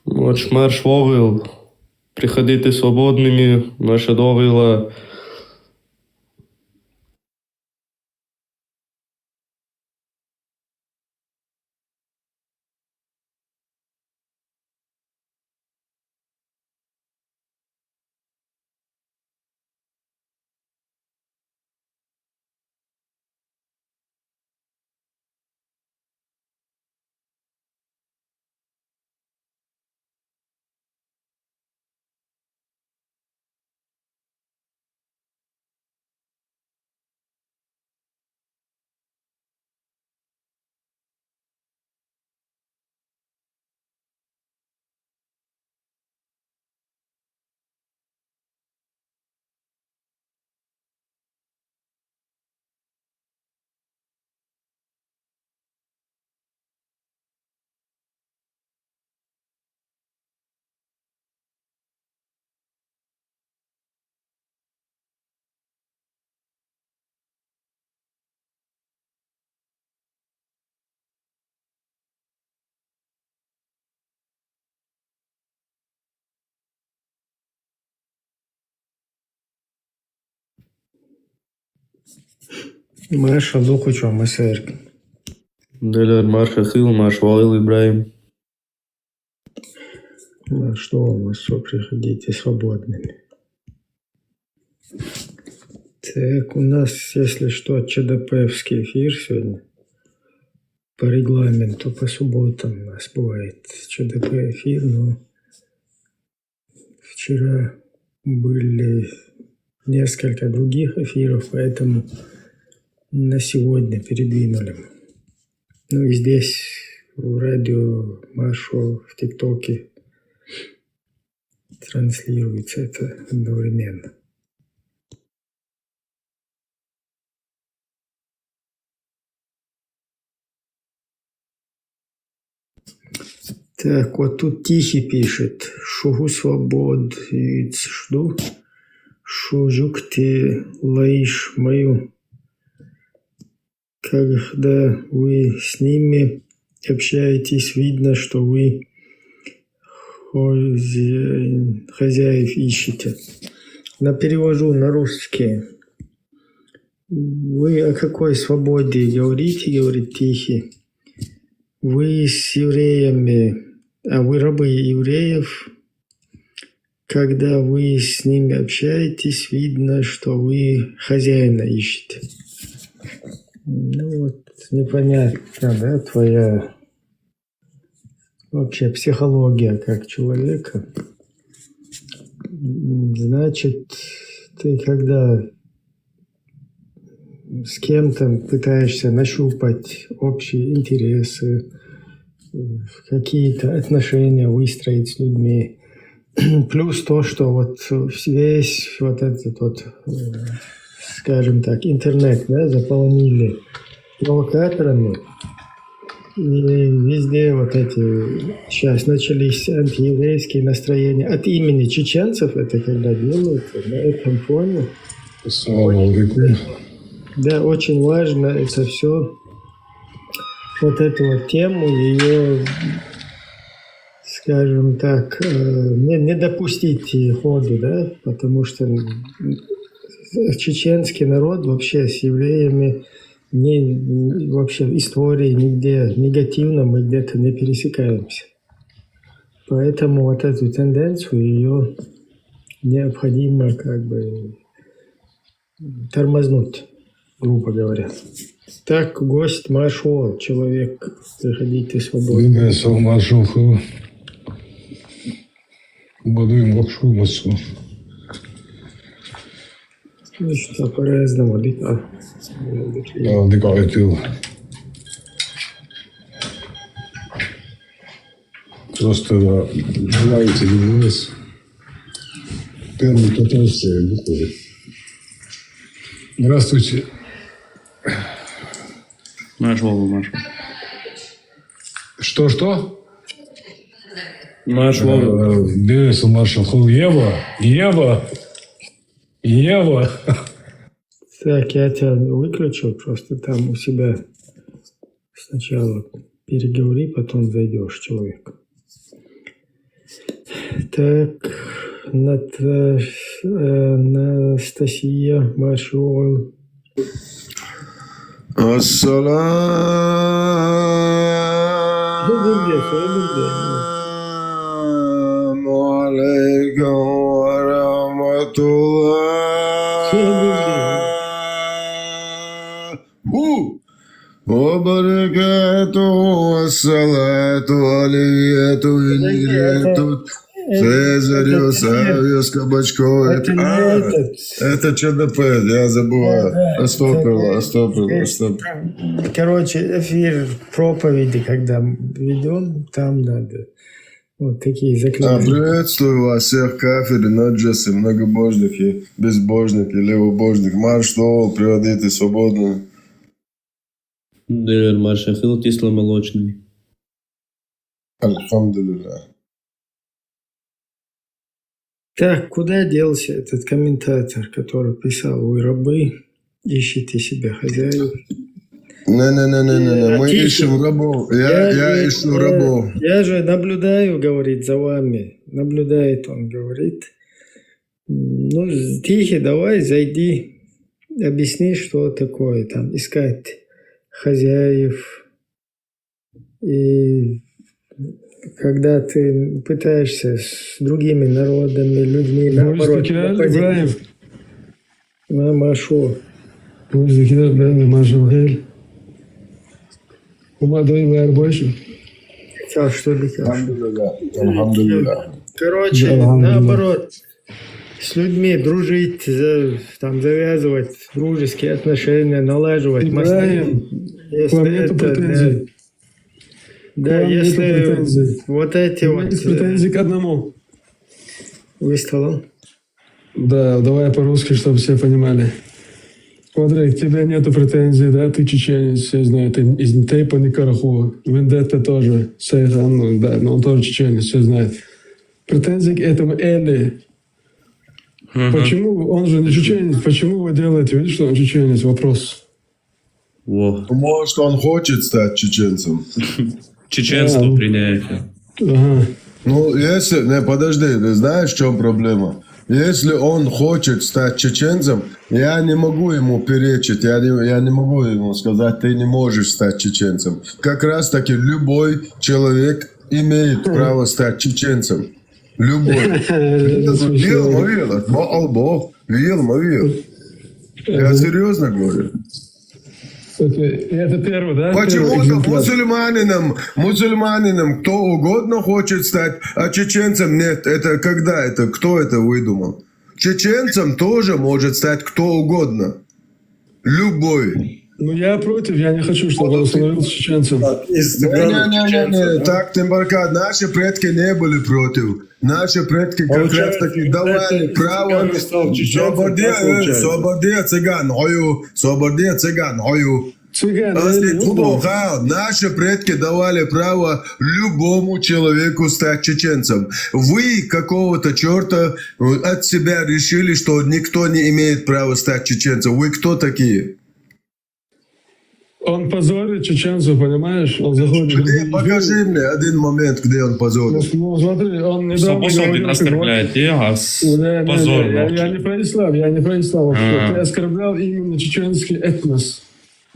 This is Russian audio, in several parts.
От марш Вовил. Приходите свободними, наша Довила. Марш Аллаху Масэр. Делер марш Ахил, марш Вовил Ибраим. Что у вас, что приходите свободными. Так, у нас, если что, ЧДПовский эфир сегодня. По регламенту, по субботам у нас бывает ЧДП эфир, но вчера были несколько других эфиров, поэтому на сегодня передвинули. Ну и здесь в радио Машу в ТикТоке транслируется это одновременно. Так, вот тут Тихий пишет. Шугу свобод, жду. Шужук ты лаишь мою. Когда вы с ними общаетесь, видно, что вы хозяев ищете. Перевожу на русский. Вы о какой свободе говорите, говорит Тихий? Вы с евреями, вы рабы евреев. Когда вы с ними общаетесь, видно, что вы хозяина ищете. Ну вот, непонятно, да, твоя вообще психология как человека. Значит, ты когда с кем-то пытаешься нащупать общие интересы, какие-то отношения выстроить с людьми, плюс то, что вот весь вот этот вот, скажем так, интернет, да, заполонили провокаторами, и везде вот эти сейчас начались антиеврейские настроения от имени чеченцев, это когда делается на этом фоне. Да, очень важно это все, вот эту вот тему, ее, скажем так, не допустить ходу, да, потому что чеченский народ вообще с евреями вообще в истории нигде негативно мы где-то не пересекаемся. Поэтому вот эту тенденцию ее необходимо как бы тормознуть, грубо говоря. Так, гость маршал, человек, приходите свободно. Ну что, по-разному, да? Ja, det går ju till. Просто нравится Денис. Первый катался выходит. Здравствуйте. Марш. Что? Марш. Денис маршал. Ева. Так, я тебя выключил, просто там у себя сначала переговори, потом зайдешь, человек. Так, Анастасия маршал. Ассаламу алейкум ва рахматуллахи ва баракатуху, ассалату алейкум ва нигрету. Цезарю, Савью с кабачком. Это ЧДП, я забываю. Остопил. Короче, эфир проповеди, когда ведем, там надо вот такие заклинания. Приветствую вас всех кафедры, наджесы, многобожники, безбожники, левобожники. Марш Тоол, приводите свободно. Делер марш ахил кисломолочный. Альхамдулилля. Так, куда делся этот комментатор, который писал: вы рабы, ищите себе хозяев? Не, мы ищем рабов. Я ищу рабов. Я же наблюдаю, говорит, за вами. Наблюдает он, говорит. Ну, Тихий, давай, зайди, объясни, что такое там, искать хозяев. И когда ты пытаешься с другими народами, людьми, наоборот, Машу. Что короче, наоборот, с людьми дружить, там, завязывать дружеские отношения, налаживать мосты. Да, если вот эти вот... Претензии к одному. Вы столом? Да, давай по-русски, чтобы все понимали. Смотри, к тебе нету претензий, да, ты чеченец, все знают, ты из Тейпа Никараху, Вендетта тоже, Сейхан, ну, да, но он тоже чеченец, все знают. Претензии к этому Эли. Почему, он же не чеченец, почему вы делаете, видишь, что он чеченец, вопрос. Во. Может, он хочет стать чеченцем? Чеченство принятие. Ага. Ну, если... Не, подожди, ты знаешь, в чем проблема? Если он хочет стать чеченцем, я не могу ему перечить, я не могу ему сказать, ты не можешь стать чеченцем. Как раз таки любой человек имеет право стать чеченцем. Любой. Я серьезно говорю. Это первый, да? Почему-то мусульманином кто угодно хочет стать, а чеченцем нет. Это когда это? Кто это выдумал? Чеченцем тоже может стать кто угодно. Любой. Ну, я против, я не хочу, чтобы он становился чеченцем. Не, так, Тимбарка, наши предки не были против. Наши предки как раз таки давали право свободе цыган, Наши предки давали право любому человеку стать чеченцем. Вы какого-то черта от себя решили, что никто не имеет права стать чеченцем. Вы кто такие? Он позорит чеченцев, понимаешь? Он заходит... Покажи мне один момент, где он позорит. Ну, смотри, он недавно говорил... оскорбляет, Я не про ислам, вообще. Ты оскорблял именно чеченский этнос.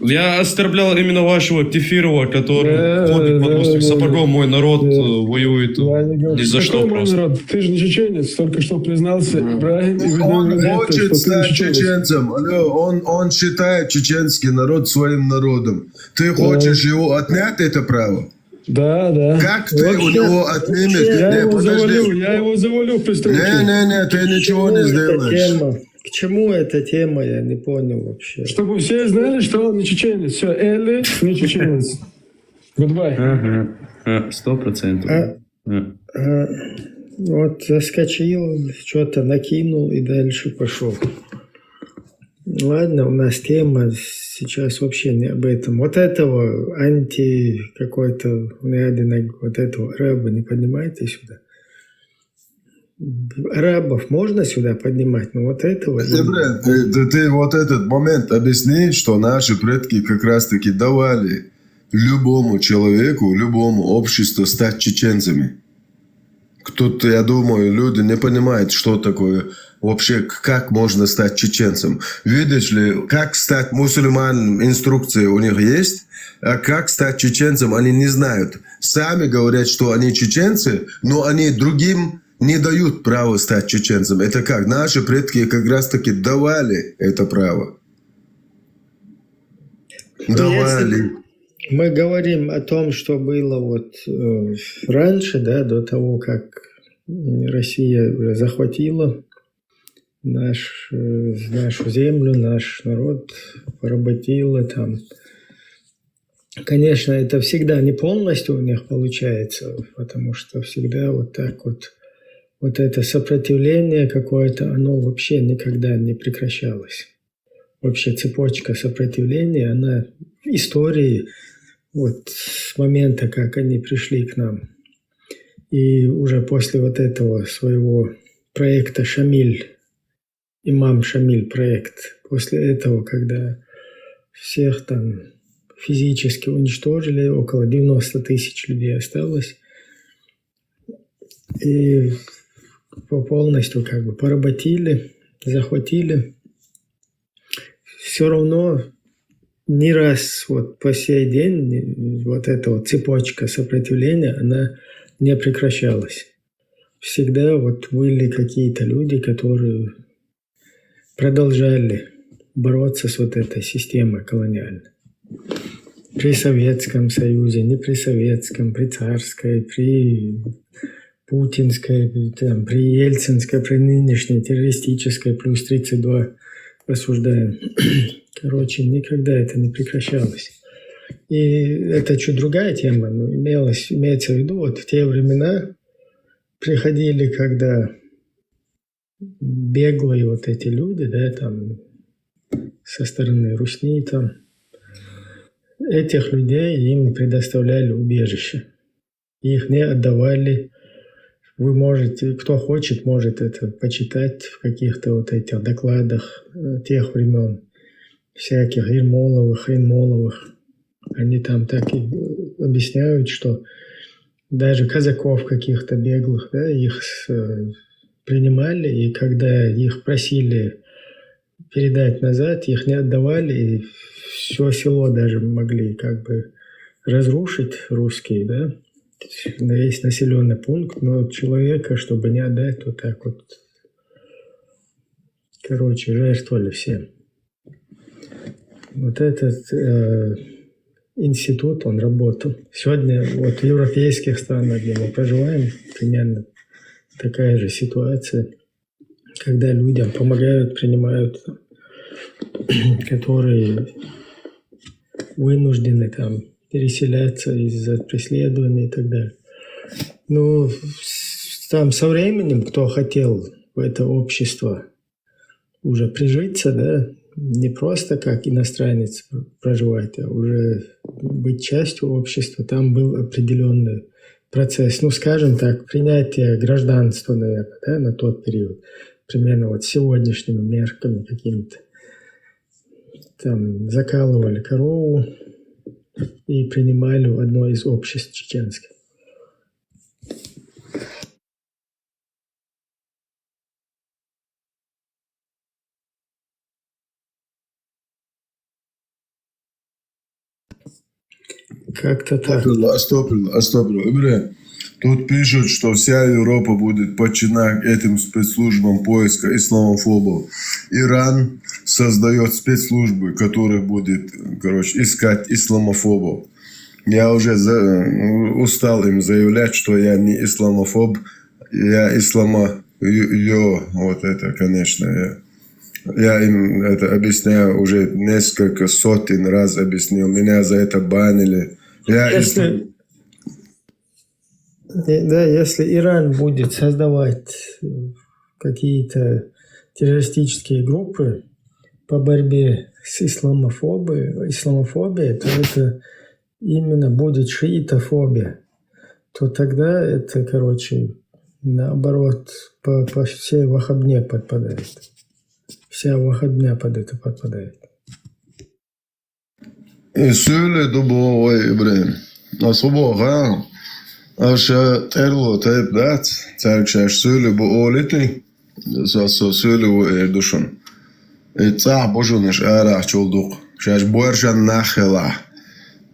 Я оскорблял именно вашего Кефирова, который ходит под мостик сапогом, мой народ воюет. Ни за что просто. Народ? Ты же не чеченец, только что признался Ибрагим. Он хочет стать чеченцем. Он считает чеченский народ своим народом. Ты хочешь его отнять это право? Да. Как ты у него отнимешь? Я его завалю при встрече. Не, ты ничего не сделаешь. К чему эта тема, я не понял вообще. Чтобы все знали, что он не чеченец. Все, Элли не чеченец. Goodbye. 100%. Вот заскочил, что-то накинул и дальше пошел. Ладно, у нас тема сейчас вообще не об этом. Вот этого какой-то, вот этого араба не поднимайте сюда. Арабов можно сюда поднимать, но вот этого... Ты вот этот момент объясни, что наши предки как раз-таки давали любому человеку, любому обществу стать чеченцами. Кто-то, я думаю, люди не понимают, что такое вообще, как можно стать чеченцем. Видишь ли, как стать мусульманом, инструкции у них есть, а как стать чеченцем они не знают. Сами говорят, что они чеченцы, но они другим не дают право стать чеченцем. Это как? Наши предки как раз-таки давали это право. Давали. Мы говорим о том, что было вот раньше, да, до того, как Россия захватила нашу землю, наш народ, поработила там. Конечно, это всегда не полностью у них получается, потому что всегда вот так вот это сопротивление какое-то, оно вообще никогда не прекращалось. Вообще цепочка сопротивления, она в истории вот с момента, как они пришли к нам. И уже после вот этого своего проекта «Шамиль», имам Шамиль проект, после этого, когда всех там физически уничтожили, около 90 тысяч людей осталось, и полностью как бы поработили, захватили. Все равно не раз вот по сей день вот эта вот цепочка сопротивления, она не прекращалась. Всегда вот были какие-то люди, которые продолжали бороться с вот этой системой колониальной. При Советском Союзе, не при Советском, при Царской, при Путинской, там, при Ельцинской, при нынешней террористической, плюс 32 осуждаем. Короче, никогда это не прекращалось. И это чуть другая тема, но имеется в виду, вот в те времена приходили, когда беглые вот эти люди, да, там, со стороны Русни там. Этих людей им предоставляли убежище. Их не отдавали. Вы можете, кто хочет, может это почитать в каких-то вот этих докладах тех времен. Всяких Ермоловых. Они там так и объясняют, что даже казаков каких-то беглых, да, их принимали, и когда их просили передать назад, их не отдавали, и все село даже могли как бы разрушить русские, да, весь населенный пункт, но человека, чтобы не отдать, вот так вот, короче, жертвовали всем. Вот этот институт, он работал. Сегодня вот в европейских странах, где мы проживаем, примерно такая же ситуация, когда людям помогают, принимают, которые вынуждены там переселяться из-за преследования и так далее. Ну, там со временем, кто хотел в это общество уже прижиться, да, не просто как иностранец проживать, а уже быть частью общества, там был определенный процесс, ну, скажем так, принятие гражданства, наверное, да, на тот период, примерно вот сегодняшними мерками какими-то. Там закалывали корову и принимали в одно из обществ чеченских. Как-то так. Остопил. Бля, тут пишут, что вся Европа будет подчинена этим спецслужбам поиска исламофобов. Иран создает спецслужбы, которые будут, короче, искать исламофобов. Я уже устал им заявлять, что я не исламофоб, я вот это, конечно, я им это объясняю, уже несколько сотен раз объяснил. Меня за это банили. Если Иран будет создавать какие-то террористические группы по борьбе с исламофобией, то это именно будет шиитофобия. То тогда это, короче, наоборот, по всей ваххабне подпадает. Вся ваххабня под это подпадает. Söyle bu İbrahim. Nasıl bu ha? Aşağı terlo teyp dat. Terkşaş söyle bu oliti. Sası söyle bu erduşun. İtsah boşunuş arah çolduk. Şaş borşan nahela.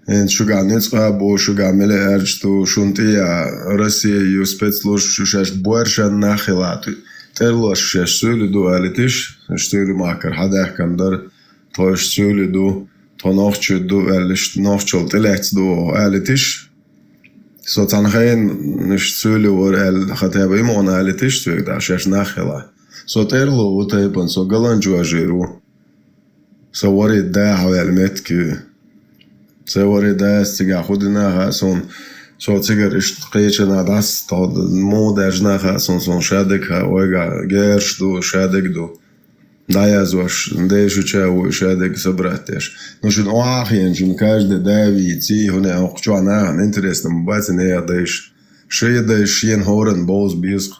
En şuganetska bu şugamele erçtu şuntiya Россия спецслужб şaş borşan nahela. Terlo şaş söyle du alitiş. Söyle makar hadah kandar. Toş söyle du. Tonokçu eller nokçol teleçdo aletiş. Så tanhayn nish söylüyor el hataba imon aletiş söyledi aşaş nahela. So terlo utayban so galancu ajiru. So wari da havel metki. So wari da stiga khudina ha son so tigar ist qeychana das to modajna ha son shadek ha oiga gershdu shadekdu. Да, я зваш, да я шучаю, шадек собратеш. Ну что, ахин, каждый дави, ти, он я хочу она, интересно, бать не я даешь, шея даешь, ен хорен, боз биск.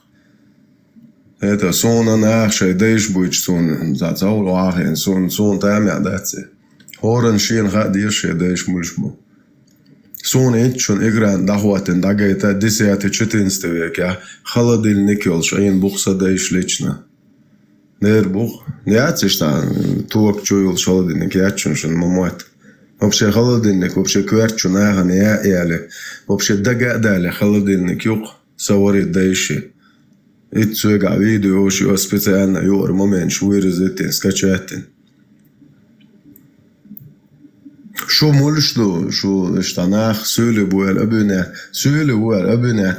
Это сон она, шея даешь будет сон, за цаул ахин, сон там я даться. Хорен шея хадишь, шея даешь мульшму. Сон этчон игран дахватен, да гайта 10-14 век, я холодильник елш, а ен бухса даешь лично. Нербух. Не ацишь там, туак чуял холодильник, ячун мамат. Вообще холодильник, вообще кверчу нахан я яли. Вообще дагадали холодильник юк, саварит даиши. Итсуега видео оши специально юр момент вырезать, скачать. Шо мульшло, шо штанах, söyle bu el öbüne,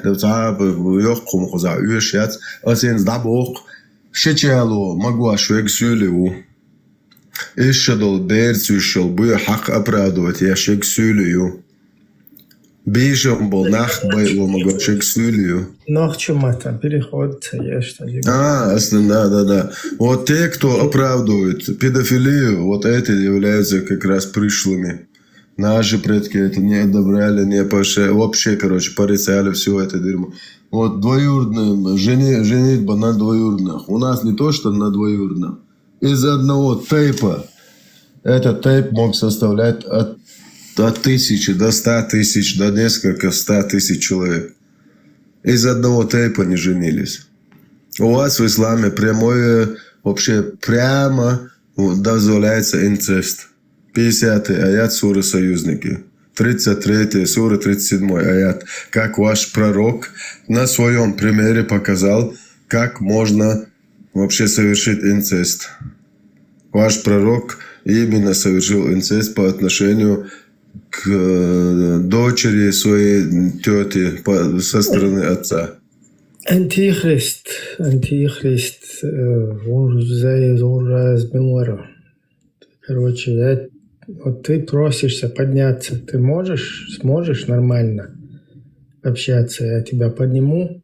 da tabi yok kum kuza üyeşyat, asens da bok. Шечало, могу швек сюлеву. Ишедол берцюшел, буя хак оправдывать, я шек сюлею. Бежим был нахбайло могу шексулью. Нахчумата, переход, есть. Да. Вот те, кто оправдывает педофилию, вот эти являются как раз пришлыми. Наши предки это не одобряли, не пошли, вообще, короче, порицали все это дерьмо. Вот двоюродные, женитьба на двоюродных. У нас не то, что на двоюродных. Из одного тейпа. Этот тейп мог составлять от 1000 до 100 тысяч, до несколько 100 тысяч человек. Из одного тейпа не женились. У вас в исламе прямое, вообще прямо дозволяется инцест. 50-й аят суры Союзники. 33-й сура 37-й аят. Как ваш пророк на своем примере показал, как можно вообще совершить инцест. Ваш пророк именно совершил инцест по отношению к дочери своей тети со стороны отца. Антихрист, короче, вот ты просишься подняться, ты сможешь нормально общаться, я тебя подниму.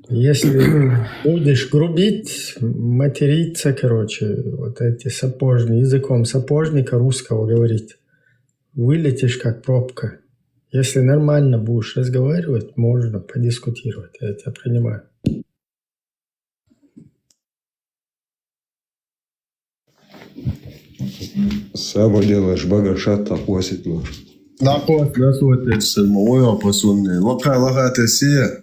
Если будешь грубить, материться, короче, вот эти языком сапожника русского говорить, вылетишь как пробка. Если нормально будешь разговаривать, можно подискутировать, я тебя принимаю. Само делаешь, багашата просит нож. Наход, ой, опасунный. Лака тесия.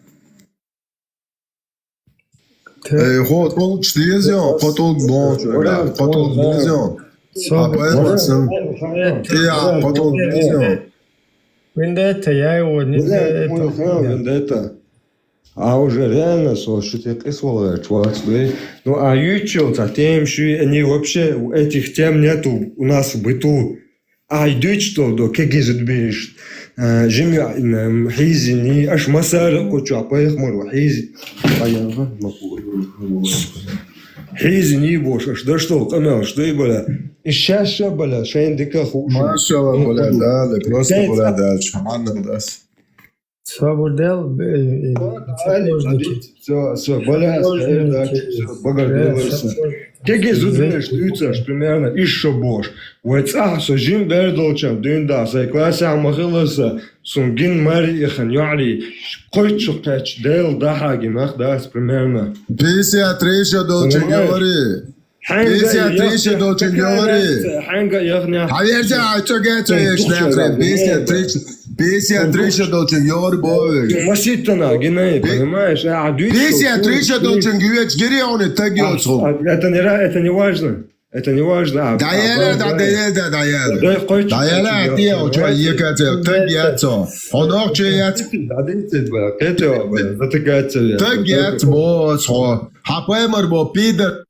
Ход, получше езжал, потом езжал. А поэтому потом езжал. Вендетта, я его не знаю. Вендетта. А уже реально, слушайте, ты сволочь, ну а ючился тем, что они вообще, этих тем нету у нас в быту. А идет что, до как изут бишь, жемя, хизини, аж масара, кучу, а поехмару, хизи. Хизини бош, да что, канал, что и бля. И сейчас, бля, шейндика хуш. Машалла, бля, да, просто, бля, дальше. Аннадас. Свободел, Все, бля, благодарился. Как изут бишь, ты примерно, еще бош. Вот, сожим вердолчам, дюнда, классе амахиласа, сунгин мари иханьяли, койчу кач, дел дахаги, нахдас, примерно. 53 долче говори. 53 долче говори. Ханга яхня. Поверьте, что говорит, 53 долче говори, бой. Маситана, гиней, понимаешь? 53 долче говори, он и так делает. Это не важно. Это не важно. Дайела, ти очо екате, так яцо. Онор че яц. Так яц бо схо. Хапемар бо пидер.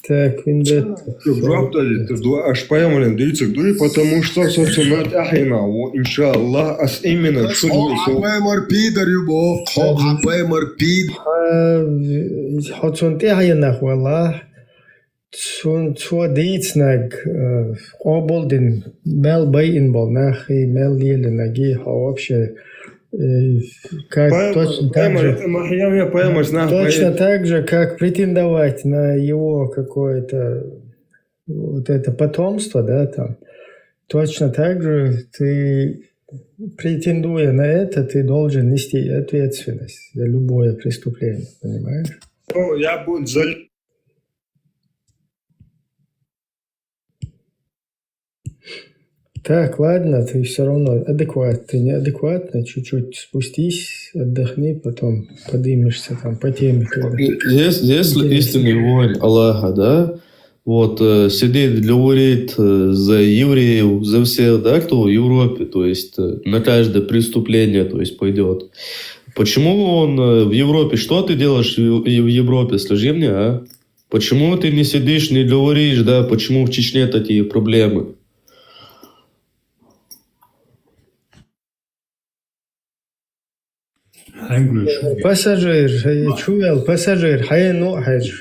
Так, Вендетта. Аж поймали, дивіться, потому что, собственно, ахина, иншаллах, ас именно, что Хапемар пидер, юбо. Хапемар пидер. Хотсунти хаянах, валлах. Цо дийцнаг, оболдин, мел бейн бол, нахи, мел лиленаги, вообще... Как точно так же, как претендовать на его какое-то вот это потомство, да, там, точно так же ты, претендуя на это, ты должен нести ответственность за любое преступление, понимаешь? Ну, я буду за... Так, ладно, ты все равно адекват, ты неадекватный, чуть-чуть спустись, отдохни, потом поднимешься там по теме. Если истинный воин Аллаха, да, вот, сидит, говорит за евреев, за всех, да, кто в Европе, то есть на каждое преступление, то есть пойдет. Почему он в Европе, что ты делаешь в Европе, скажи мне, а? Почему ты не сидишь, не говоришь, да, почему в Чечне такие проблемы? Пассажир, чуял, пассажир, хайну хадж.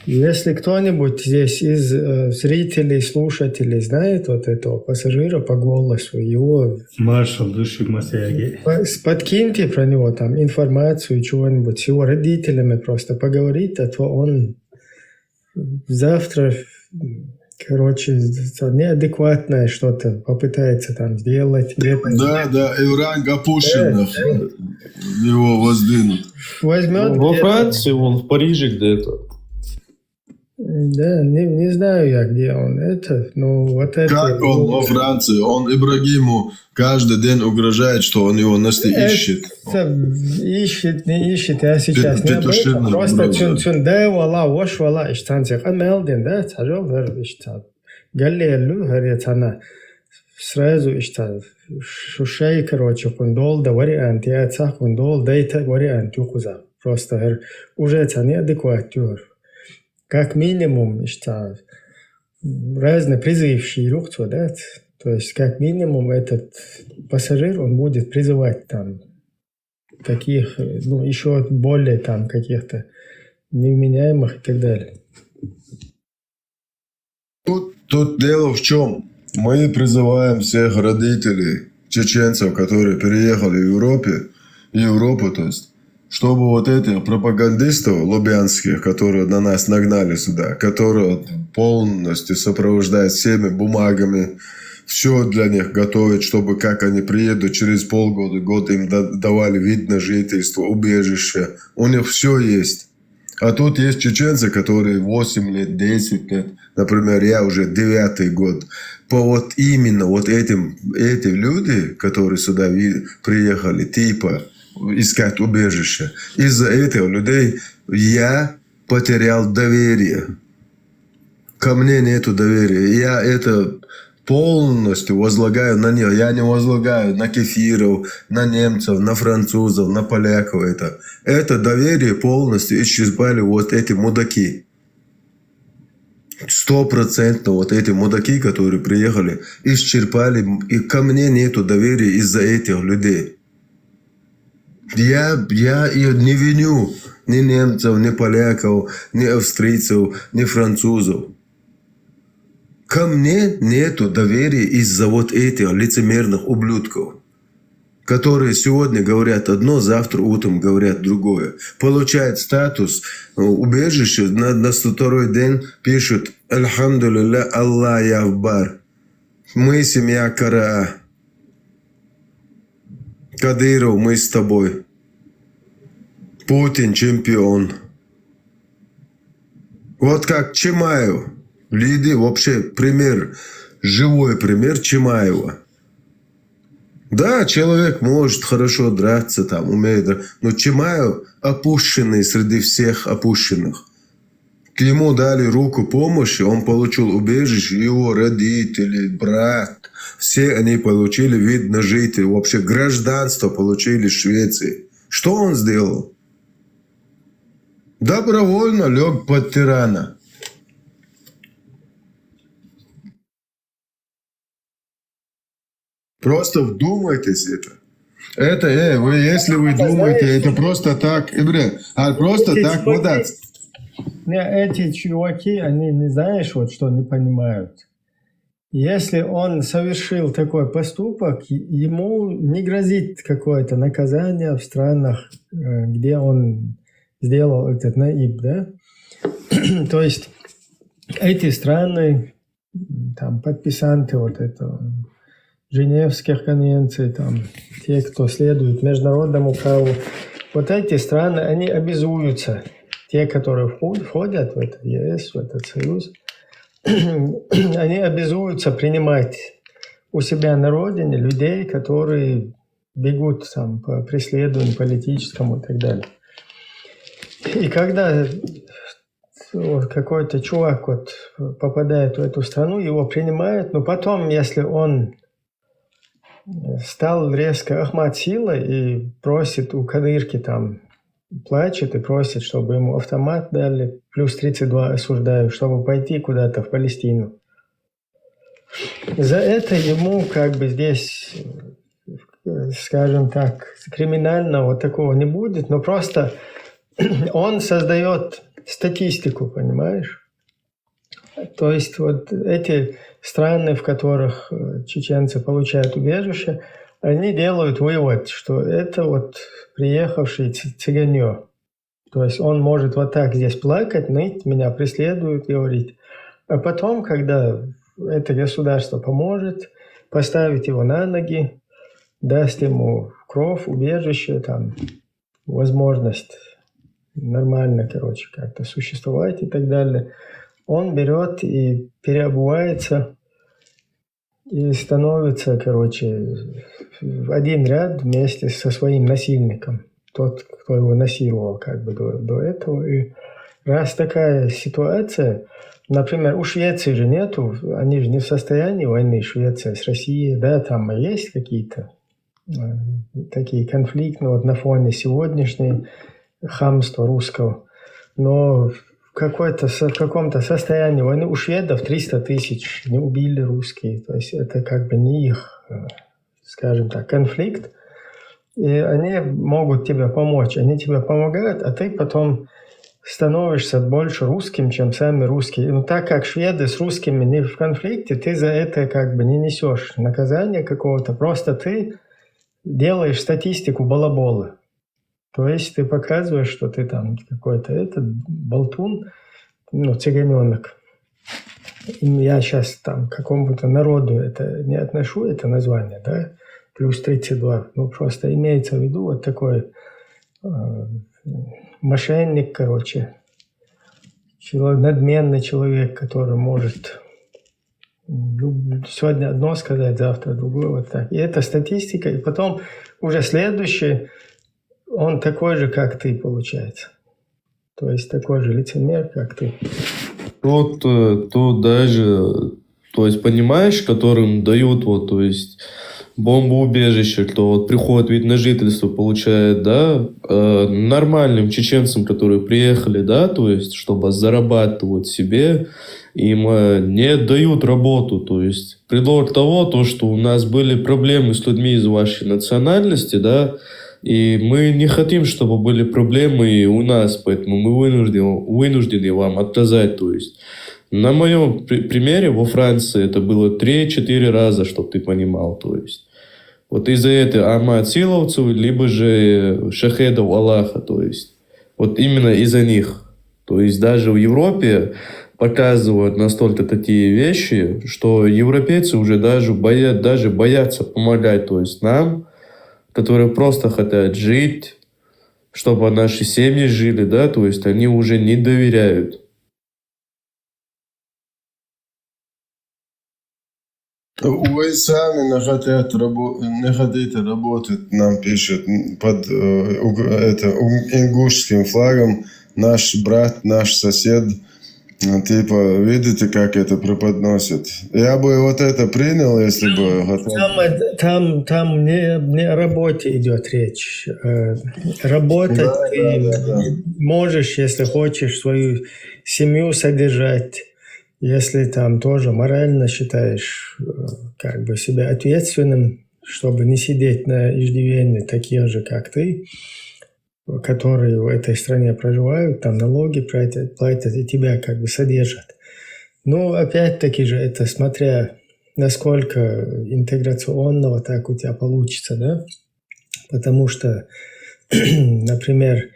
Если кто-нибудь здесь из зрителей, слушателей знает вот этого пассажира по голосу, его Маршал Душик Масаяги. подкиньте про него там информацию, чего-нибудь, с его родителями просто поговорить, а то он завтра, короче, неадекватное что-то попытается там сделать. Да, и в ранг опущенных его воздвинут. Возьмет Во Франции, он в Париже где-то. Да, не знаю я, где он это, но вот это... Как он во Франции? Он Ибрагиму каждый день угрожает, что он его ищет. Ищет, не ищет, я сейчас не об этом. Просто цюнде вала, вош вала, иштанцех амелдин, да, цажал вер иштан. Галлелю, говорит она, сразу иштан. Шушей, короче, хундол, да вариант, я цах хундол, да это вариант, юхуза. Просто уже это неадекватно. Как минимум, что разные призывающие руки, да, то есть как минимум этот пассажир, он будет призывать там таких, ну, еще более там каких-то невменяемых и так далее. Тут дело в чем? Мы призываем всех родителей чеченцев, которые переехали в Европу, то есть, чтобы вот этих пропагандистов лубянских, которые на нас нагнали сюда, которые полностью сопровождают всеми бумагами, все для них готовят, чтобы как они приедут через полгода, год им давали вид на жительство, убежище. У них все есть. А тут есть чеченцы, которые 8 лет, 10 лет, например, я уже 9-й год. По вот именно вот эти люди, которые сюда приехали, типа искать убежище. Из-за этих людей я потерял доверие. Ко мне нету доверия. Я это полностью возлагаю на них. Я не возлагаю на кефиров, на немцев, на французов, на поляков. Это доверие полностью исчерпали вот эти мудаки. 100% вот эти мудаки, которые приехали, исчерпали. И ко мне нету доверия из-за этих людей. Я их не виню ни немцев, ни поляков, ни австрийцев, ни французов. Ко мне нету доверия из-за вот этих лицемерных ублюдков, которые сегодня говорят одно, завтра утром говорят другое. Получают статус убежища, на 102-й день пишут «Альхамдулилля, Аллах Явбар». Мы семья Караа. Кадыров, мы с тобой. Путин чемпион. Вот как Чимаев. Лиды, вообще пример, живой пример Чимаева. Да, человек может хорошо драться, там, умеет драться, но Чимаев опущенный среди всех опущенных. К нему дали руку помощи, он получил убежище, его родители, брат. Все они получили вид на жителя, вообще гражданство получили в Швеции. Что он сделал? Добровольно лег под тирана. Просто вдумайтесь это. Если вы думаете, это просто так, просто так, вот так. Эти чуваки, они, не знаешь, вот что не понимают. Если он совершил такой поступок, ему не грозит какое-то наказание в странах, где он сделал этот наиб, да? То есть эти страны, там, подписанты вот этого Женевских конвенций, там, те, кто следует международному праву, вот эти страны, они обязуются, те, которые входят в этот ЕС, в этот союз, они обязуются принимать у себя на родине людей, которые бегут там, по преследованию политическому и так далее. И когда какой-то чувак вот попадает в эту страну, его принимают, но потом, если он стал резко Ахмад Сила и просит у Кадырки там, плачет и просит, чтобы ему автомат дали, плюс 32 осуждаю, чтобы пойти куда-то в Палестину. За это ему как бы здесь, скажем так, криминального такого не будет, но просто он создает статистику, понимаешь? То есть вот эти страны, в которых чеченцы получают убежище, они делают вывод, что это вот приехавший цыганё. То есть он может вот так здесь плакать, ныть, меня преследуют, говорить. А потом, когда это государство поможет, поставить его на ноги, даст ему кров, убежище, там, возможность нормально, короче, как-то существовать и так далее, он берет и переобувается и становится, короче, в один ряд вместе со своим насильником. Тот, кто его насиловал как бы до этого. И раз такая ситуация, например, у Швеции же нету, они же не в состоянии войны, Швеция с Россией, да, там есть какие-то такие конфликты, вот на фоне сегодняшней хамства русского. Но в каком-то состоянии войны у шведов 300 тысяч не убили русские. То есть это как бы не их, скажем так, конфликт. И они могут тебе помочь, они тебе помогают, а ты потом становишься больше русским, чем сами русские. Ну, так как шведы с русскими не в конфликте, ты за это как бы не несешь наказания какого-то, просто ты делаешь статистику балабола. То есть ты показываешь, что ты там какой-то этот болтун, ну, цыганенок. И я сейчас там к какому-то народу это не отношу, это название, да, плюс 32. Ну, просто имеется в виду вот такой мошенник, короче, надменный человек, который может сегодня одно сказать, завтра другое, вот так. И это статистика, и потом уже следующий, он такой же, как ты, получается. То есть такой же лицемер, как ты. Тут даже, то есть понимаешь, которым дают вот, то есть бомбоубежище, кто вот приходит вид на жительство, получает, да, нормальным чеченцам, которые приехали, да, то есть чтобы зарабатывать себе, им не дают работу, то есть предлог того, то, что у нас были проблемы с людьми из вашей национальности, да, и мы не хотим, чтобы были проблемы и у нас, поэтому мы вынуждены вам отказать, то есть. На моем примере во Франции это было 3-4 раза, чтобы ты понимал, то есть. Вот из-за этого аматиловцев, либо же шахедов Аллаха, то есть. Вот именно из-за них. То есть даже в Европе показывают настолько такие вещи, что европейцы уже даже боятся помогать, то есть нам, которые просто хотят жить, чтобы наши семьи жили, да, то есть они уже не доверяют. Вы сами не хотите работать, нам пишет под ингушским флагом наш брат, наш сосед. Типа, видите, как это преподносит? Я бы вот это принял, если бы хотел. Там не о работе идет речь. Работать ты можешь, если хочешь свою семью содержать. Если там тоже морально считаешь как бы себя ответственным, чтобы не сидеть на иждивении таких же, как ты, которые в этой стране проживают, там налоги платят и тебя как бы содержат. Но опять-таки же это смотря насколько интеграционного так у тебя получится, да? Потому что, например,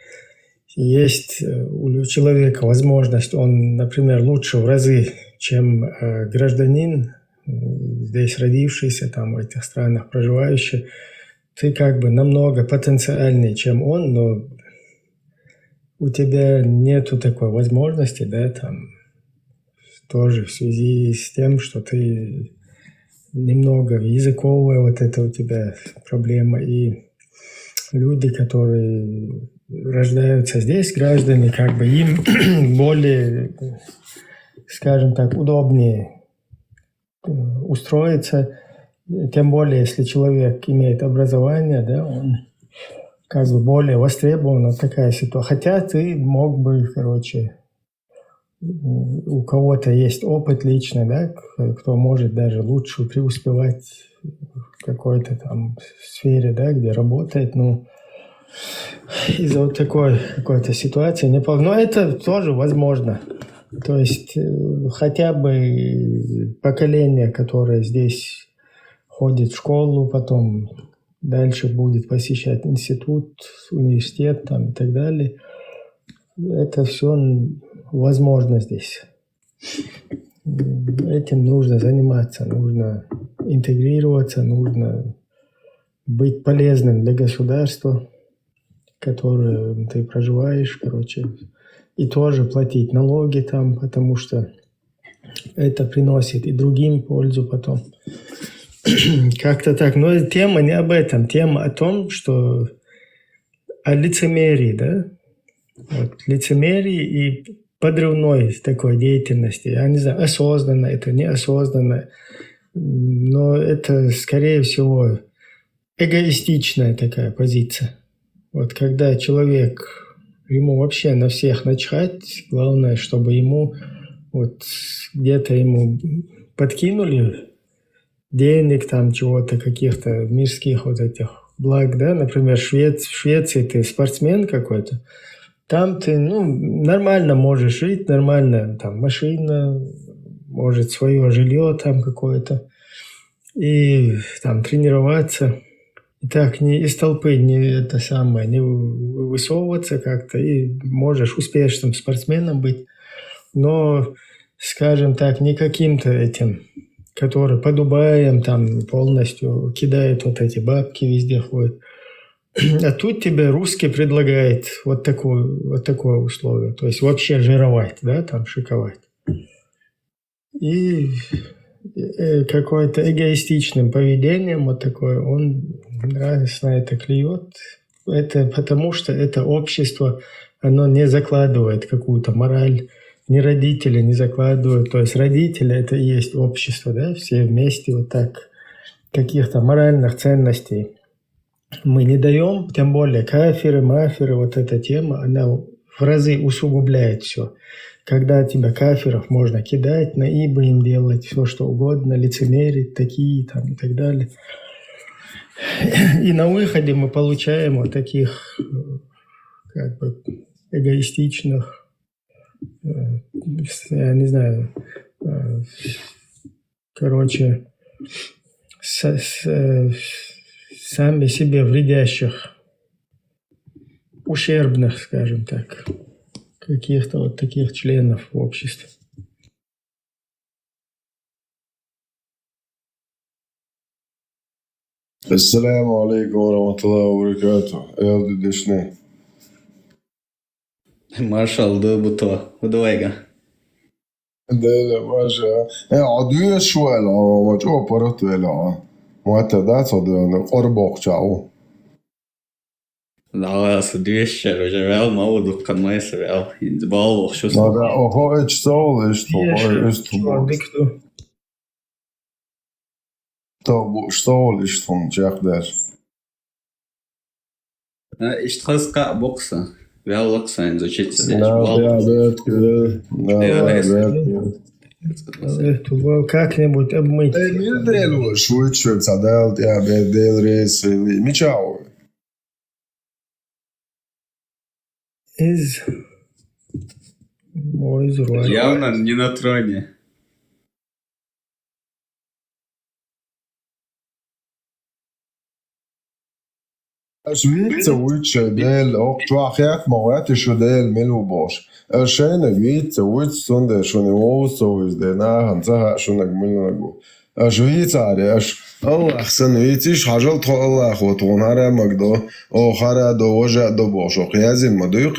есть у человека возможность, он, например, лучше в разы, чем гражданин, здесь родившийся, там в этих странах проживающий, ты как бы намного потенциальнее, чем он, но у тебя нету такой возможности, да, там, тоже в связи с тем, что ты немного языковая, вот это у тебя проблема, и люди, которые рождаются здесь, граждане, как бы им более, скажем так, удобнее устроиться, тем более, если человек имеет образование, да, он как бы более востребован, такая ситуация. Хотя ты мог бы, короче, у кого-то есть опыт личный, да, кто может даже лучше преуспевать в какой-то там сфере, да, где работает, но из-за вот такой какой-то ситуации не Но это тоже возможно. То есть хотя бы поколение, которое здесь ходит в школу, потом дальше будет посещать институт, университет там, и так далее. Это все возможно здесь. Этим нужно заниматься, нужно интегрироваться, нужно быть полезным для государства, в котором ты проживаешь, и тоже платить налоги там, потому что это приносит и другим пользу потом. Как-то так. Но тема не об этом. Тема о том, что о лицемерии, да? Вот, лицемерии и подрывной такой деятельности. Я не знаю, осознанно это, неосознанно. Но это, скорее всего, эгоистичная такая позиция. Вот когда человек, ему вообще на всех начхать, главное, чтобы ему вот где-то ему подкинули денег, там чего-то, каких-то мирских вот этих благ, да, например, в Швеции ты спортсмен какой-то, там ты, нормально можешь жить, нормально, там, машина, может, свое жилье там какое-то, и там тренироваться, и так не из толпы не высовываться как-то, и можешь успешным спортсменом быть, но, скажем так, не каким-то этим, который по Дубаям там полностью кидает вот эти бабки, везде ходит. А тут тебе русский предлагает вот такое условие. То есть вообще жировать, да, там шиковать. И какое-то эгоистичным поведением вот такое, он раз на это клюет. Это потому что это общество, оно не закладывает какую-то мораль, ни родители не закладывают. То есть родители – это и есть общество, да, все вместе вот так каких-то моральных ценностей мы не даем, тем более кафиры, мафиры, вот эта тема, она в разы усугубляет все. Когда тебя кафиров можно кидать, наибы им делать, все что угодно, лицемерить, такие там и так далее. И на выходе мы получаем вот таких как бы эгоистичных, я не знаю, сами себе вредящих, ущербных, скажем так, каких-то вот таких членов общества. Assalamu alaikum wa rahmatullahi wa barakatuh. Elde Deshne. Marshall ده بطا ودواجع Dele Masha. عدوية شوي ما جو برت ولا معتادات صدقنا قربوق جاو. لا صديش رجعوا ما ودو كان ما يسرعوا ينزبوا شو هذا اسمه هو إيش صار إيش طب إيش صار إيش ثم جاكدر. إيش تخلص كا بوكسا بيها لقصة إنزوجيتس لا بيت كده Как-нибудь обмыть. مين ديلو شوي صدقت يا بيت ديل ريس ميشاو. Из Руанды. Явно не на троне. Швейца уйча дел октуахят моят шо дел мелу бош. Шейна вица уйц сонде шо не оусо из дена ханца шо нагмилнагу. Швейца аш Аллах сан вициш хажал то Аллах вот он хара магдо о хара до вожа до бош. Охязин мадуй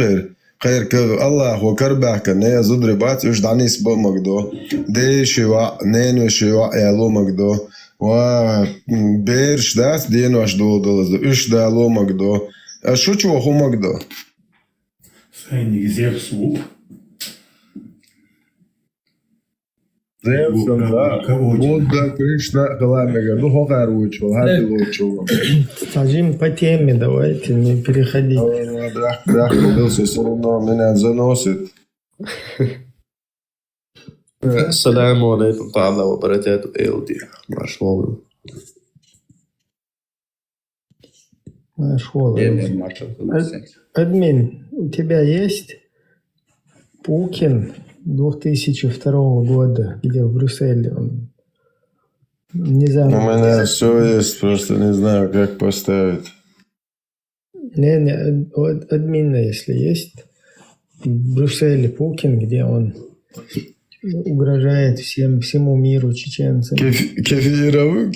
خير الله وكربح كنا زدربات يش دانيس بو مقدو دي شوا نين شوا يالو مقدو و بيرش داس دين واش دو دولز اش دالو مقدو شو چو خو مقدو Сайник Зевсу. زيف Будда Кришна Каламега ну хо гаручо хади лучо Скажем по теме, давайте не переходить. Да ходился все равно меня заносит. Ассаляму алейкум та'ала ва баракату, Элди. Наш новый. Школа. Админ, у тебя есть Пукин 2002 года, где в Брюсселе он не У знаю. меня все есть, просто не знаю, как поставить. Не, админа, если есть. В Брюсселе Пукин, где он угрожает всему миру, чеченцам. Кефиром,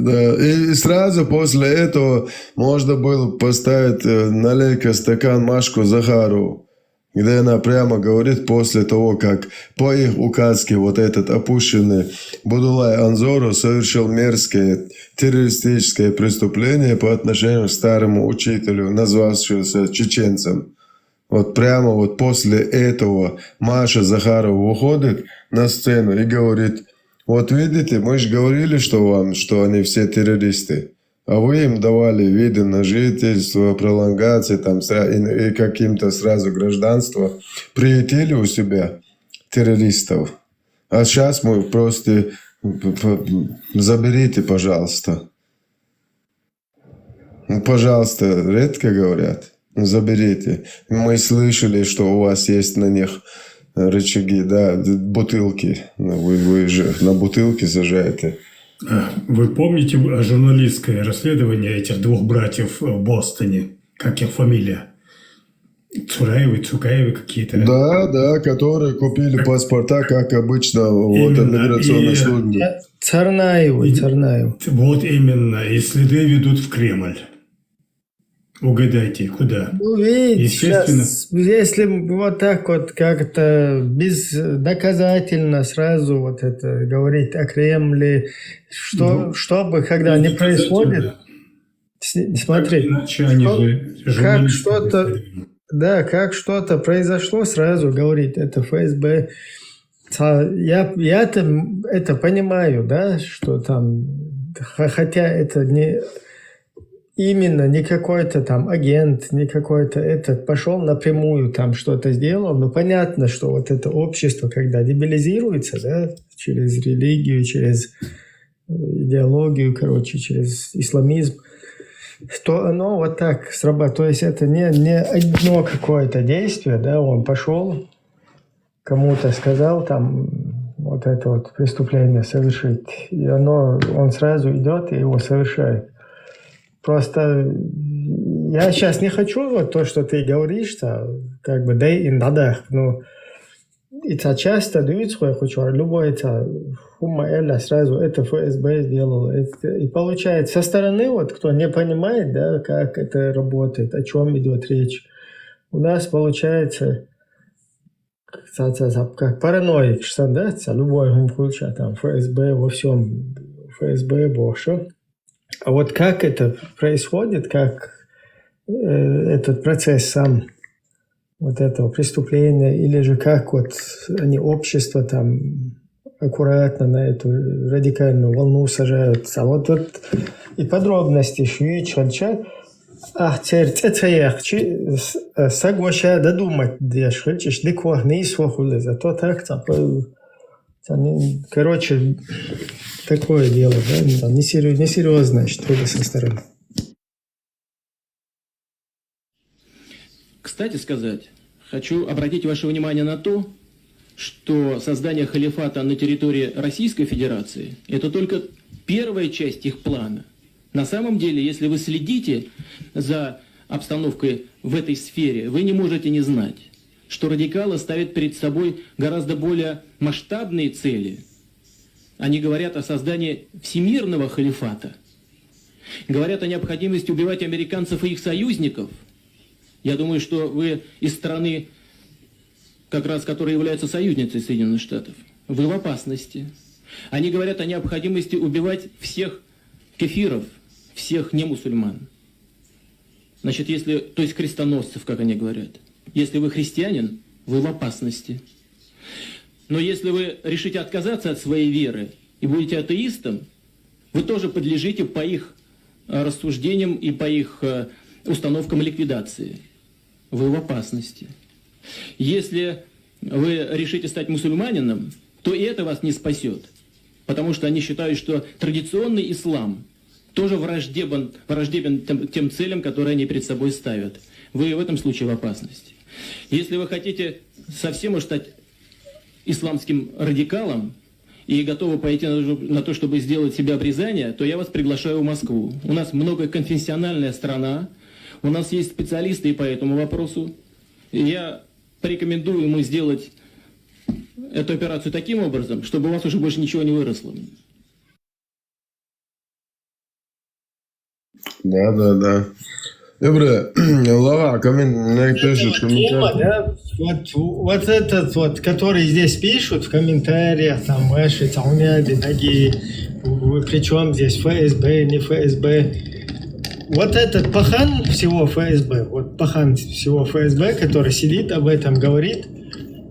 да. И сразу после этого можно было поставить налей-ка стакан Машку Захарову, где она прямо говорит после того, как по их указке вот этот опущенный Будулай Анзору совершил мерзкое террористическое преступление по отношению к старому учителю, назвавшемуся чеченцем. Вот прямо вот после этого Маша Захарова выходит на сцену и говорит: вот видите, мы же говорили, что они все террористы, а вы им давали виды на жительство, пролонгации там, и каким-то сразу гражданство, приютили у себя террористов. А сейчас мы просто заберите, пожалуйста. Ну, пожалуйста, редко говорят. Заберите. Мы слышали, что у вас есть на них рычаги, да, бутылки. Вы же на бутылки сажаете. Вы помните журналистское расследование этих двух братьев в Бостоне? Как их фамилия? Цураевы, Цукаевы какие-то? Да, которые купили паспорта, как обычно, вот, от миграционной службы. Царнаевы. Вот именно. И следы ведут в Кремль. Угадайте, куда? Ну, видите, Естественно. сейчас, если вот так вот как-то бездоказательно сразу вот это говорить о Кремле, чтобы когда не происходит, смотри, Иначе они как что-то произошло, сразу говорить, это ФСБ. Я это понимаю, да, что там, хотя это не... Именно не какой-то там агент, не какой-то этот пошел напрямую там что-то сделал, но понятно, что вот это общество, когда дебилизируется, да, через религию, через идеологию, короче, через исламизм, то оно вот так срабатывает. То есть это не одно какое-то действие, да, он пошел, кому-то сказал там вот это вот преступление совершить, и он сразу идет и его совершает. Просто я сейчас не хочу вот то, что ты говоришь, как бы да и надо, но это часто дают, я хочу, любой это хума сразу это ФСБ сделал, и получается со стороны вот кто не понимает, да, как это работает, о чем идет речь, у нас получается как параноик, что да, любой случай там ФСБ во всем ФСБ больше. А вот как это происходит, как этот процесс сам вот этого преступления, или же как вот они общество там аккуратно на эту радикальную волну сажаются. А вот тут и подробности швидше, це як соглашая додумать, де швидше, де когни свохули, зато так короче, такое дело, да, несерьезное, что ли, со стороны. Кстати сказать, хочу обратить ваше внимание на то, что создание халифата на территории Российской Федерации – это только первая часть их плана. На самом деле, если вы следите за обстановкой в этой сфере, вы не можете не знать, что радикалы ставят перед собой гораздо более масштабные цели. Они говорят о создании всемирного халифата, говорят о необходимости убивать американцев и их союзников. Я думаю, что вы из страны, как раз которая является союзницей Соединенных Штатов, вы в опасности. Они говорят о необходимости убивать всех кефиров, всех немусульман. Значит, то есть крестоносцев, как они говорят. Если вы христианин, вы в опасности. Но если вы решите отказаться от своей веры и будете атеистом, вы тоже подлежите по их рассуждениям и по их установкам ликвидации. Вы в опасности. Если вы решите стать мусульманином, то и это вас не спасет. Потому что они считают, что традиционный ислам, тоже враждебен тем целям, которые они перед собой ставят. Вы в этом случае в опасности. Если вы хотите совсем уж стать исламским радикалом и готовы пойти на то, чтобы сделать себе обрезание, то я вас приглашаю в Москву. У нас многоконфессиональная страна, у нас есть специалисты и по этому вопросу. И я порекомендую ему сделать эту операцию таким образом, чтобы у вас уже больше ничего не выросло. Да. Добре, Лава, пишет Тема, комментарий. да, вот этот вот, который здесь пишут в комментариях, там, ваши, там, уняды, ноги, при чем здесь ФСБ, не ФСБ. Вот этот пахан всего ФСБ, который сидит об этом, говорит,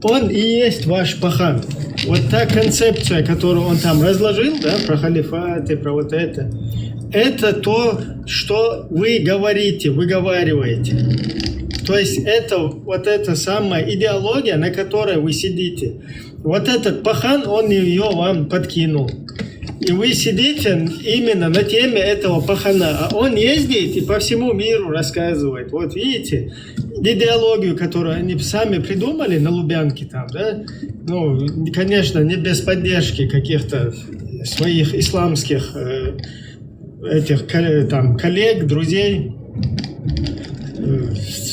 он и есть ваш пахан. Вот та концепция, которую он там разложил, да, про халифат и про вот это то, что вы говорите, выговариваете. То есть это вот эта самая идеология, на которой вы сидите. Вот этот пахан, он ее вам подкинул. И вы сидите именно на теме этого пахана. А он ездит и по всему миру рассказывает. Вот видите, идеологию, которую они сами придумали на Лубянке там, да? Ну, конечно, не без поддержки каких-то своих исламских этих там коллег, друзей,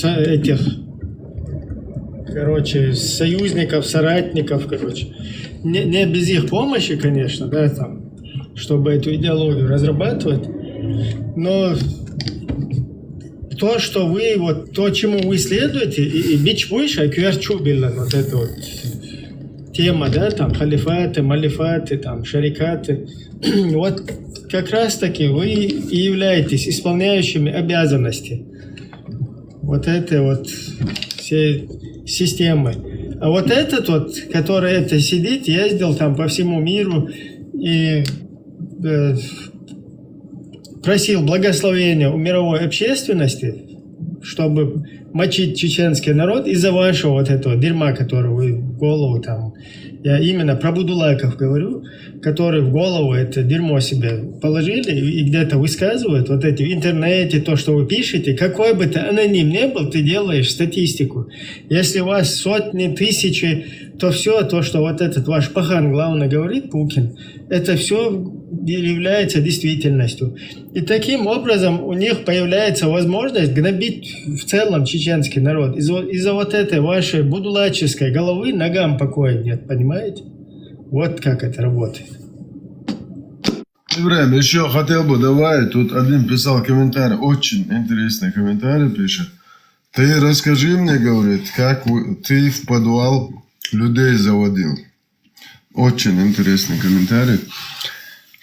этих, короче, союзников, соратников, короче. Не без их помощи, конечно, да, там, чтобы эту идеологию разрабатывать. Но то, что вы, вот, то, чему вы следуете, и бич выше, кверчубилан, вот эта вот тема, да, там, халифаты, малифаты, там, шарикаты, вот как раз-таки вы и являетесь исполняющими обязанности вот этой вот всей системы. А вот этот вот, который это сидит, ездил там по всему миру и просил благословения у мировой общественности, чтобы мочить чеченский народ из-за вашего вот этого дерьма, которое вы в голову там... Я именно про будулаков говорю, которые в голову это дерьмо себе положили и где-то высказывают вот эти в интернете, то, что вы пишете, какой бы ты аноним не был, ты делаешь статистику. Если у вас сотни, тысячи, то все, то, что вот этот ваш пахан главное говорит, Пукин, это все является действительностью. И таким образом у них появляется возможность гнобить в целом чеченский народ. Из-за вот этой вашей будулаческой головы ногам покоя нет, понимаете? Вот как это работает. Время, еще хотел бы, давай, тут один писал комментарий, очень интересный комментарий пишет. Ты расскажи мне, говорит, как ты в подвал людей заводил. Очень интересный комментарий.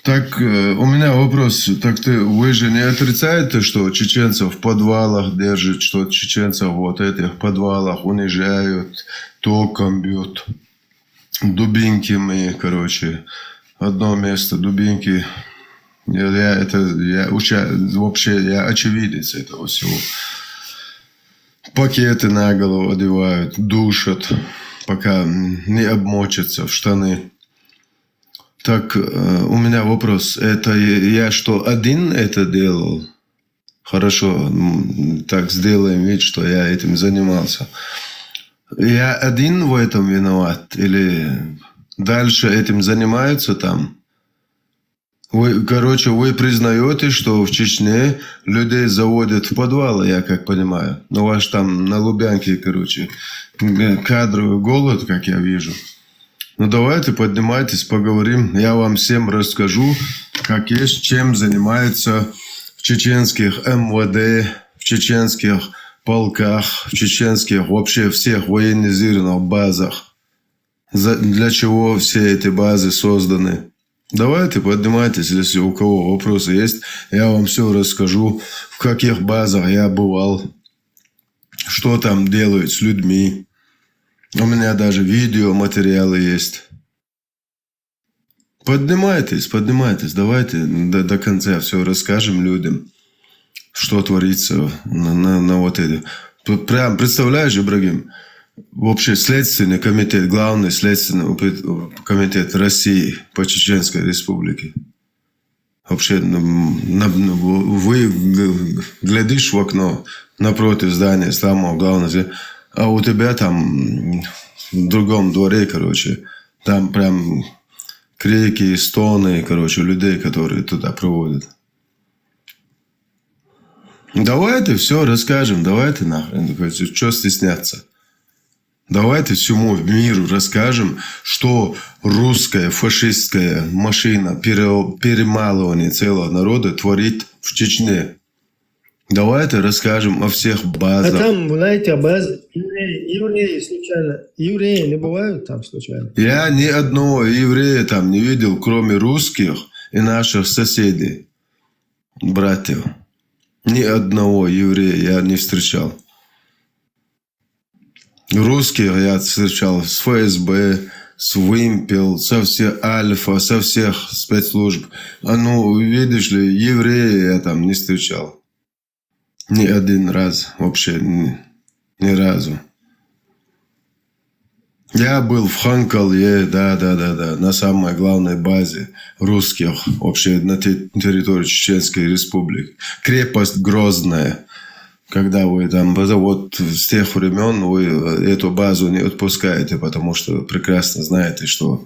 Так, у меня вопрос. Так вы же не отрицаете, что чеченцев в подвалах держат, что чеченцев вот этих подвалах унижают, током бьют, дубинки мы, короче, одно место, дубинки. Я очевидец этого всего. Пакеты на голову одевают, душат, пока не обмочатся в штаны. Так, у меня вопрос. Это я что, один это делал? Хорошо, так сделаем вид, что я этим занимался. Я один в этом виноват? Или дальше этим занимаются там? Вы признаете, что в Чечне людей заводят в подвалы, я как понимаю. Но у вас там на Лубянке, кадровый голод, как я вижу. Ну, давайте поднимайтесь, поговорим. Я вам всем расскажу, как есть, чем занимаются в чеченских МВД, в чеченских полках, в чеченских вообще всех военизированных базах. Для чего все эти базы созданы. Давайте поднимайтесь, если у кого вопросы есть. Я вам все расскажу, в каких базах я бывал, что там делают с людьми. У меня даже видеоматериалы есть. Поднимайтесь. Давайте до конца все расскажем людям, что творится на вот это. Прям представляешь, Ибрагим, вообще Следственный комитет, главный Следственный комитет России по Чеченской Республике. Вообще, глядишь в окно напротив здания самого главного, а у тебя там в другом дворе, короче, там прям крики, стоны, короче, людей, которые туда проводят. Давайте все расскажем, давайте нахрен, что стесняться. Давайте всему миру расскажем, что русская фашистская машина перемалывания целого народа творит в Чечне. Давайте расскажем о всех А базах. там, знаете, базы евреи случайно. Евреи не бывают там случайно? Я ни одного еврея там не видел, кроме русских и наших соседей, братьев. Ни одного еврея я не встречал. Русских я встречал с ФСБ, с Вымпел, со всех Альфа, со всех спецслужб. А ну, видишь ли, еврея я там не встречал. Ни один раз. Вообще ни разу. Я был в Ханкале, да, на самой главной базе русских вообще на территории Чеченской Республики. Крепость Грозная. Когда вы там, вот с тех времен вы эту базу не отпускаете, потому что прекрасно знаете, что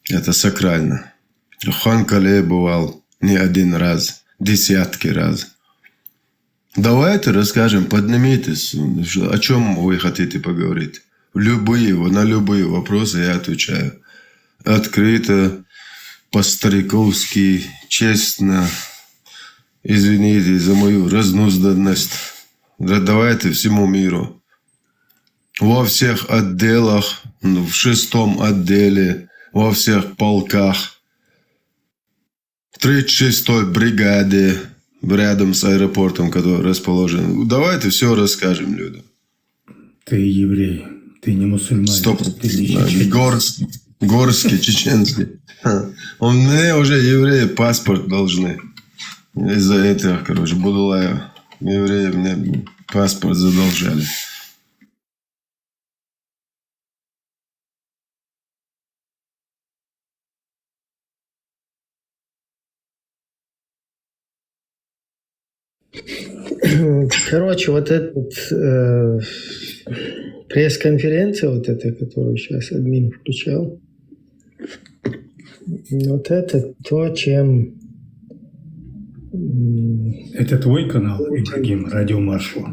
это сакрально. В Ханкале бывал не один раз, десятки раз. Давайте расскажем, поднимитесь, о чем вы хотите поговорить. На любые вопросы я отвечаю. Открыто, по-стариковски, честно. Извините за мою разнузданность. Давайте всему миру. Во всех отделах, в 6-м отделе, во всех полках, в 36-й бригаде, рядом с аэропортом, который расположен. Давайте все расскажем людям. Ты еврей, ты не мусульманин. Стоп. Ты не чеченец. Горский, чеченский. Мне уже евреи паспорт должны. Из-за этого, короче, Будулаева. Евреи мне паспорт задолжали. Короче, вот этот пресс-конференция, вот эта, которую сейчас админ включал, вот это то, чем... Это твой канал, Ибрагим, радиомаршал?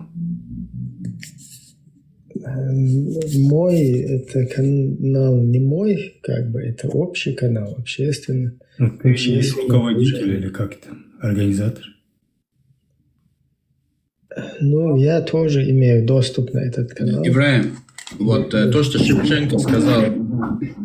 Мой, это канал не мой, как бы, это общий канал, общественный. Ну, ты руководитель или как там, организатор? Ну, я тоже имею доступ на этот канал. Ибраим, вот то, что Шевченко сказал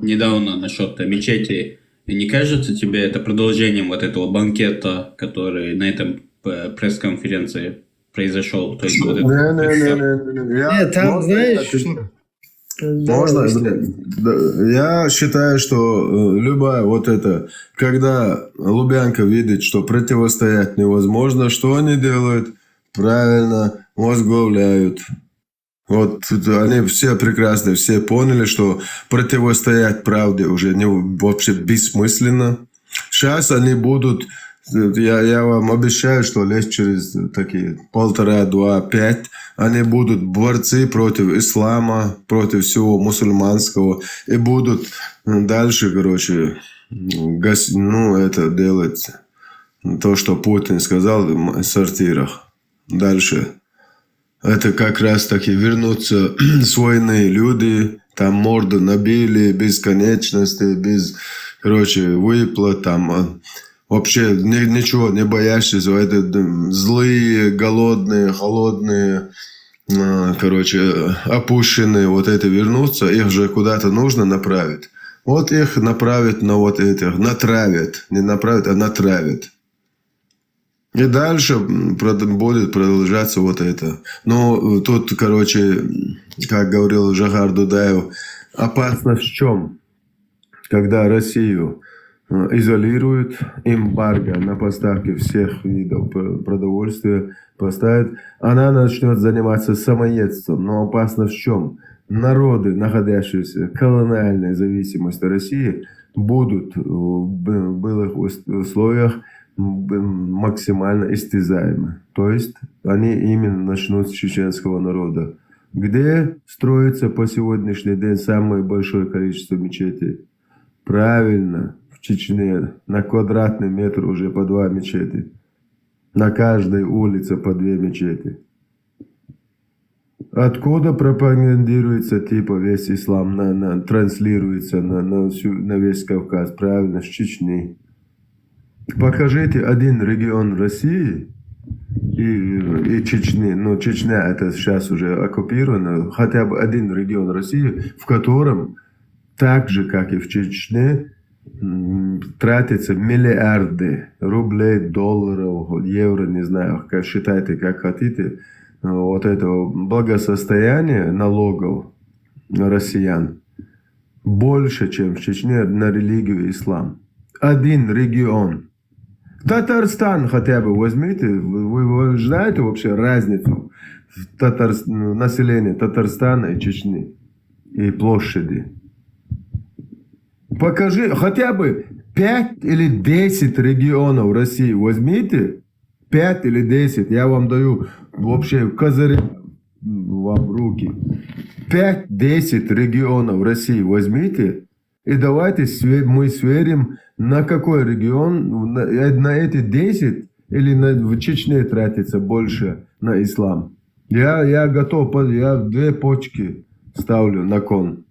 недавно насчет мечети, не кажется тебе это продолжением вот этого банкета, который на этом пресс-конференции произошел? То есть, вот Нет, там, знаешь, Можно? Я считаю, что любая вот это, когда Лубянка видит, что противостоять невозможно, что они делают? Правильно, возглавляют. Вот они все прекрасно, все поняли, что противостоять правде уже вообще бессмысленно. Сейчас они будут, я вам обещаю, что лет через такие 1,5, 2, 5, они будут борцы против ислама, против всего мусульманского, и будут дальше, короче, это делать, то, что Путин сказал в сортирах. Дальше. Это как раз таки вернутся с войны люди, там морду набили, без конечности, без, выплат, там вообще ничего не боящиеся. Это злые, голодные, холодные, опущенные, вот это вернутся, их же куда-то нужно направить. Вот их направят на вот этих, натравят, не направят, а натравят. И дальше будет продолжаться вот это. Но тут, как говорил Жагар Дудаев, опасность в чем? Когда Россию изолируют, эмбарго на поставки всех видов продовольствия поставят, она начнет заниматься самоедством. Но опасность в чем? Народы, находящиеся в колониальной зависимости России, будут в былых условиях максимально истязаемы. То есть они именно начнут с чеченского народа. Где строится по сегодняшний день самое большое количество мечетей? Правильно, в Чечне на квадратный метр уже по 2 мечети. На каждой улице по 2 мечети. Откуда пропагандируется типа весь ислам, транслируется на весь Кавказ? Правильно, с Чечни. Покажите один регион России и Чечни, ну Чечня это сейчас уже оккупировано, хотя бы один регион России, в котором так же, как и в Чечне, тратятся миллиарды рублей, долларов, евро, не знаю, как считайте, как хотите, вот этого благосостояния налогов россиян больше, чем в Чечне на религию ислам. Один регион. Татарстан хотя бы возьмите, вы знаете вообще разницу в населении Татарстана и Чечни и площади? Покажи хотя бы 5 или 10 регионов России возьмите, 5 или 10, я вам даю вообще козырь вам в руки. 5-10 регионов России возьмите и давайте мы сверим, на какой регион, на эти 10 или в Чечне тратится больше на ислам. Я готов, я 2 почки ставлю на кон.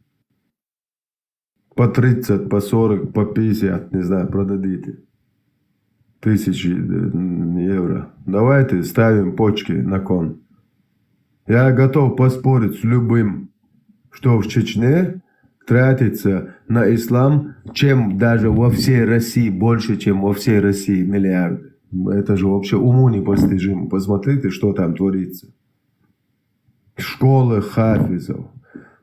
По 30, по 40, по 50, не знаю, продадите. 1000 евро. Давайте ставим почки на кон. Я готов поспорить с любым, что в Чечне тратится на ислам, чем даже во всей России, больше, чем во всей России миллиарды. Это же вообще уму непостижимо. Посмотрите, что там творится. Школы хафизов,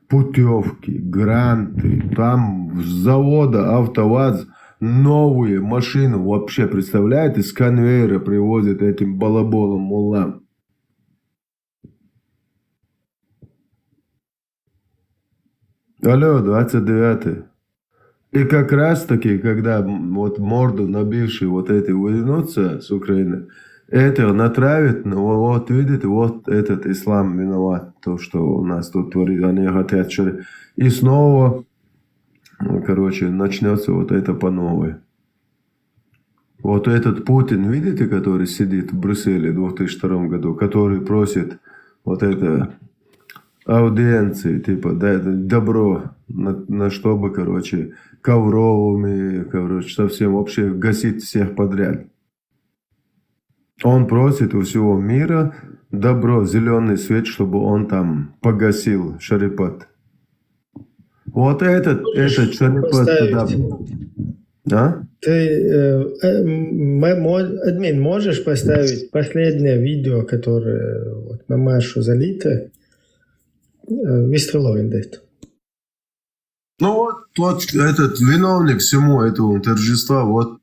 путевки, гранты, там с завода АвтоВАЗ новые машины, вообще, представляете, с конвейера привозят этим балаболам, муллам. Алло, 29-й. И как раз таки, когда вот морду набившие вот эти вернутся с Украины, это натравит, вот видите, вот этот ислам виноват, то, что у нас тут творит, они хотят. И снова, короче, начнется вот это по новой. Вот этот Путин, видите, который сидит в Брюсселе в 2002 году, который просит вот это аудиенции, типа, добро, на чтобы, короче, ковровыми, короче, совсем вообще гасить всех подряд. Он просит у всего мира добро, зеленый свет, чтобы он там погасил шарипат. Вот этот шарипат туда. А? Ты, админ, можешь поставить последнее видео, которое вот, на Машу залито? Вистреловиндет. Ну вот этот виновник всему этому торжества, вот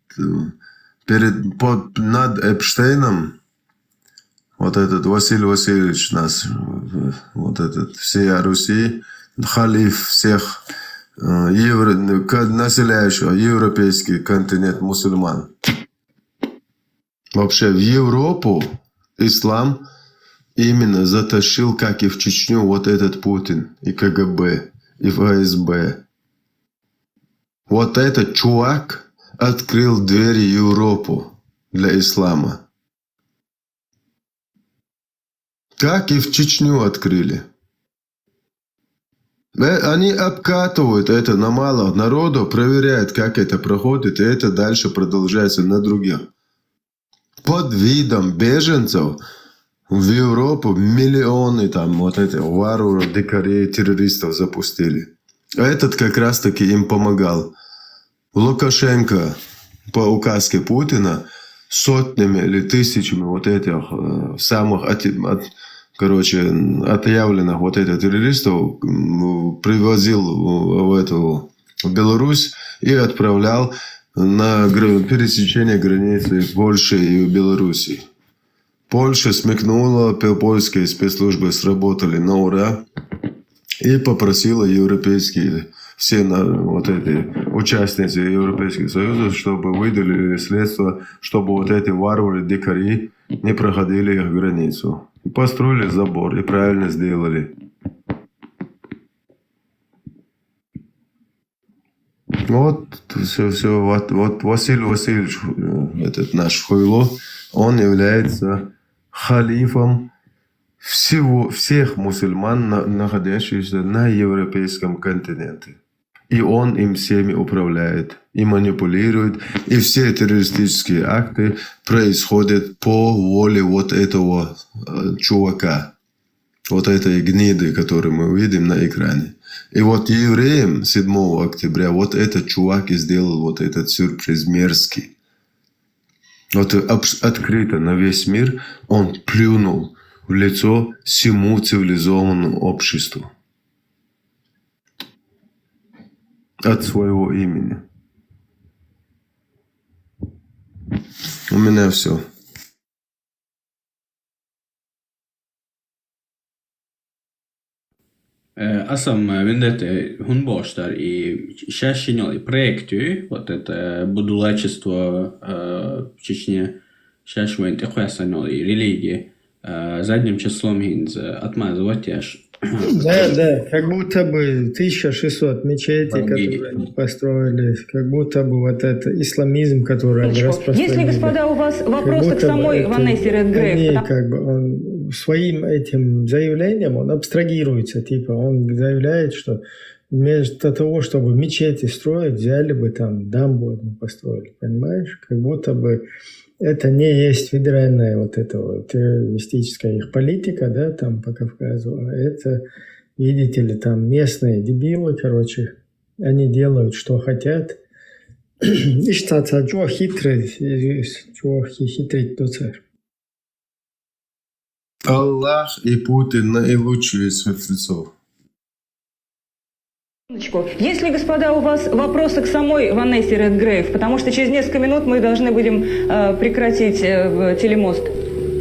над Эпштейном, вот этот Василий Васильевич нас, вот этот всея Руси, халиф всех населяющего европейский континент мусульман. Вообще в Европу ислам именно затащил, как и в Чечню, вот этот Путин, и КГБ, и ФСБ. Вот этот чувак открыл двери Европу для ислама. Как и в Чечню открыли. Они обкатывают это на мало народу, проверяют, как это проходит, и это дальше продолжается на других. Под видом беженцев в Европу миллионы там вот этих варваров, дикарей, террористов запустили. А этот как раз таки им помогал. Лукашенко по указке Путина сотнями или тысячами вот этих самых отъявленных вот этих террористов привозил в Беларусь и отправлял на пересечение границы Польши и Беларуси. Польша смекнула, польские спецслужбы сработали на ура и попросила европейские все вот эти участницы Европейского Союза, чтобы выделили средства, чтобы вот эти варвары, дикари не проходили их границу. И построили забор, и правильно сделали. Вот все. Вот Василий Васильевич, этот наш Хуйло, он является халифом всех мусульман, находящихся на европейском континенте. И он им всеми управляет и манипулирует. И все террористические акты происходят по воле вот этого чувака. Вот этой гниды, которую мы видим на экране. И вот евреям 7 октября вот этот чувак и сделал вот этот сюрприз мерзкий. Вот открыто на весь мир он плюнул в лицо всему цивилизованному обществу. От своего имени. У меня все. Асам вендетте хунбоштар и щащиняли проекту вот это будулачество в Чечне щащвенте хуясаняли религии задним числом хинз отмазывать аж. Да, как будто бы 1600 мечетей, которые они построили, как будто бы вот это исламизм, который они распространили. Если, господа, у вас вопросы к самой Ванессе Редгрейв, как бы он своим этим заявлением он абстрагируется, типа он заявляет, что вместо того, чтобы мечети строить, взяли бы там дамбу построили, понимаешь? Как будто бы это не есть федеральная вот эта вот террористическая их политика, да, там по Кавказу, а это, видите ли, там местные дебилы, короче, они делают, что хотят. И что-то, чего хитрить до царь. Аллах и Путин наилучшие из мертвецов. если, господа, у вас вопросы к самой Ванессе Редгрейв, потому что через несколько минут мы должны будем прекратить телемост.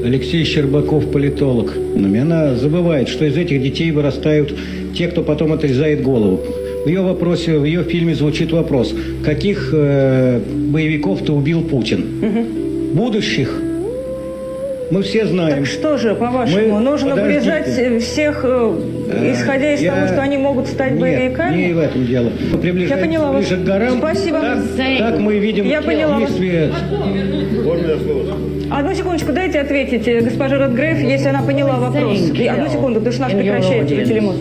Алексей Щербаков, политолог. Но она забывает, что из этих детей вырастают те, кто потом отрезает голову. В ее вопросе, в ее фильме звучит вопрос: каких боевиков ты убил Путин? Будущих? Мы все знаем. Так что же, по-вашему, нужно вырезать всех, исходя из того, что они могут стать боевиками? Не в этом дело. Я поняла вас. Ближе к горам. Спасибо. Так мы видим Я поняла вас. действия. Одну секундочку, дайте ответить госпоже Редгрейв, если она поняла вопрос. Одну секунду, потому что нас прекращает телемост.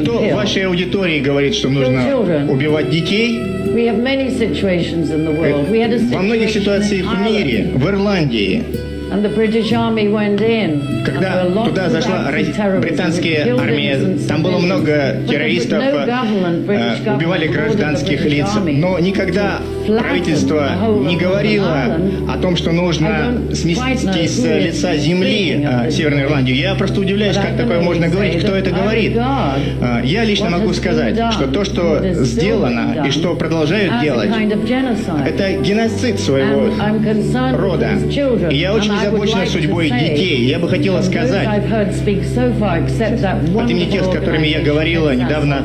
Кто в вашей аудитории говорит, что нужно убивать детей? Во многих ситуациях в мире, в Ирландии, когда туда зашла британская армия, там было много террористов, убивали гражданских лиц, но никогда правительство не говорило о том, что нужно сместить с лица земли Северную Ирландию. Я просто удивляюсь, как такое можно говорить, кто это говорит. Я лично могу сказать, что то, что сделано и что продолжают делать, это геноцид своего рода. И я очень озабочена судьбой детей. Я бы хотела сказать, от имени тех, с которыми я говорила недавно,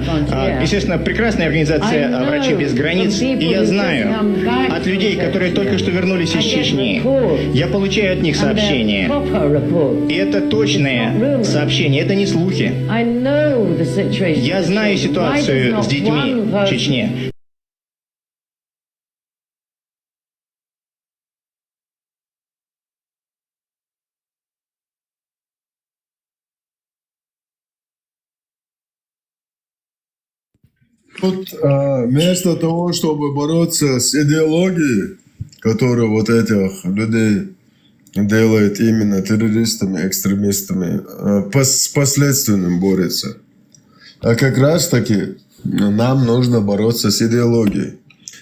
естественно, прекрасная организация «Врачи без границ», и я знаю от людей, которые только что вернулись из Чечни, я получаю от них сообщения. И это точные сообщения, это не слухи. Я знаю ситуацию с детьми в Чечне. Тут вместо того, чтобы бороться с идеологией, которую вот этих людей делает именно террористами, экстремистами, с последствием борется. А как раз таки нам нужно бороться с идеологией.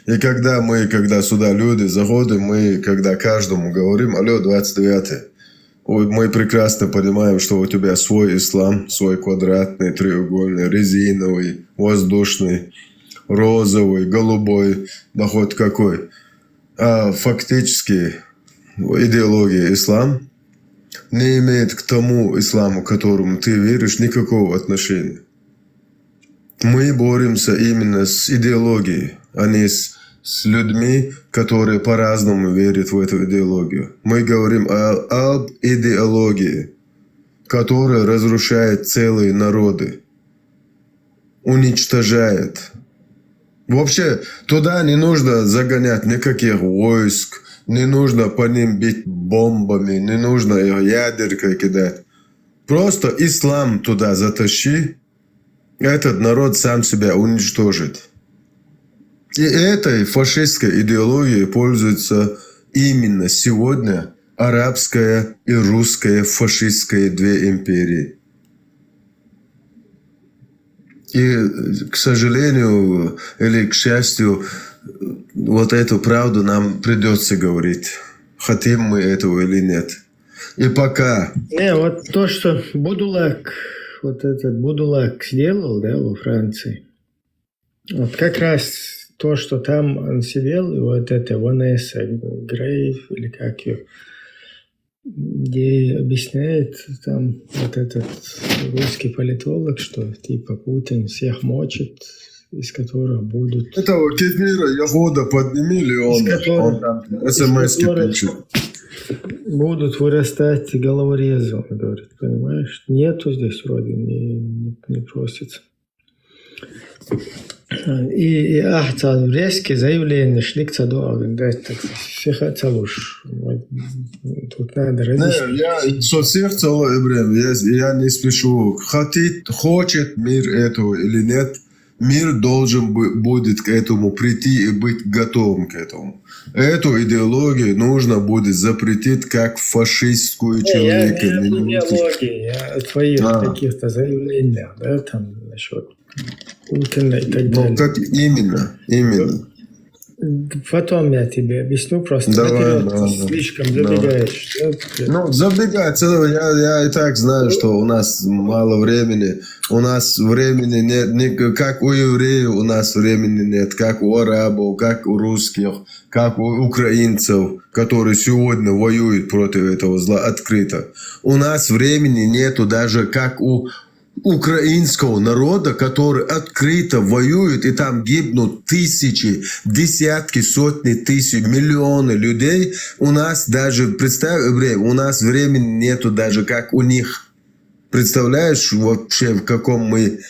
И когда сюда люди заходим, мы когда каждому говорим: алло, 29-й, мы прекрасно понимаем, что у тебя свой ислам, свой квадратный, треугольный, резиновый, воздушный, розовый, голубой, да хоть какой. А фактически идеология ислам не имеет к тому исламу, которому ты веришь, никакого отношения. Мы боремся именно с идеологией, а не с людьми, которые по-разному верят в эту идеологию. Мы говорим об идеологии, которая разрушает целые народы, уничтожает. Вообще, туда не нужно загонять никаких войск, не нужно по ним бить бомбами, не нужно их ядеркой кидать. Просто ислам туда затащи, этот народ сам себя уничтожит. И этой фашистской идеологией пользуются именно сегодня арабская и русская фашистские две империи. И, к сожалению, или к счастью, вот эту правду нам придется говорить. Хотим мы этого или нет. И пока... Вот то, что Будулак, вот этот Будулак сделал, да, во Франции, вот как раз то, что там он сидел, и вот это Ванесса Грейв, или как ее, где объясняет там вот этот русский политолог, что типа Путин всех мочит, из которых будут... Этого Кефира Яхода поднимили, он там смс-ки пишет. Будут вырастать головорезы, он говорит, понимаешь? Нету здесь вроде, не просится. И резкие заявления шли к Цаду, да, так всех отцалуш. Тут надо разъяснить. Я со сердца, я не спешу. Хочет мир этого или нет, мир должен будет к этому прийти и быть готовым к этому. Эту идеологию нужно будет запретить как фашистскую человека. Я не идеологии, я твоих каких-то заявлениях, да, там насчет Путина и так далее. Как именно. Потом я тебе объясню, просто давай. Слишком забегаешь. Ну, забегать, я и так знаю, что у нас мало времени. У нас времени нет, как у евреев у нас времени нет, как у арабов, как у русских, как у украинцев, которые сегодня воюют против этого зла открыто. У нас времени нету даже как у украинского народа, который открыто воюет, и там гибнут тысячи, десятки, сотни тысяч, миллионы людей. У нас даже, представь, у нас времени нету даже как у них. Представляешь вообще, в каком мы,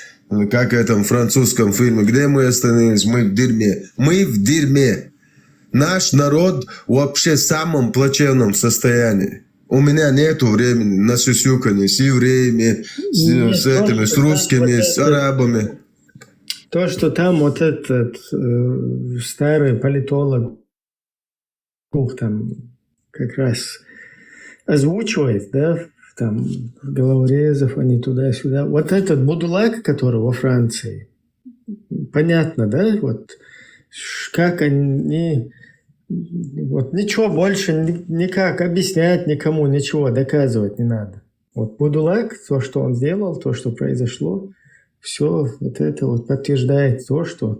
как в этом французском фильме, где мы остановились? Мы в дерьме. Мы в дерьме. Наш народ вообще в самом плачевном состоянии. У меня нету времени на сюсюканье с евреями, с этими, с русскими, с арабами. То, что там вот этот старый политолог там как раз озвучивает, да, там головорезов, они туда-сюда. Вот этот Будулак, который во Франции, понятно, да, вот как они... Вот ничего больше никак объяснять никому, ничего доказывать не надо. Вот Будулак, то, что он сделал, то, что произошло, все вот это вот подтверждает то, что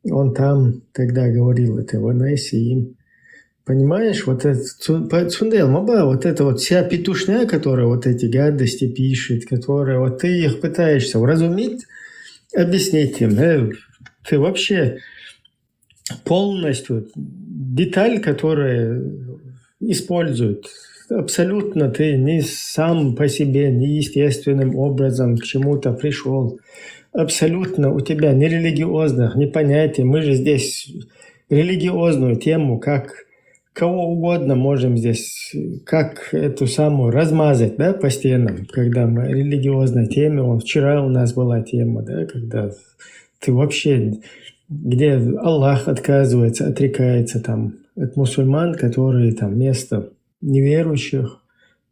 он там тогда говорил, это Ванессе им. Понимаешь, вот это Цундел Маба, вот это вот вся петушня, которая вот эти гадости пишет, которая вот ты их пытаешься уразуметь, объяснить им, да, ты вообще полностью деталь, которая используют. Абсолютно ты не сам по себе, не естественным образом к чему-то пришел. Абсолютно у тебя ни религиозных, ни понятий. Мы же здесь религиозную тему, как кого угодно можем здесь, как эту самую размазать, да, по стенам, когда мы о религиозной теме. Вчера у нас была тема, да, когда ты вообще... где Аллах отказывается, отрекается там от мусульман, которые там вместо неверующих,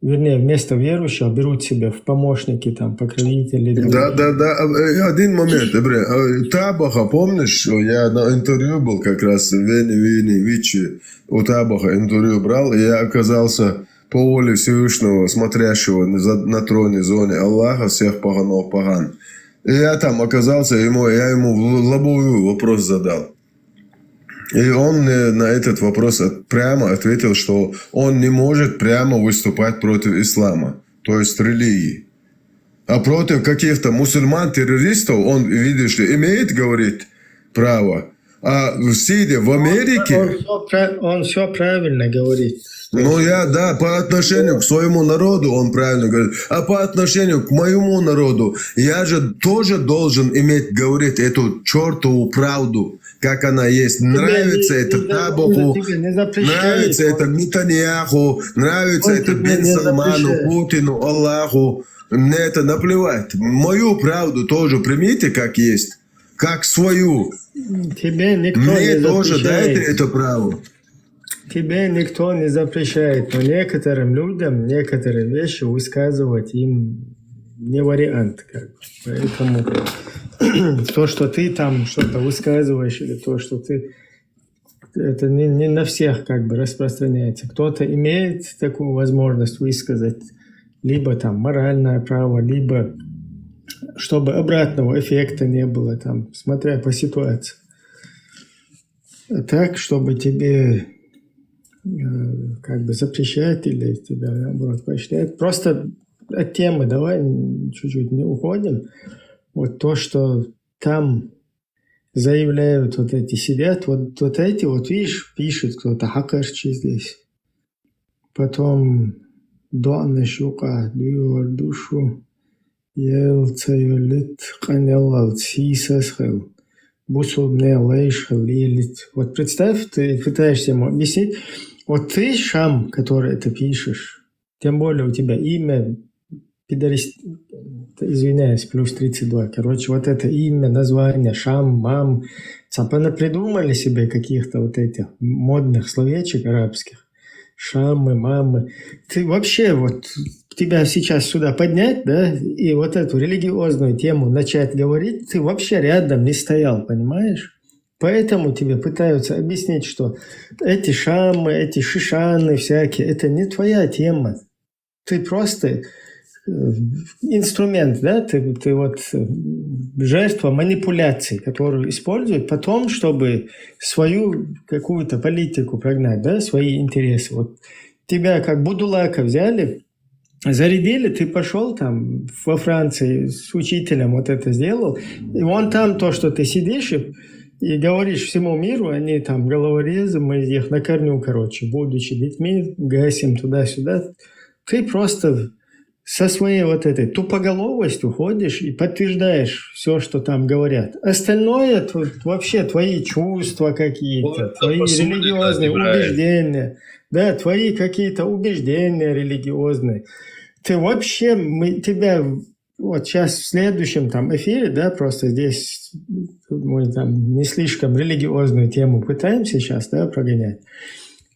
вернее, вместо верующих берут себя в помощники, там, покровители. Да. Один момент, Табаха, помнишь, я на интервью был как раз в Вене, Вичи, у Табаха интервью брал, и я оказался по воле Всевышнего, смотрящего на троне зоне Аллаха, всех поганов поган. И я там оказался, я ему лобовой вопрос задал. И он мне на этот вопрос прямо ответил, что он не может прямо выступать против ислама, то есть религии. А против каких-то мусульман-террористов он, видишь ли, имеет, говорит, право. А сидя в Америке... Он все правильно говорит. Ну, да, по отношению к своему народу он правильно говорит. А по отношению к моему народу, я же тоже должен иметь, говорить эту чертову правду, как она есть. Нравится это Табуху, нравится это Нетаньяху, нравится это Бен Салману, Путину, Аллаху. Мне это наплевать. Мою правду тоже примите как есть, как свою. Тебе никто Мне не тоже запрещает. дайте это право. Тебе никто не запрещает, но некоторым людям некоторые вещи высказывать им не вариант. Поэтому то, что ты там что-то высказываешь, или то, что ты... Это не на всех распространяется. Кто-то имеет такую возможность высказать либо там моральное право, либо чтобы обратного эффекта не было, там, смотря по ситуации. Так, чтобы тебе запрещать или тебя, наоборот, поощрять. Просто от темы давай чуть-чуть не уходим. Вот то, что там заявляют вот эти, сидят, вот эти, вот видишь, пишет кто-то Хакарчи здесь. Потом Дуана Щука, Дуйор Душу, Елцайолит, Канелал, Сисасхел, Бусубне Лейшхел, Елит. Вот представь, ты пытаешься ему объяснить, вот ты, Шам, который это пишешь, тем более у тебя имя, извиняюсь, плюс 32. Короче, вот это имя, название, Шам, Мам, цапана придумали себе каких-то вот этих модных словечек арабских. Шамы, мамы. Ты вообще вот тебя сейчас сюда поднять, да, и вот эту религиозную тему начать говорить, ты вообще рядом не стоял, понимаешь? Поэтому тебе пытаются объяснить, что эти шамы, эти шишаны всякие, это не твоя тема. Ты просто инструмент, да, ты вот жертва манипуляций, которую используют потом, чтобы свою какую-то политику прогнать, да, свои интересы. Вот тебя как будулака взяли, зарядили, ты пошел там во Франции с учителем вот это сделал, и он там то, что ты сидишь и говоришь всему миру, они там головорезы, мы их на корню, будучи детьми, гасим туда-сюда. Ты просто со своей вот этой тупоголовостью ходишь и подтверждаешь все, что там говорят. Остальное вообще твои чувства какие-то, твои религиозные убеждения, да, твои какие-то убеждения религиозные. Ты вообще, мы тебя вот сейчас в следующем там эфире, да, просто здесь мы там не слишком религиозную тему пытаемся сейчас, да, прогонять.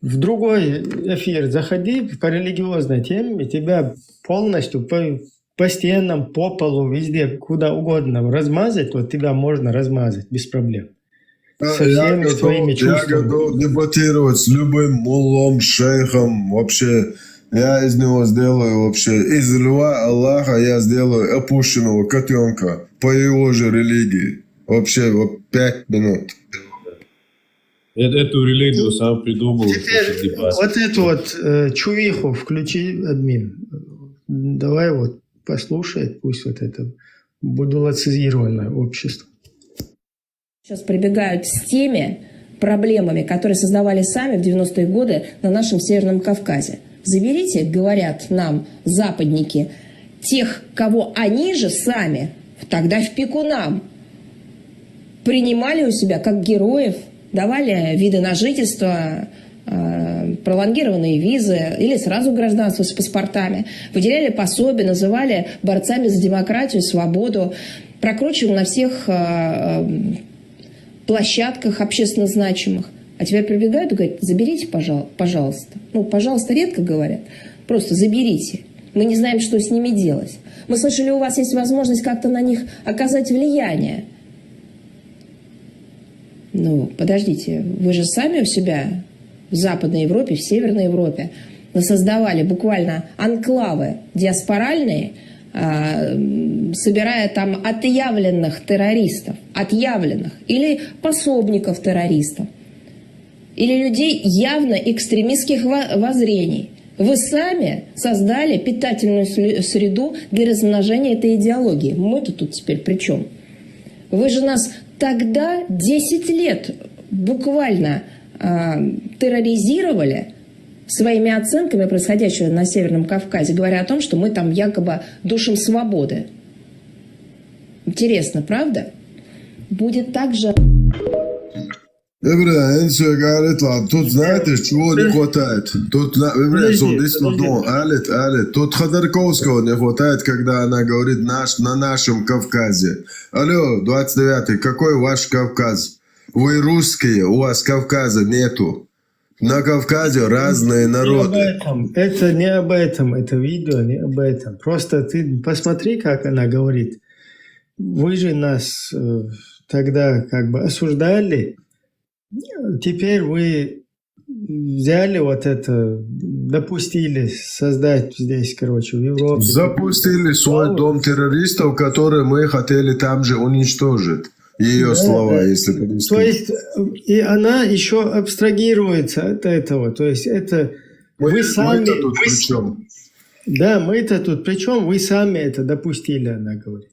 В другой эфир заходи по религиозной теме, тебя полностью по стенам, по полу, везде, куда угодно размазать, вот тебя можно размазать без проблем. Со всеми твоими чувствами. Я готов дебатировать с любым муллом, шейхом, вообще. Я из него сделаю вообще, из льва Аллаха я сделаю опущенного котенка по его же религии. Вообще, вот 5 минут. Эту религию сам придумал. Теперь вот эту вот чувиху включи, админ. Давай вот послушай, пусть вот это будулацизированное общество. Сейчас прибегают с теми проблемами, которые создавали сами в 90-е годы на нашем Северном Кавказе. Заберите, говорят нам западники, тех, кого они же сами, тогда в пику нам, принимали у себя как героев, давали виды на жительство, пролонгированные визы или сразу гражданство с паспортами, выделяли пособия, называли борцами за демократию, свободу, прокручивали на всех площадках общественно значимых. А теперь прибегают и говорят, заберите, пожалуйста. Ну, пожалуйста, редко говорят. Просто заберите. Мы не знаем, что с ними делать. Мы слышали, у вас есть возможность как-то на них оказать влияние. Ну, подождите, вы же сами у себя в Западной Европе, в Северной Европе создавали буквально анклавы диаспоральные, собирая там отъявленных террористов, отъявленных или пособников террористов, или людей явно экстремистских воззрений. Вы сами создали питательную среду для размножения этой идеологии. Мы-то тут теперь при чем? Вы же нас тогда 10 лет буквально терроризировали своими оценками происходящего на Северном Кавказе, говоря о том, что мы там якобы душим свободы. Интересно, правда? Будет так же... Тут знаете, чего не хватает? Тут, тут Ходорковского не хватает, когда она говорит на нашем Кавказе. Алло, 29-й, какой ваш Кавказ? Вы русские, у вас Кавказа нету. На Кавказе разные народы. Это не об этом, это видео не об этом. Просто ты посмотри, как она говорит. Вы же нас тогда как бы осуждали. Теперь вы взяли вот это, допустили создать здесь, короче, в Европе. Запустили свой дом террористов, который мы хотели там же уничтожить. Ее слова, если перевести. То есть, и она еще абстрагируется от этого. То есть, это вы сами... Мы-то тут при чем? Да, мы-то тут при чем? Вы сами это допустили, она говорит.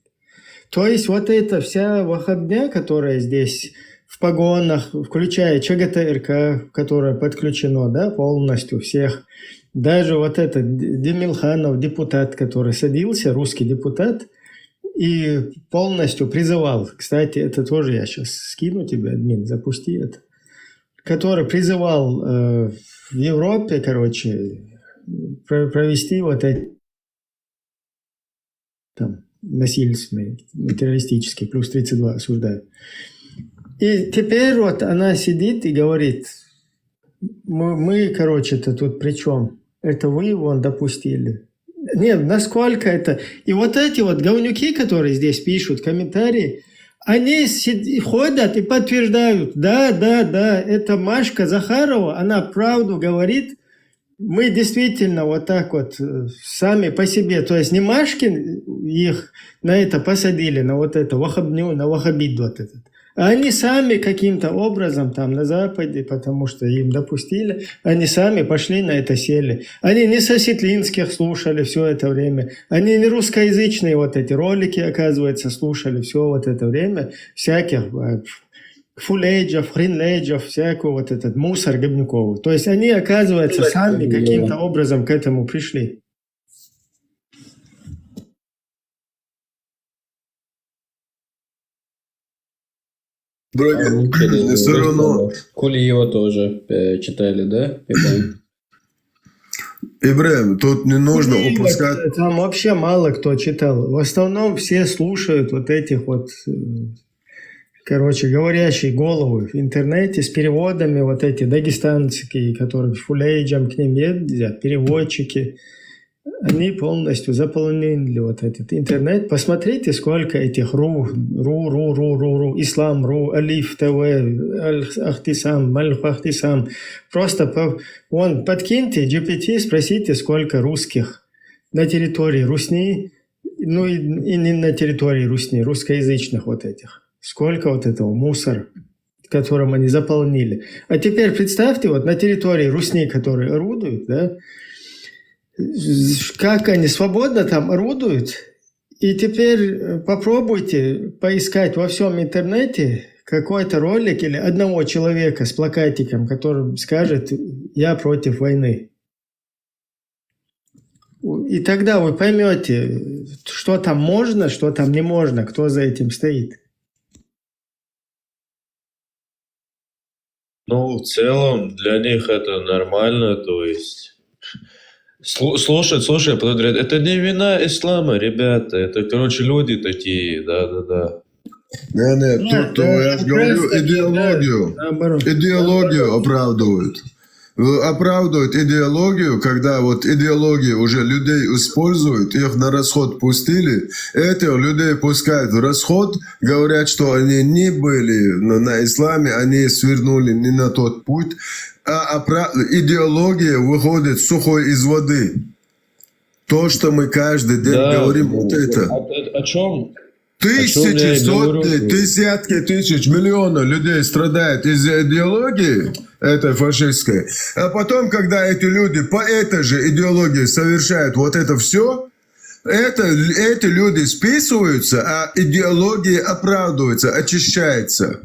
То есть, вот эта вся вахабня, которая здесь в погонах, включая ЧГТРК, которое подключено, да, полностью всех. Даже вот этот Демилханов, депутат, который садился, русский депутат, и полностью призывал, кстати, это тоже я сейчас скину тебе, админ, запусти это, который призывал в Европе, короче, провести вот эти там насильственные, террористические, плюс 32 осуждают. И теперь вот она сидит и говорит, мы короче-то тут при чем? Это вы его допустили. Нет, насколько это... И вот эти вот говнюки, которые здесь пишут комментарии, они ходят и подтверждают, да, это Машка Захарова, она правду говорит, мы действительно вот так вот сами по себе, то есть не Машкин их на это посадили, на вот это вахабню, на вахабит вот этот, а они сами каким-то образом там на Западе, потому что им допустили, они сами пошли на это сели. Они не со Сетлинских слушали все это время, они не русскоязычные вот эти ролики, оказывается, слушали все вот это время, всяких фулейджев, хринлейджев, всякого вот этот мусор говнюковый. То есть они, оказывается, сами каким-то образом к этому пришли. Все равно. Кулиева тоже читали, да? Ибрahim, тут не нужно упускать... Там вообще мало кто читал. В основном все слушают вот этих вот, короче, говорящие головы в интернете с переводами, вот эти дагестанские, которые фулейджам к ним ездят, переводчики. Они полностью заполнили вот этот интернет. Посмотрите, сколько этих ру, Ислам, Алиф ТВ, Ахтисам, Ахтисам. Просто вон, подкиньте GPT, спросите, сколько русских на территории Русни, ну и не на территории Русни, русскоязычных вот этих. Сколько вот этого мусора, которым они заполнили. А теперь представьте, вот на территории Русни, которые орудуют, да, как они свободно там орудуют. И теперь попробуйте поискать во всем интернете какой-то ролик или одного человека с плакатиком, который скажет «Я против войны». И тогда вы поймете, что там можно, что там не можно, кто за этим стоит. Ну, в целом, для них это нормально, то есть... Слушай, потом говорят, это не вина ислама, ребята, это, короче, люди такие, да. Тут я же говорю, идеологию оправдывают. Оправдывают идеологию, когда вот идеологию уже людей используют, их на расход пустили, этих людей пускают в расход, говорят, что они не были на исламе, они свернули не на тот путь, а идеология выходит сухой из воды. То, что мы каждый день говорим, вот это. О чем? Тысячи, сотни, десятки тысяч, миллионов людей страдают из-за идеологии. этой фашистской. А потом, когда эти люди по этой же идеологии совершают вот это все, эти люди списываются, а идеология оправдывается, очищается.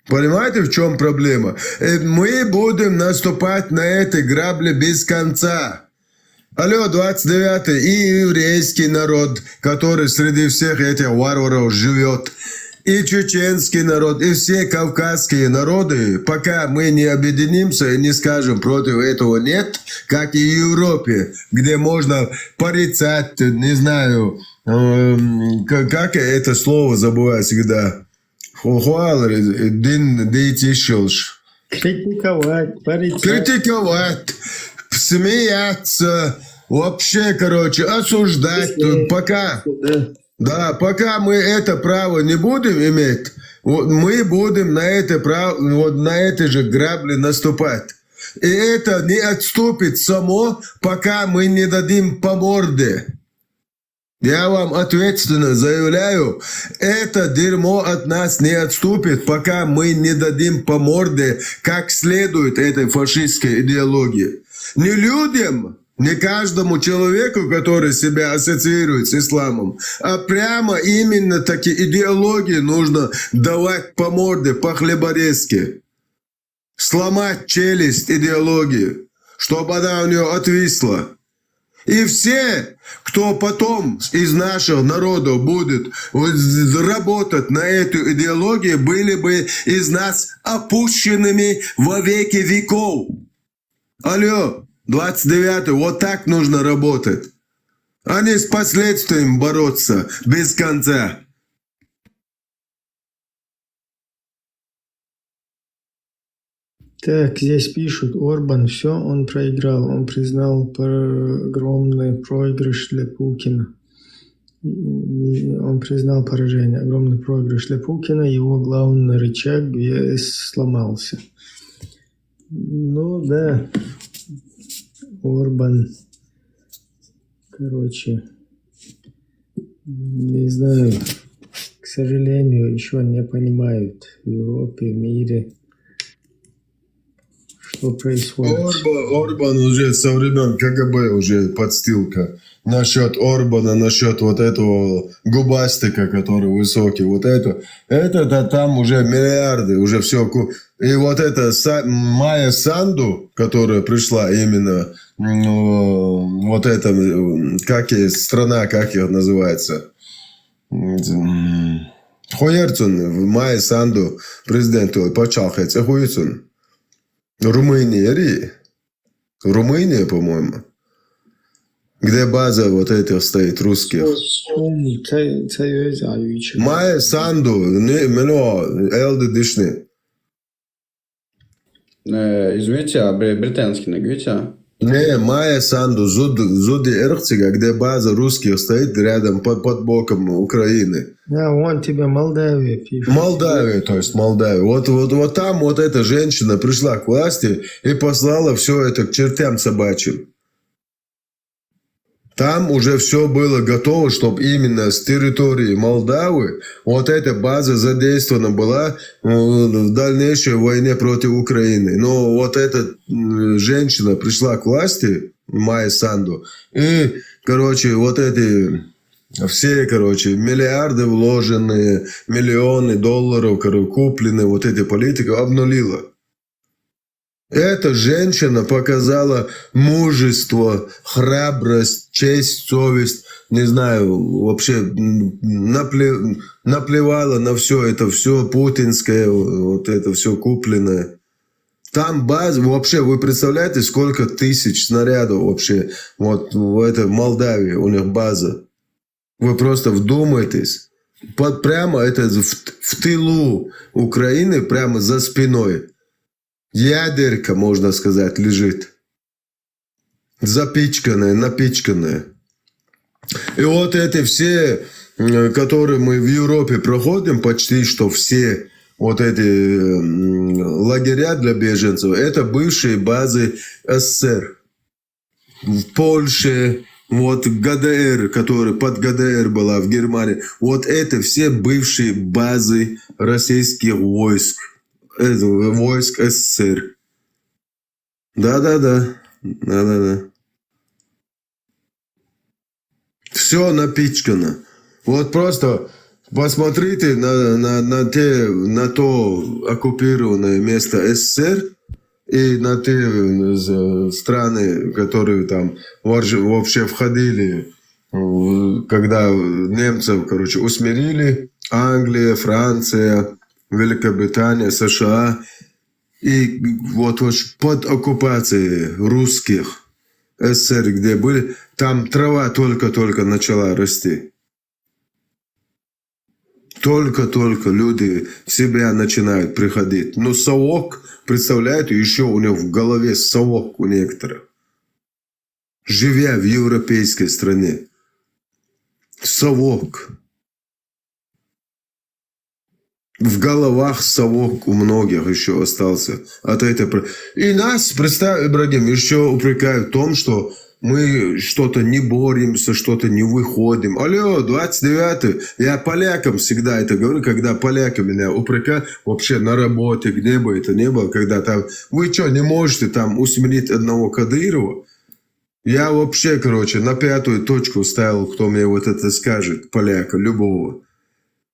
Понимаете, в чем проблема? Мы будем наступать на эти грабли без конца. Алло, 29-й, и еврейский народ, который среди всех этих варваров живет, и чеченский народ, и все кавказские народы, пока мы не объединимся и не скажем против этого нет, как и в Европе, где можно порицать, не знаю, как это слово забываю всегда. Критиковать, порицать. Критиковать, смеяться, вообще, короче, осуждать, пока... Да, пока мы это право не будем иметь, вот мы будем на это право, вот на эти же грабли наступать. И это не отступит само, пока мы не дадим по морде. Я вам ответственно заявляю, это дерьмо от нас не отступит, пока мы не дадим по морде как следует этой фашистской идеологии. Не людям, не каждому человеку, который себя ассоциирует с исламом, а прямо именно таки идеологии нужно давать по морде, по хлеборезке. Сломать челюсть идеологии, чтобы она у нее отвисла. И все, кто потом из нашего народа будет работать на эту идеологию, были бы из нас опущенными во веки веков. Алло. 29-й, вот так нужно работать, а не с последствиями бороться без конца. Так, здесь пишут, Орбан, все, он проиграл. Он признал огромный проигрыш для Путина. Он признал поражение. Огромный проигрыш для Путина. Его главный рычаг в ЕС сломался. Ну да, Орбан, короче, не знаю, к сожалению, еще не понимают в Европе, в мире, что происходит. Орбан уже со времен КГБ уже подстилка. Насчет Орбана, насчет вот этого губастика, который высокий, вот это там уже миллиарды, уже все. И вот это Майя Санду, которая пришла именно, вот это, как и страна, как ее называется, Хуерцун, Майя Санду, президент, почалхается, Хуерцун. Румыния, по-моему. Где база вот этих стоит, русских. Майя Санду, Элды Дишни. Извините, а британский не говорите? Не, Майя Санду, Зуди Эрцега, где база русских стоит рядом под боком Украины. Да, вон тебе Молдавия пишет. Молдавия, то есть Молдавия. Вот там вот эта женщина пришла к власти и послала все это к чертям собачьим. Там уже все было готово, чтобы именно с территории Молдавы вот эта база задействована была в дальнейшей войне против Украины. Но вот эта женщина пришла к власти, Майя Санду, и, короче, вот эти все, короче, миллиарды вложенные, миллионы долларов, короче, купленные, вот эти политики обнулила. Эта женщина показала мужество, храбрость, честь, совесть, не знаю, вообще наплевала на все это, все путинское, вот это все купленное. Там база, вообще, вы представляете, сколько тысяч снарядов вообще, вот в этой Молдавии у них база. Вы просто вдумайтесь. Прямо это в тылу Украины, прямо за спиной. Ядерка, можно сказать, лежит. Запичканная, напичканная. И вот эти все, которые мы в Европе проходим, почти что все вот эти лагеря для беженцев, это бывшие базы СССР. В Польше, вот ГДР, которая под ГДР была в Германии. Вот это все бывшие базы российских войск. войск СССР. Да. Все напичкано. Вот просто посмотрите на то оккупированное место СССР и на те страны, которые там вообще входили, когда немцев, короче, усмирили. Англия, Франция, Великобритания, США. И вот под оккупацией русских СССР, где были, там трава только-только начала расти. Только-только люди в себя начинают приходить. Но совок, представляете, еще у него в голове совок у некоторых. Живя в европейской стране. Совок. В головах совок у многих еще остался. От этой... И нас, представь, Ибрагим, еще упрекают в том, что мы что-то не боремся, что-то не выходим. Алло, 29-й. Я полякам всегда это говорю, когда поляки меня упрекают, вообще на работе, где бы это ни было, когда там... Вы что, не можете там усмирить одного Кадырова? Я вообще, короче, на 5-ю точку ставил, кто мне вот это скажет, поляка, любого.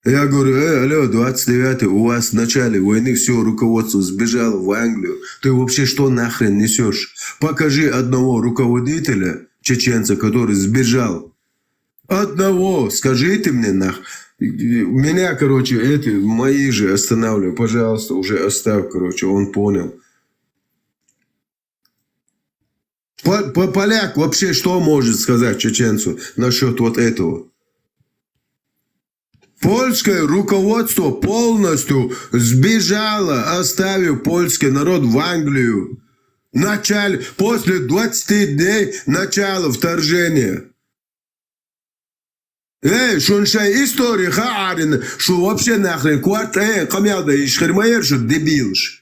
Я говорю, алло, 29-й, у вас в начале войны все руководство сбежало в Англию. Ты вообще что нахрен несешь? Покажи одного руководителя, чеченца, который сбежал. Одного, скажите мне нахрен. Меня, короче, эти мои же останавливают. Пожалуйста, уже оставь, короче, он понял. Поляк вообще что может сказать чеченцу насчет вот этого? Польское руководство полностью сбежало, оставив польский народ в Англию. После 20 дней начала вторжения. Шуншай история хаарин, что вообще нахрен кварт, камяда и шхермаер, что дебилш.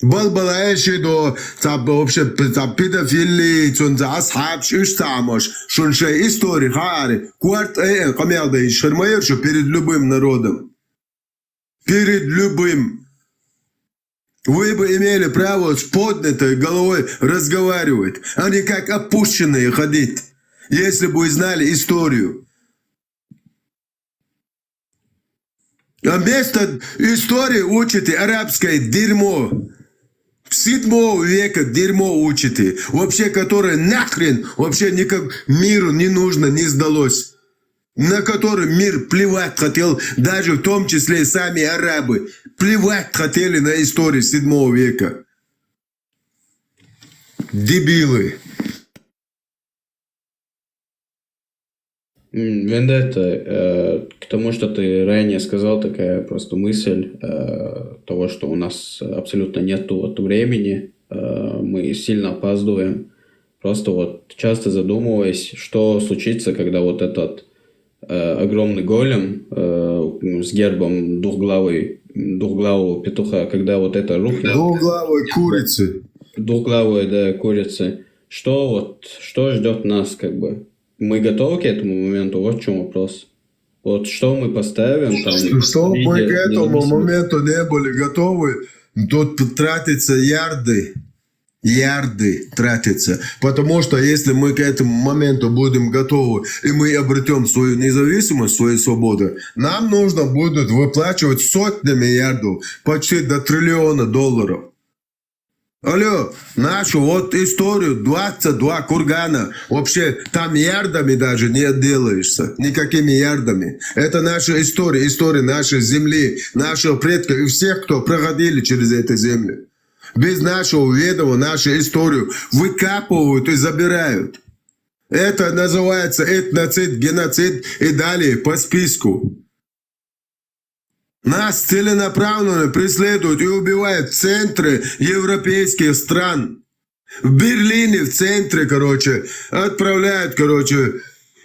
Балбалаеши до вообще педофилии, цунза асхабш, ишсамош, шуншай истории хаарин, кварт, камяда и шхермаер, что перед любым народом. Перед любым. Вы бы имели право с поднятой головой разговаривать, а не как опущенные ходить, если бы вы знали историю. А вместо истории учите арабское дерьмо. 7 века дерьмо учите. Вообще, которое нахрен вообще никак миру не нужно, не сдалось. На который мир плевать хотел, даже в том числе и сами арабы. Плевать хотели на историю 7 века. Дебилы. Вендетта, к тому, что ты ранее сказал, такая просто мысль того, что у нас абсолютно нету вот времени, мы сильно опаздываем. Просто вот часто задумываясь, что случится, когда вот этот огромный голем с гербом двухглавого петуха, когда вот это рухнет. Двухглавой курицы. Двухглавой, да, курицы. Что ждет нас, как бы? Мы готовы к этому моменту? Вот в чем вопрос. Вот что мы поставим там... Что мы к этому моменту не были готовы, тут тратятся ярды. Ярды тратятся. Потому что если мы к этому моменту будем готовы, и мы обретем свою независимость, свою свободу, нам нужно будет выплачивать сотнями ярдов, почти до $1 триллиона. Алло, нашу вот историю, 22 кургана, вообще там ярдами даже не отделаешься, никакими ярдами. Это наша история, история нашей земли, нашего предка и всех, кто проходили через эту землю. Без нашего ведома нашу историю выкапывают и забирают. Это называется этноцид, геноцид и далее по списку. Нас целенаправленно преследуют и убивают в центре европейских стран. В Берлине, в центре, короче, отправляют, короче,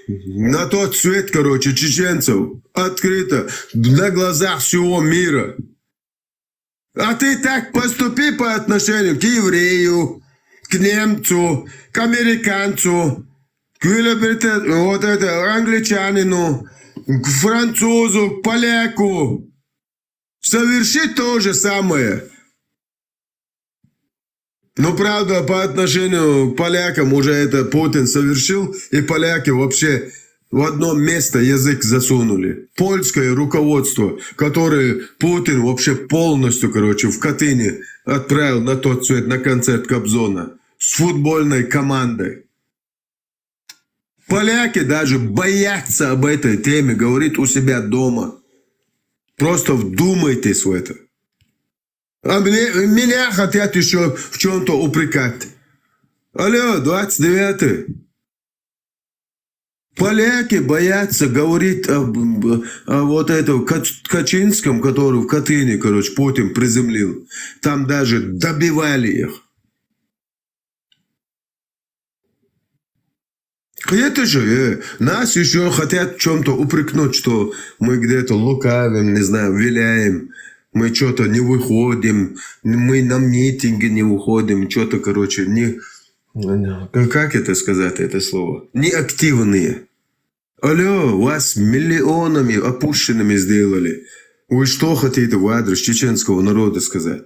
на тот свет, короче, чеченцев. Открыто, на глазах всего мира. А ты так поступи по отношению к еврею, к немцу, к американцу, к вот это, англичанину, к французу, к поляку. совершить то же самое. Но правда, по отношению к полякам уже это Путин совершил, и поляки вообще в одно место язык засунули. Польское руководство, которое Путин вообще полностью, в Катыни отправил на тот свет, на концерт Кобзона с футбольной командой. Поляки даже боятся об этой теме, говорит у себя дома. Просто вдумайтесь в это. А меня хотят еще в чем-то упрекать. Алло, 29-й. Поляки боятся говорить о вот этом Качинском, который в Катыни, Путин приземлил. Там даже добивали их. Это же нас еще хотят в чем-то упрекнуть, что мы где-то лукавим, не знаю, виляем. Мы что-то не выходим, мы на митинги не выходим, что-то, не... Как это сказать, это слово? Неактивные. Алло, вас миллионами опущенными сделали. Вы что хотите в адрес чеченского народа сказать?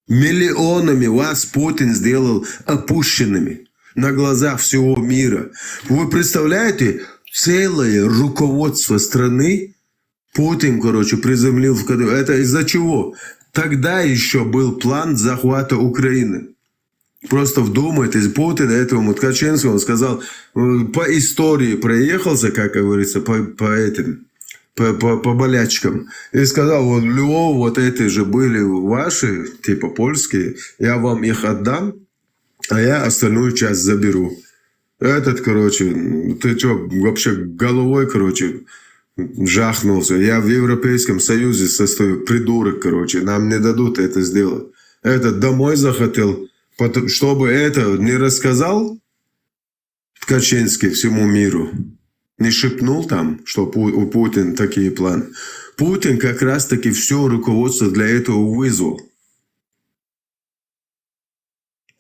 Миллионами вас Путин сделал опущенными на глазах всего мира. Вы представляете, целое руководство страны Путин, приземлил в Кадыш. Это из-за чего? Тогда еще был план захвата Украины. Просто вдумайтесь, Путин этому Ткаченскому сказал, по истории проехался, как говорится, по болячкам. И сказал, вот Львов, вот эти же были ваши, типа польские, я вам их отдам, а я остальную часть заберу. Этот, ты что, вообще головой, жахнулся. Я в Европейском Союзе состою, придурок, нам не дадут это сделать. Этот домой захотел, чтобы это не рассказал Ткаченский всему миру, не шепнул там, что у Путина такие планы. Путин как раз-таки все руководство для этого вызвал.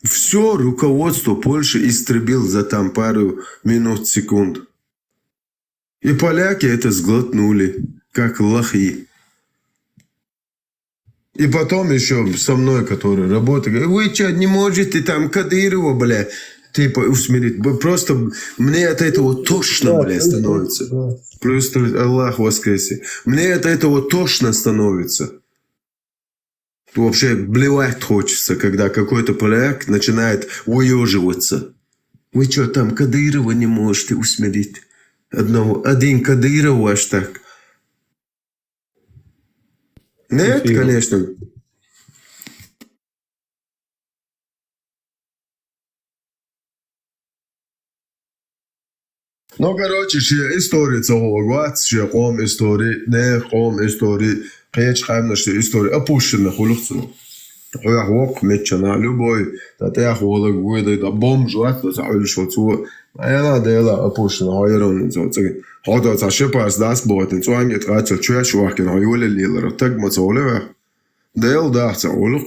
Все руководство Польши истребил за там пару минут, секунд. И поляки это сглотнули, как лохи. И потом еще со мной, который работает, вы что, не можете там Кадырова, усмирить? Просто мне от этого тошно, становится. Просто Аллах воскресе. Мне от этого тошно становится. Вообще блевать хочется, когда какой-то поляк начинает выеживаться. Вы что, там Кадырова не можете усмирить? Один Кадыров аж так. Нет, конечно. Ну, ще історії цього год, ще ком історії, не ком історії, кеч хамна ще історії, опущена хулюхцину. Я хвок мечена, любой, та я хволок выйдет, а бомж ватто зауль шоцу. А я надела опущена, хайрон, це. Хода це ще пас дас ботен, цо анге трацел чуяш вахкен, хайоле лілер, так мацоле. Дел да це улук.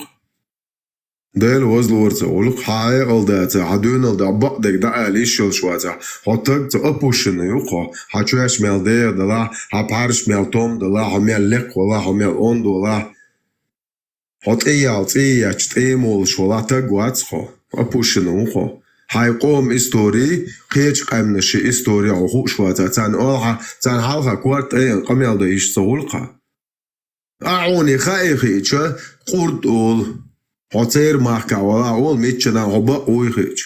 Del возлорца улук хай алдаца хадун алда бадек да алишел шваца хотак ца опушена юко хачуяш мелде дала хапарш мелтом дала хамел лек вала хамел он дала хот ия чтемол швала так гуацхо опушена юко хайқом истории кеч қамнаши история уху шваца цан олха цан халха кварт қамел да иш сулқа ауни хайхи ча қурт ол Hocer mahkavalar ol mitchana hoba oyhich.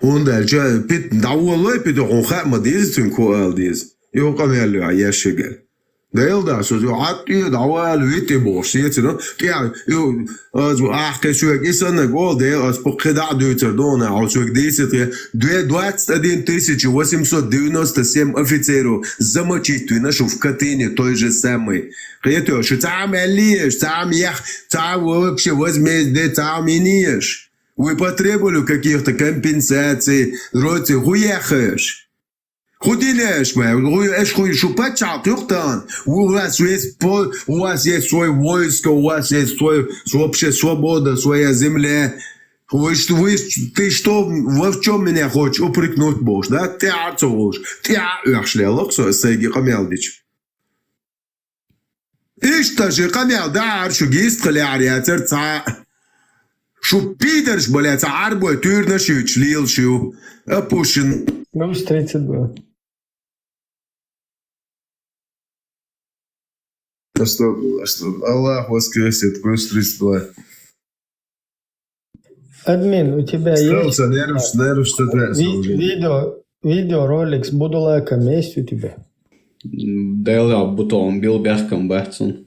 Hundelce pit davulay pit oxa ma dizin ko aldiz. Yok amelli ayashigel. Del da söz atti daval viti borsiet no. Ya yo az ahke şuek isana gol de az bu qida döter dona az şuek deset 21 897 офицеров замочить нашу в Катыни той же самой. Это что сам лишь, сам ях, сам вообще возмездие, сам инешь. Вы потребовали каких-то компенсаций, роти хуяхаешь. Худилешь, эш хуй шупать чалтюхтан. У вас есть свое войско, у вас есть вообще свобода, своя земля. Ты что, в чем меня хочешь упрекнуть будешь, да? Ты отцовешь, ты ахшлялок, сейги камелдич. اشتاجي قمع دار شو جيست عليها ترتع شو بيدرش بلا تعربو تورنا شو تشليل شو أبوشن Плюс 32. Аллах воскресит, плюс 32. Админ, у тебя есть Стелса, нервы, что уже. видеоролик с Будулаком есть у тебя? Dēļā buton bilbjāskam bēcun.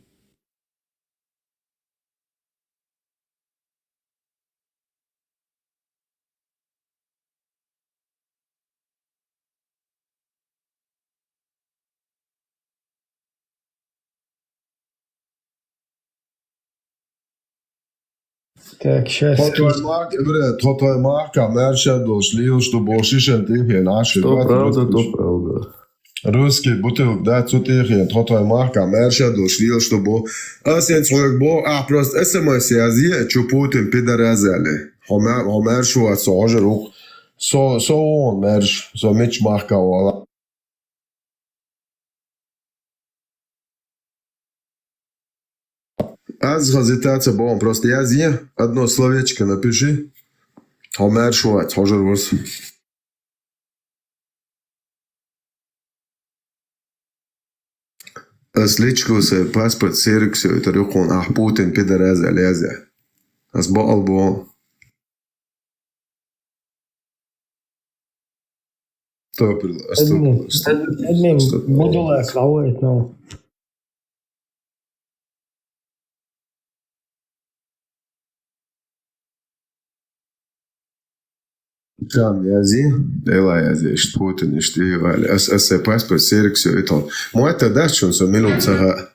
Так, сейчас. Тотой марка, мерша дошлил, что больше, чем ты наши. То правда, то правда. Русский бутылок, да, цутихи, тотой марка, мерша дошлил, чтобы... Асен сорок бо, просто смс язье, что Путин пидоразали. Хомер шо от сожрух. Со он мерш, со меч марка вала. Аз газетация бо, просто язье, одно словечко напиши. Хомер шо от сожрух. أسليتشكوس باسبورت سيركسو يتريقون أحبوتن بدا رازع لازع أسبق البوان Админ, Будулак, лаует, ну. كام يازي إلا يازي إشتبوتن إشتيغالي أس باسبورت سيركسو يتون موات داشون سميلو بسغاء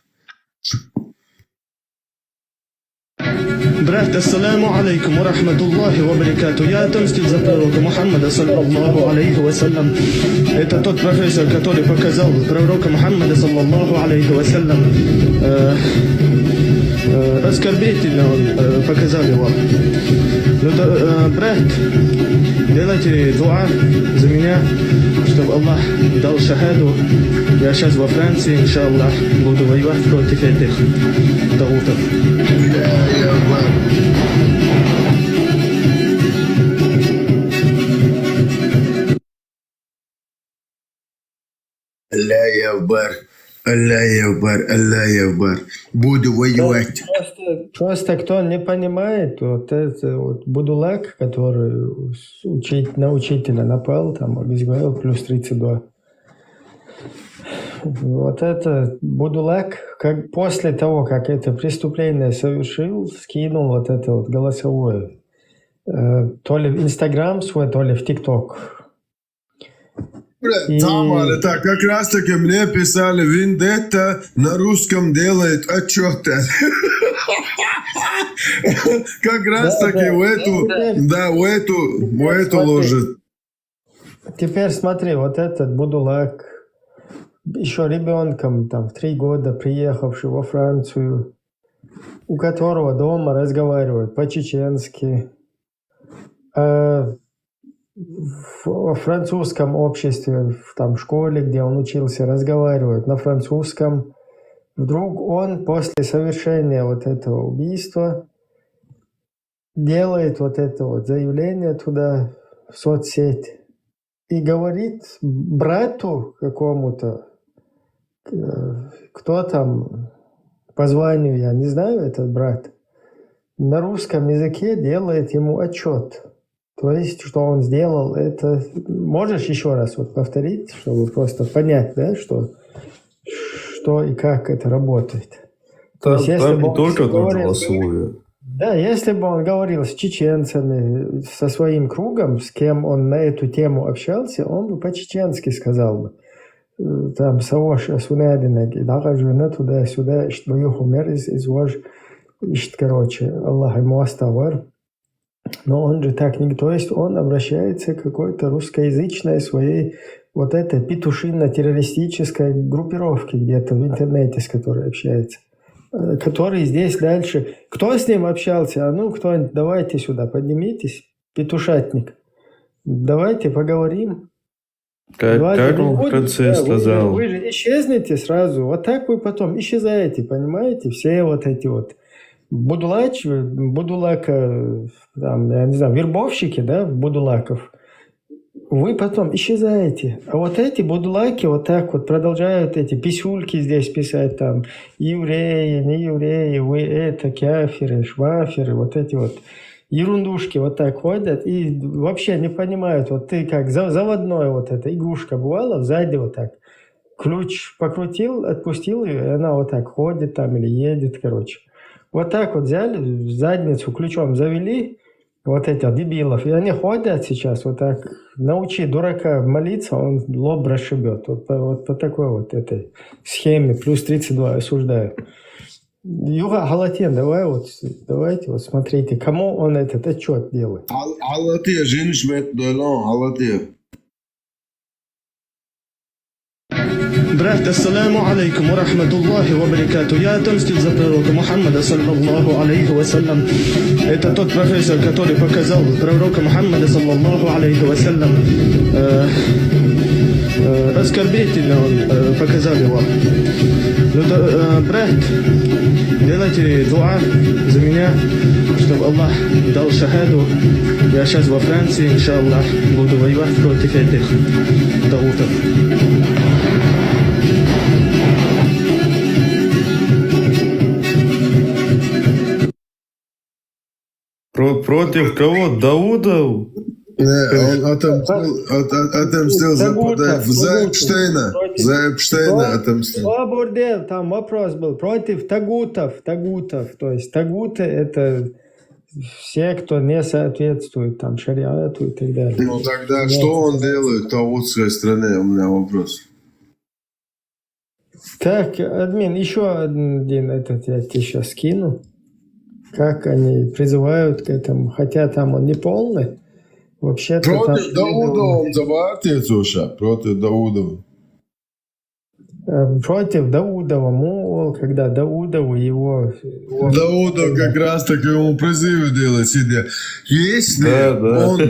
Брат, ассаламу алейкум ва рахматуллахи ва баракату. Я отомстил за пророка Мухаммада, саллаллаху алейхи вассалям. Это тот профессор, который показал пророка Мухаммада, саллаллаху алейхи вассалям. Оскорбительно он показал его. Брат, делайте дуа за меня, чтобы Аллах дал шахаду. Я сейчас во Франции, иншаллах, буду воевать против этих тагутов. الله يكبر الله يكبر الله يكبر буду воевать. Просто кто не понимает, вот это вот Будулак, который на учителя напал, там обезглавил, плюс 32. Вот это Будулак, как после того, как это преступление совершил, скинул вот это вот голосовое. То ли в Инстаграм свой, то ли в ТикТок. Тамара, так как раз таки мне писали, Вендетта на русском делает отчеты. Как раз таки в эту ложит. Теперь смотри, вот этот Будулак, еще ребенком, там, в 3 года приехавший во Францию, у которого дома разговаривают по-чеченски, в французском обществе, в школе, где он учился, разговаривают на французском. Вдруг он после совершения вот этого убийства делает вот это вот заявление туда, в соцсеть, и говорит брату какому-то, кто там по званию, я не знаю, этот брат, на русском языке делает ему отчет. То есть, что он сделал, это... Можешь еще раз вот повторить, чтобы просто понять, да, что и как это работает? Там если не бы он только одно говорил, голосовое. Да, если бы он говорил с чеченцами, со своим кругом, с кем он на эту тему общался, он бы по-чеченски сказал бы. Там, Савош, Асунадинеги, Дагажуна, туда-сюда, Иштваюхумер из Вож, короче, Аллах ему оставар. Но он же так не... То есть он обращается к какой-то русскоязычной своей вот этой петушино-террористической группировке где-то в интернете, с которой общается. Который здесь дальше... Кто с ним общался? А ну, кто-нибудь, давайте сюда, поднимитесь. Петушатник. Давайте поговорим. Как он в конце сказал? Вы же исчезнете сразу. Вот так вы потом исчезаете, понимаете? Все вот эти вот будулака, там, я не знаю, вербовщики, да, будулаков. Вы потом исчезаете. А вот эти будулаки вот так вот продолжают эти писюльки здесь писать, там, евреи, не евреи, вы это, кяферы, шваферы, вот эти вот ерундушки вот так ходят и вообще не понимают, вот ты как заводной вот эта игрушка бывала, сзади вот так, ключ покрутил, отпустил ее, и она вот так ходит там или едет, короче. Вот так вот взяли, задницу ключом завели, вот этих дебилов, и они ходят сейчас вот так, научи дурака молиться, он лоб расшибет. Вот по такой вот этой схеме, плюс 32, осуждаю. Юга Галатин, давайте вот смотрите, кому он этот отчет делает. Галатия, женщина, Галатия. Брат, ассаламу алейкум ва рахматуллахи ва баракату. Я отомстил за пророка Мухаммада, саллаллаху алейхи вассалям. Это тот профессор, который показал пророка Мухаммада, саллаллаху алейхи вассалям. Оскорбительно он показал его. Брат, делайте дуа за меня, чтобы Аллах дал шахаду. Я сейчас во Франции, иншаллах, буду воевать против этих даутов. Против кого? Даудов? Он отомстил за Эпштейна. За Эпштейна отомстил. Бордел, там вопрос был против тагутов. То есть тагуты это все, кто не соответствует там шариату и так далее. Ну тогда что он делает в таутской стране? У меня вопрос. Так, админ, еще один этот я тебе сейчас скину. Как они призывают к этому, хотя там он не полный. Вообще-то против Даудова он завартится, против Даудова. Против Даудова, мол, когда Даудову его... Даудов как раз таки ему призывы делает, сидя. Если он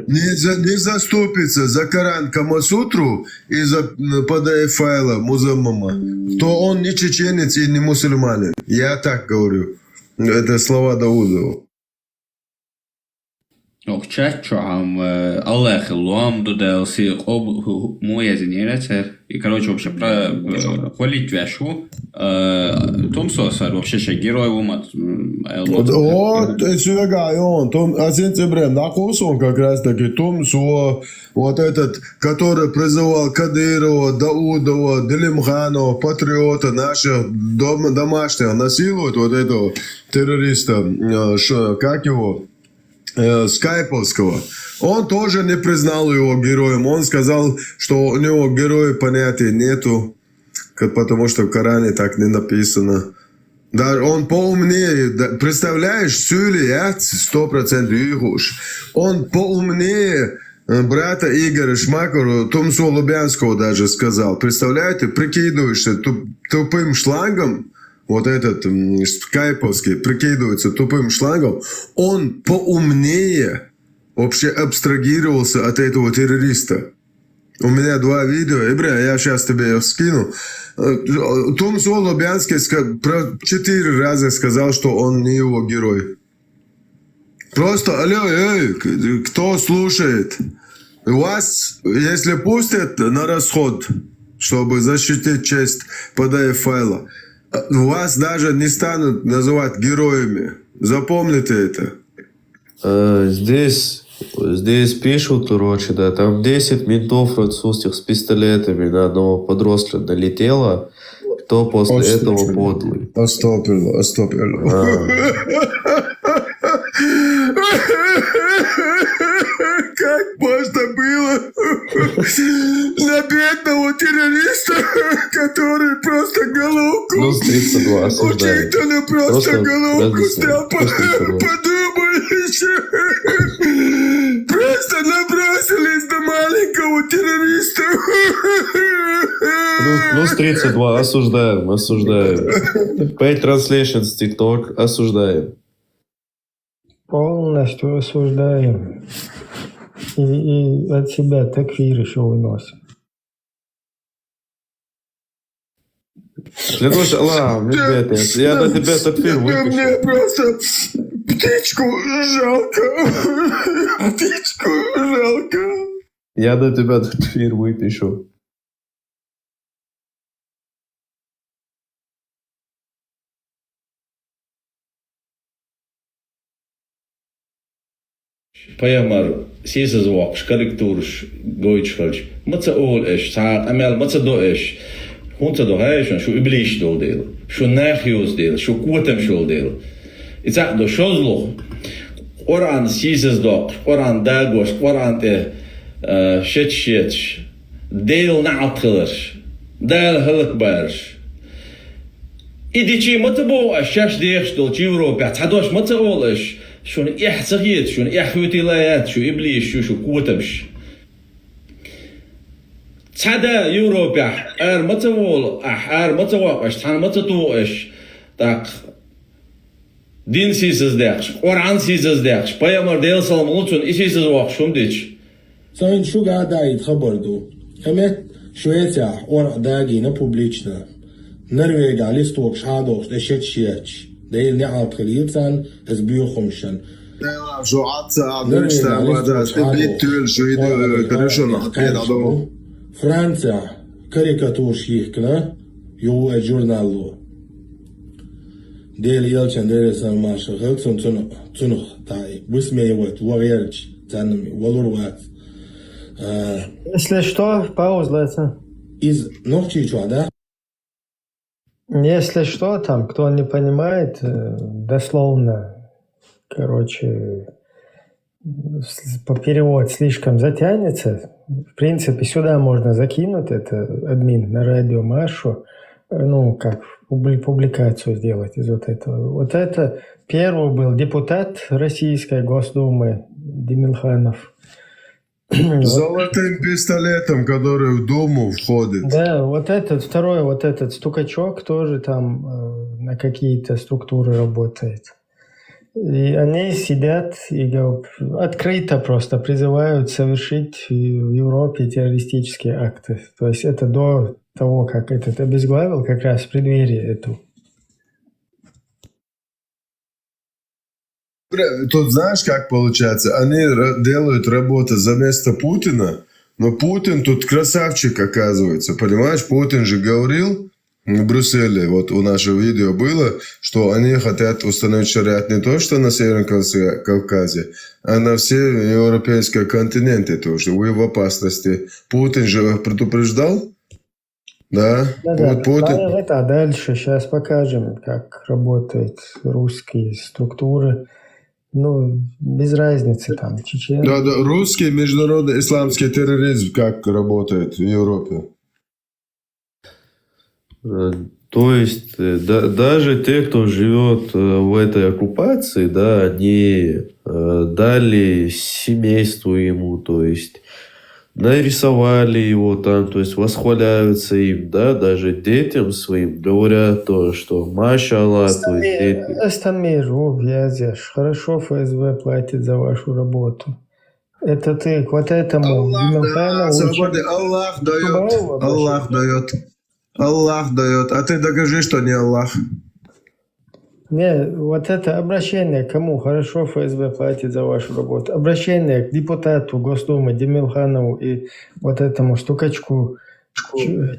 не заступится за Коран Камасутру и за PDF файла Музаммама, то он не чеченец и не мусульманин. Я так говорю. Это слова Даудова. Чачам Олег Луам доделси об моя зенерece и короче вообще про хвалить вяшу Том Сосар вообще ще герой умат вот свега он Том а сентября на он как раз таки Том Со вот этот который призывал Кадырова, Даудова, Делимханова, патриота наших домашних насилуют вот этого террориста как его Скайповского. Он тоже не признал его героем. Он сказал, что у него героя понятия нету, потому что в Коране так не написано. Да, он поумнее. Представляешь, Сюлият 100% Югуш. Он поумнее брата Игоря Шмакова, Томсо Лубянского даже сказал. Представляете, прикидываешься тупым шлангом. Вот этот скайповский прикидывается тупым шлангом, он поумнее вообще абстрагировался от этого террориста. У меня 2 видео, я сейчас тебе их скину. Томсо Лубянский 4 раза сказал, что он не его герой. Просто, алло, кто слушает? Вас, если пустят на расход, чтобы защитить честь PDF-файла, вас даже не станут называть героями. Запомните это. Здесь пишут, короче, да, там 10 ментов французских с пистолетами на одного подростка налетело. Кто после этого подлый? Остопило. Как можно было на бедного террориста, который просто головку... Плюс 32, осуждаю. Учителя просто головку снял, подумайте. Просто набросились на маленького террориста. Плюс 32, осуждаем. Pay translations TikTok, осуждаем. Полностью осуждаем. и от себя такфир еще выносим. Клянусь Аллахом, ребята, я на тебя такфир Мне выпишу. просто птичку жалко. Птичку жалко. Я на тебя такфир выпишу. Payamar, sises wak, skariktursh, goitschkalch, matza ol ish, saad amel matza do ish, hunta do haish, shu iblish dol deel, shu nachios deel, shu kuatem shul deel. Itzak do shozloch, oran sises dok, oran dagos, oran te shit, deel naatgelers, deel hulkbars. Idichi matza bo ash, shash deesh dol, Europa, tadosh matza ol ish, شون إحصائيات شون إحوتيلات شو إبليس شو كوتمش تدا يوروبيا متوول متوقش تان متوقش تاق دين سيسز داخش قرآن سيسز داخش بايامر ديل سلامولتون إيسيسز واقشهم ديش ساين شو قاعد يتخبر دو همت شويتيا ورق داقينا بوبليشنا نرويج على ستوكش هادوش دشت شيتش ديل نعط خليتسان اسبيوخمشن شو عطسة عدوشتا وهذا تبيت تقول شو يدو كريشون حقيد عدو فرنسا كاريكاتور شيكنا يو جورنالو ديل يلشن ديل سان ماشا خلصن تنخ تاي بسمي يوت وغيرش تانمي ولوروات Если что, пауза. Из ногчи чё, да? Если что, там, кто не понимает, дословно, короче, перевод слишком затянется. В принципе, сюда можно закинуть, это админ на радио Машу, ну, как публикацию сделать из вот этого. Вот это первый был депутат Российской Госдумы Демилханов. Золотым пистолетом, который в Думу входит. Да, вот этот, второй вот этот стукачок тоже там на какие-то структуры работает. И они сидят и открыто просто призывают совершить в Европе террористические акты. То есть это до того, как этот обезглавил, как раз в преддверии этого. Тут знаешь, как получается? Они делают работу за место Путина, но Путин тут красавчик оказывается, понимаешь? Путин же говорил в Брюсселе, вот у нашего видео было, что они хотят установить шариат не то, что на Северном Кавказе, а на все европейские континенты тоже. Вы в опасности. Путин же предупреждал? Да, Да, вот Путин. это, а дальше сейчас покажем, как работают русские структуры. Ну, без разницы там, Чечен. Да, русский международный исламский терроризм как работает в Европе? То есть, даже те, кто живет в этой оккупации, да, они дали семейству ему, то есть, нарисовали его там, то есть, восхваляются им, да, даже детям своим говорят то, что машаллах, то есть, дети. Астамир, Вязяш, хорошо ФСБ платит за вашу работу. Это ты к вот этому Аллах дает, Аллах дает. Аллах дает. А ты докажи, что не Аллах. Не, вот это обращение к кому? Хорошо ФСБ платит за вашу работу. Обращение к депутату Госдумы Демилханову и вот этому стукачку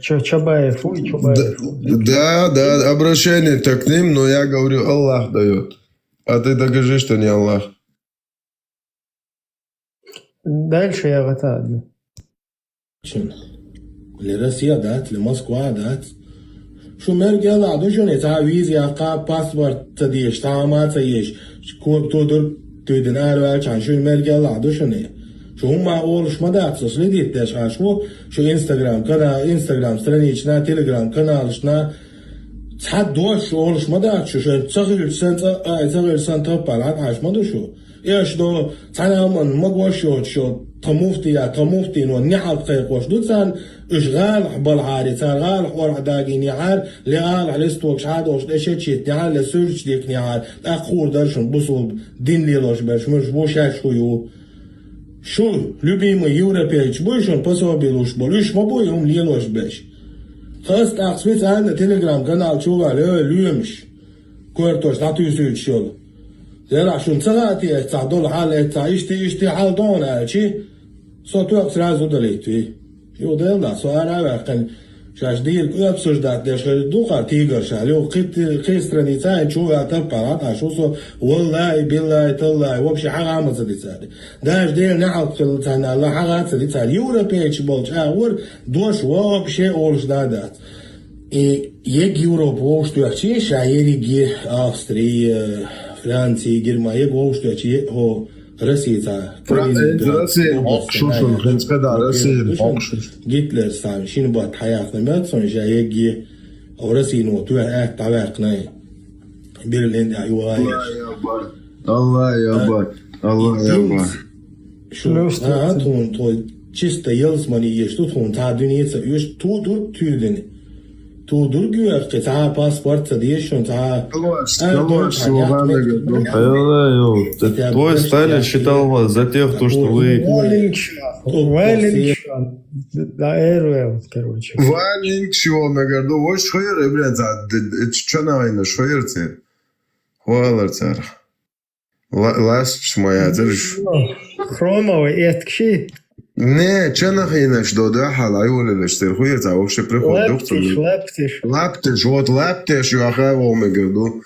Чабаеву и Чубаеву. Да, обращение-то к ним, но я говорю, Аллах дает. А ты докажи, что не Аллах. Дальше я готов. لروسيا دات لموسكوا دات شو مرجع لعدو شو تعويز يا قاب باسبورت تديش تعامات تيش كور تودر تودن أروال كان شو مرجع لعدو شو هم أولش ما دات سوسلي ديتش عشو شو إنستغرام إنستغرام странична تليجرام каналшна تحدوش أولش ما دات شو تغير سنت بالعاد عش ما دو شو إيش دو تنام مقوشو شو تموفتي نو نعال قيقوش دوتسان اشغال بالعاري تغال حور داقي نعال لغال على استوكش عادوش اشتشيت نعال لسورش ديك نعال اخور درشن بصوب دين ليلوش برش مش بوشاش خويو Шу, любимый европеец, больше он пособил уж был, уж мобой он лилош беш. Хаст специально телеграм-канал чували, люемш. Кое-то статус шел. Зера шун цагати, цадол хале, ишти халдона, чи? Сотуак сразу долетви. Юдел да, суара вакан. Шашдир обсуждать, даже духа тигр шалю, какие страницы, чего это парад, а что со, والله بالله تالله, вообще حرام صديقي. даже دير نعقل تنا الله حرام صديقي. Европейч болч, ور دوش вообще олж дадат. И ег Европу, что я шаериги Австрии, Франции, Германии, что я о Россия, Гитлер сам, شنو بات حياتنا ما تصير جاي ورسي نوتوا تعبقنا بيرلين أيوة الله يابا الله يابا شو تون чисто елсмани есть тут он та дүниеца есть туdur тюден туdur güverte ta паспорт садишь он та Твой Сталин считал вас за тех, то, что вы... короче. Валинг, чего, наверное, вот шхойер, блядь, что на войну, шхойер цер. Хуалар цер. Ласт моя, церш. Хромовый, эткши. Не, что нахрена, что да, халай, или что, хуйер, а вообще приход доктор. Лаптиш, вот лаптиш, я хавал, наверное.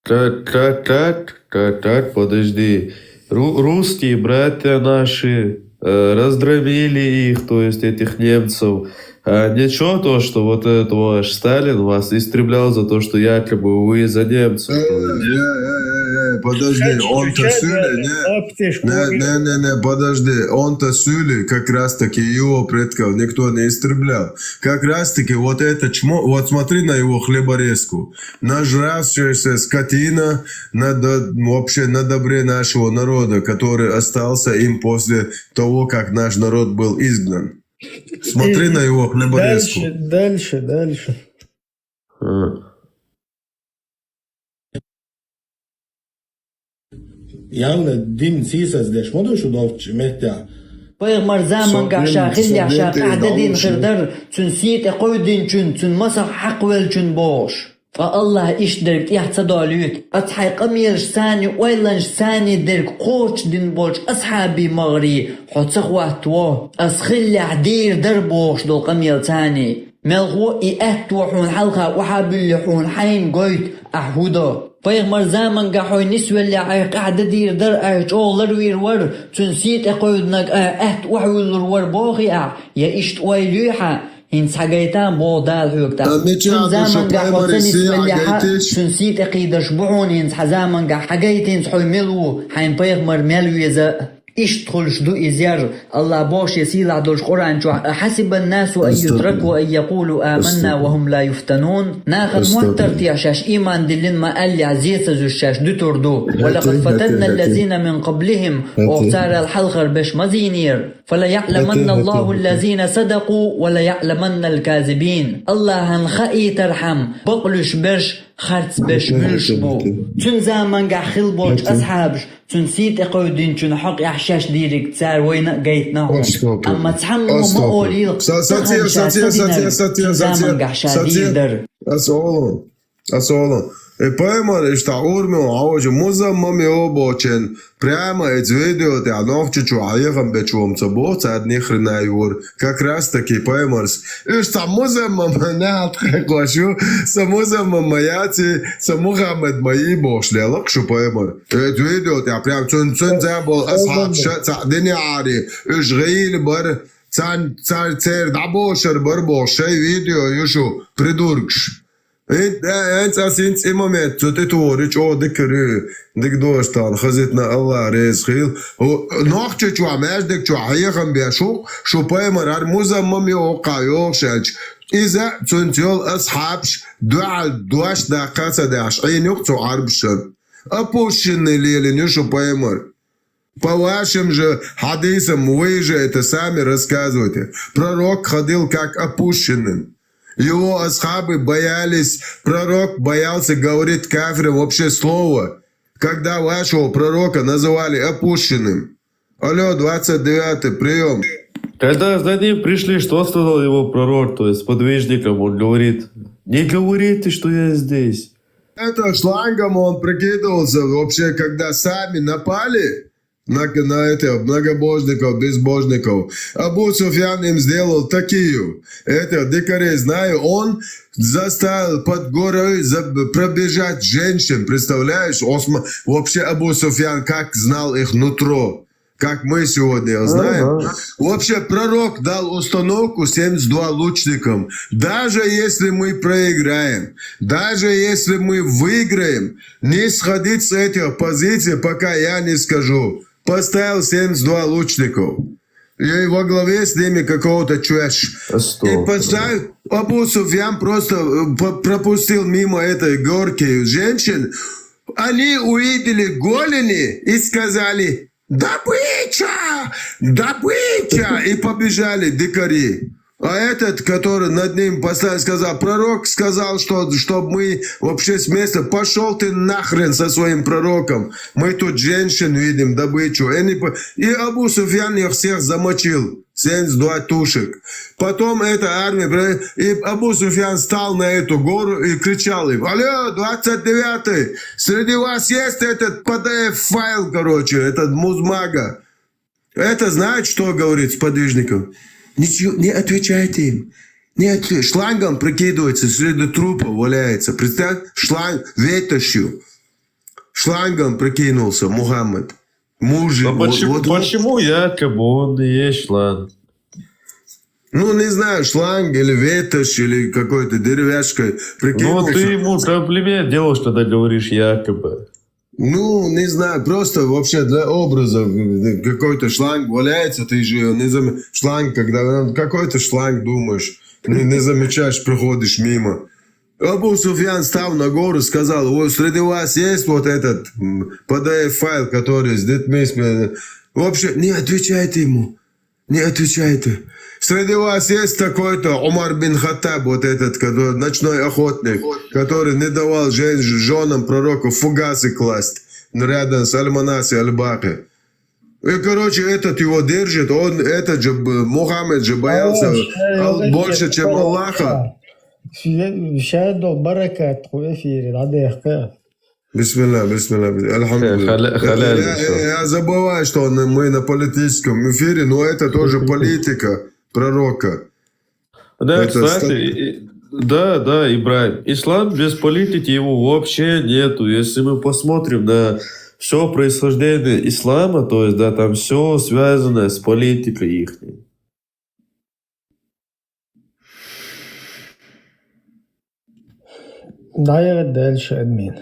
Так, подожди. Русские братья наши раздробили их, то есть этих немцев. А ничего то, что вот этот ваш Сталин вас истреблял за то, что якобы вы за немцев. Подожди, он-то Сюли, не, подожди, он-то Сюли, как раз-таки его предков никто не истреблял. Как раз-таки вот это чмо, вот смотри на его хлеборезку. Нажравшаяся скотина вообще на добре нашего народа, который остался им после того, как наш народ был изгнан. Смотри на его хлеборезку. Дальше. явно дин сисас деш модуш удовч мехта Поймар zaman قاعشاخل يعشاق عددين خردر تنسيت قودين تن مسح حقول تن بوش فالله إيش درك يحتصداليك أصحى قمير ثاني ويلنش ثاني درك قوش دين بوش أصحابي مغري حتصخ واتوا أسخل عدير دربوش دول قمير ثاني ملغو إأتوحون حلقة وحابلحون حين قويت أحودا Peygamber zaman gahoy niswelli ay qa'da dir dar ay cholar wir war tunsit aqoydnak wahulur war boghi'a ya isht wayliha in sagaytan bodal hukta zaman gahoy niswelli tunsit aqidash buhun in zaman gahagaytin xoymilu hayn peygamber melwiza اشتغل شدو إزيار الله باش يسيل عدوش قرآن شو حسب الناس أن يتركوا أن يقولوا آمنا وهم لا يفتنون ناخذ محتر تيعشاش إيمان دلين ما قال لي عزيز زوشاش دو تردو ولقد فتنا الذين من قبلهم واختار الحلقر بش مزينير فلا يعلمن الله الذين صدقوا ولا يعلمن الكاذبين الله هنخئي ترحم بقلش بش خرط بش ملشبو تن زمان قاخل بوش أصحابش تنسيت قودين تن حق يحشاش ديرك تسار وين قيتنا أما تحملوا ما أولي ساتير أسولو Поймар, что урмил, а уже музамами обочен. Прямо эти видео, ты одновче чуаехам бечуом цабоца, одни хрена юр. Как раз таки поймарс. И что музамам не отхекошу, со музамам маяти, со Мухаммед мои бошли. Лакшу поймар. Эти видео, ты прям цун забыл, асхаб шаца, дыняри, уж геили бар, цар дабошер бар бошей видео, юшу, придуркш. انت اسنت امامات تتورج او ذكر ديك دوشتان خزتنا الله رزقيل هو نوخت شو عماش ديك شو حيخم بيشو شو بايمر هر مزمم يوقع يوشج اذا تنتيول اصحابش دوال دوش دقيقه داش عين يقطو عربشن ابوشن اللي شو بايمر По вашим же хадисам вы же это сами рассказываете. Пророк ходил как опущенным. Его асхабы боялись, пророк боялся говорить кафирам вообще слово, когда вашего пророка называли опущенным. Алло, 29-й, прием. Когда за ним пришли, что сказал его пророк, то есть подвижникам, он говорит, не говорите, что я здесь. Это шлангом он прикидывался вообще, когда сами напали на этих многобожников, безбожников. Абу Суфьян им сделал такие. Это дикарей, знаю, он заставил под горой пробежать женщин, представляешь? Вообще Абу Суфьян как знал их нутро. Как мы сегодня знаем. Вообще пророк дал установку 72 лучникам. Даже если мы проиграем, даже если мы выиграем, не сходить с этих позиций, пока я не скажу. Поставил 72 лучников. И во главе с ними какого-то чуэш. И поставил, Абу Суфьян просто пропустил мимо этой горки женщин. Они увидели голени и сказали: добыча! Добыча! И побежали дикари. А этот, который над ним поставил, сказал, пророк сказал, что чтобы мы вообще с места, пошел ты нахрен со своим пророком. Мы тут женщин видим, добычу. И Абу Суфьян их всех замочил. 72 тушек. Потом эта армия, и Абу Суфьян встал на эту гору и кричал им: алло, 29-й, среди вас есть этот PDF-файл, короче, этот музмага. Это знает, что говорит сподвижникам? Ничего, не отвечайте им. Не отвечайте. Шлангом прикидывается, среди трупа валяется. Представь, шланг ветошью. Шлангом прикинулся Мухаммад. Мужик. А почему якобы он и есть шланг? Ну, не знаю, шланг или ветошь, или какой-то деревяшкой прикинулся. Ну, ты ему комплимент делаешь, когда говоришь якобы. Ну, не знаю, просто вообще для образа какой-то шланг валяется, ты же не замечаешь. Шланг, когда какой-то шланг думаешь, не замечаешь, проходишь мимо. Абу Суфьян стал на гору, сказал: вот среди вас есть вот этот PDF-файл, который с детьми... Вообще, не отвечайте ему, не отвечайте. Среди вас есть такой-то Умар бин Хаттаб, вот этот, который, ночной охотник, который не давал женам пророку фугасы класть рядом с Аль-Манаси Аль-Бахи. И, короче, этот его держит, он, этот же, Мухаммед же боялся больше, чем Аллаха. Бисмилля, бисмилля, альхамдулилля. Я забываю, что мы на политическом эфире, но это тоже политика пророка. Да, Это кстати, да, Ибрахим. Ислам без политики его вообще нету. Если мы посмотрим на все происхождение ислама, то есть, да, там все связано с политикой их. Давай дальше, админ.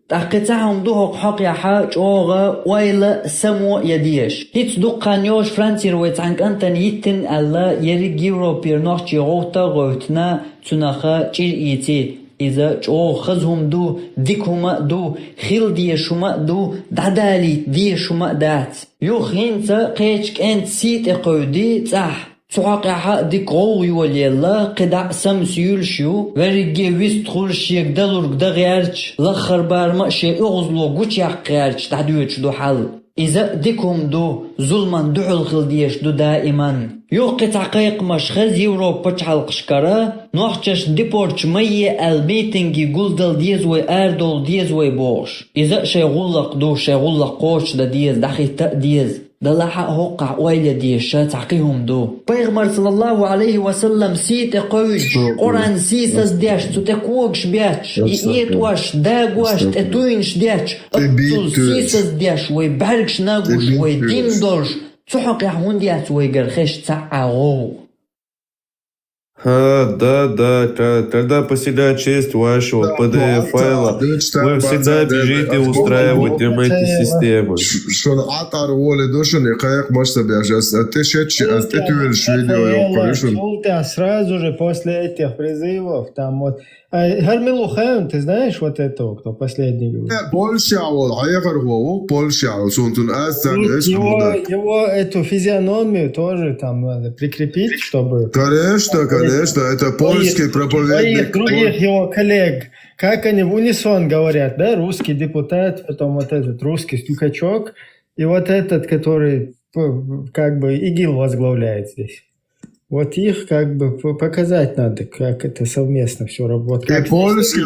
تحقيتهم دوهق حق يا حاج أوغا ويلا سمو يديش هيت دوقان يوش فرانسي رويت عنك أنتن يتن ألا يريق يوروبير نوحجي غوطا غوتنا تنخا جير إيتي إذا جو خزهم دو ديكهما دو خيل ديشما دو دعدالي ديشما دات يو خينتا قيتك أنت سيت إقودي تح سحاق يحا ديك غوغي وليلا قدع سمسيول شو ورقي ويستخول شيك دلورك دا غيرش لخر بارما شي اغزلو قوش يحقيرش تعدويتش دو حل إذا ديكهم دو ظلما دعو الخلديش دو دائما يو قطع قيق مشخز يوروبا حلق شكرا نوحشش ديبورش مية الميتنجي قلدل ديزوي اردول ديزوي بوش إذا شي غلق دو شي غلق قوش دا ديز داخي تأديز دلحق هوقع ويلة ديشا تعقيهم دو بيغمر صلى الله عليه وسلم سيت قوج قرآن سيسس ديش تتكوكش بياتش إيت واش داق واش تتوينش ديش أبطل سيسس ديش ويبهركش ناقوش ويدين دورش تحق يحون ديات ويقرخش تعاغو Да, когда поседает честь вашего PDF-файла, вы всегда бежите устраивать им эти системы. Шон атар воли душен и каяк может бежать. А ты шедший, а ты видишь видео. Сразу же после этих призывов, там вот Хармилу Хан, ты знаешь вот этого, кто последний говорит? Польша, вот, а я говорю, Польша, Сунтун Астан, его эту физиономию тоже там надо прикрепить, чтобы... Конечно, это польский проповедник. Других его коллег, как они в унисон говорят, да, русский депутат, потом вот этот русский стукачок, И вот этот, который как бы ИГИЛ возглавляет здесь. Вот их как бы показать надо, как это совместно все работает. И польский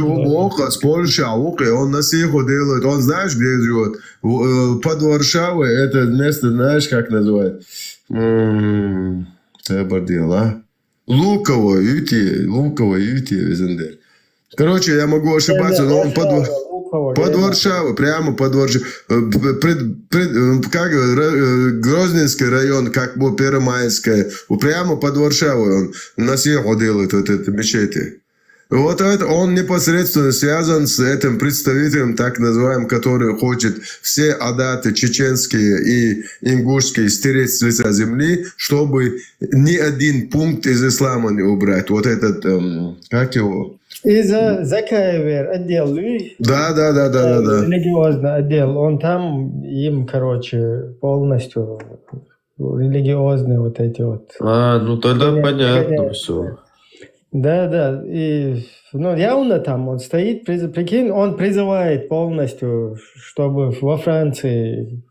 с Польшей, он на сиху делает, он знаешь, где живет? Под Варшавой, это место, знаешь, как называют? Луково, Ютье, Короче, я могу ошибаться, но он под Варшавой, прямо под Варшавой. Как Грозненский район, как бы Первомайская, прямо под Варшавой он на сиху делает вот это мечети. Вот это он непосредственно связан с этим представителем, так называемым, который хочет все адаты чеченские и ингушские стереть с лица земли, чтобы ни один пункт из ислама не убрать. Вот этот, как его? И Закаевер отдел, Да. религиозный отдел, он там им, короче, полностью религиозные вот эти вот. Ну тогда понятно все. Да, и явно там он стоит, прикинь, он призывает полностью, чтобы во Франции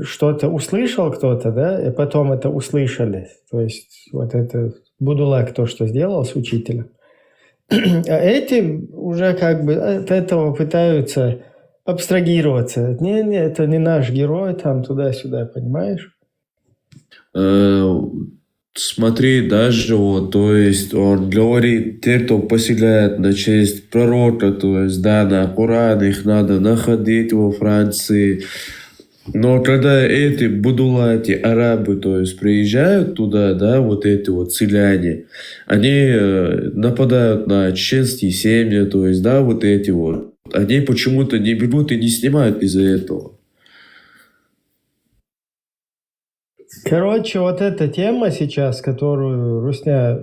что-то услышал кто-то, да, и потом это услышали. То есть вот это Будулак то, что сделал с учителем. А эти уже как бы от этого пытаются абстрагироваться. Не, это не наш герой, там туда-сюда, понимаешь? Смотри, даже вот, то есть он говорит, те, кто поселяет на честь пророка, то есть, да, на Коран, их надо находить во Франции. Но когда эти будулати, арабы, то есть, приезжают туда, да, вот эти вот селяне, они нападают на чеченские семьи, то есть, да, вот эти вот. Они почему-то не берут и не снимают из-за этого. Короче, вот эта тема сейчас, которую Русня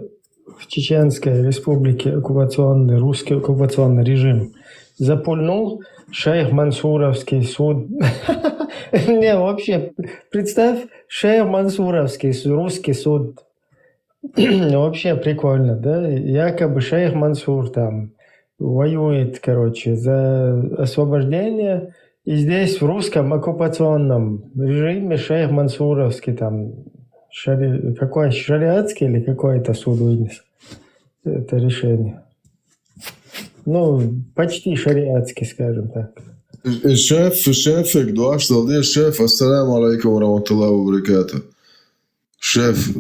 в Чеченской республике оккупационный, русский оккупационный режим запульнул, шейх Мансуровский суд. Не, вообще, представь, шейх Мансуровский русский суд. Вообще прикольно, да? Якобы шейх Мансур там воюет, короче, за освобождение. И здесь в русском оккупационном режиме шейх Мансуровский там какой шариатский или какой-то суд вынес это решение. Почти шариатский, скажем так. Шефик, дуаш талдир, шеф, ассаламу алейкум раматуллаху баракату. Шеф,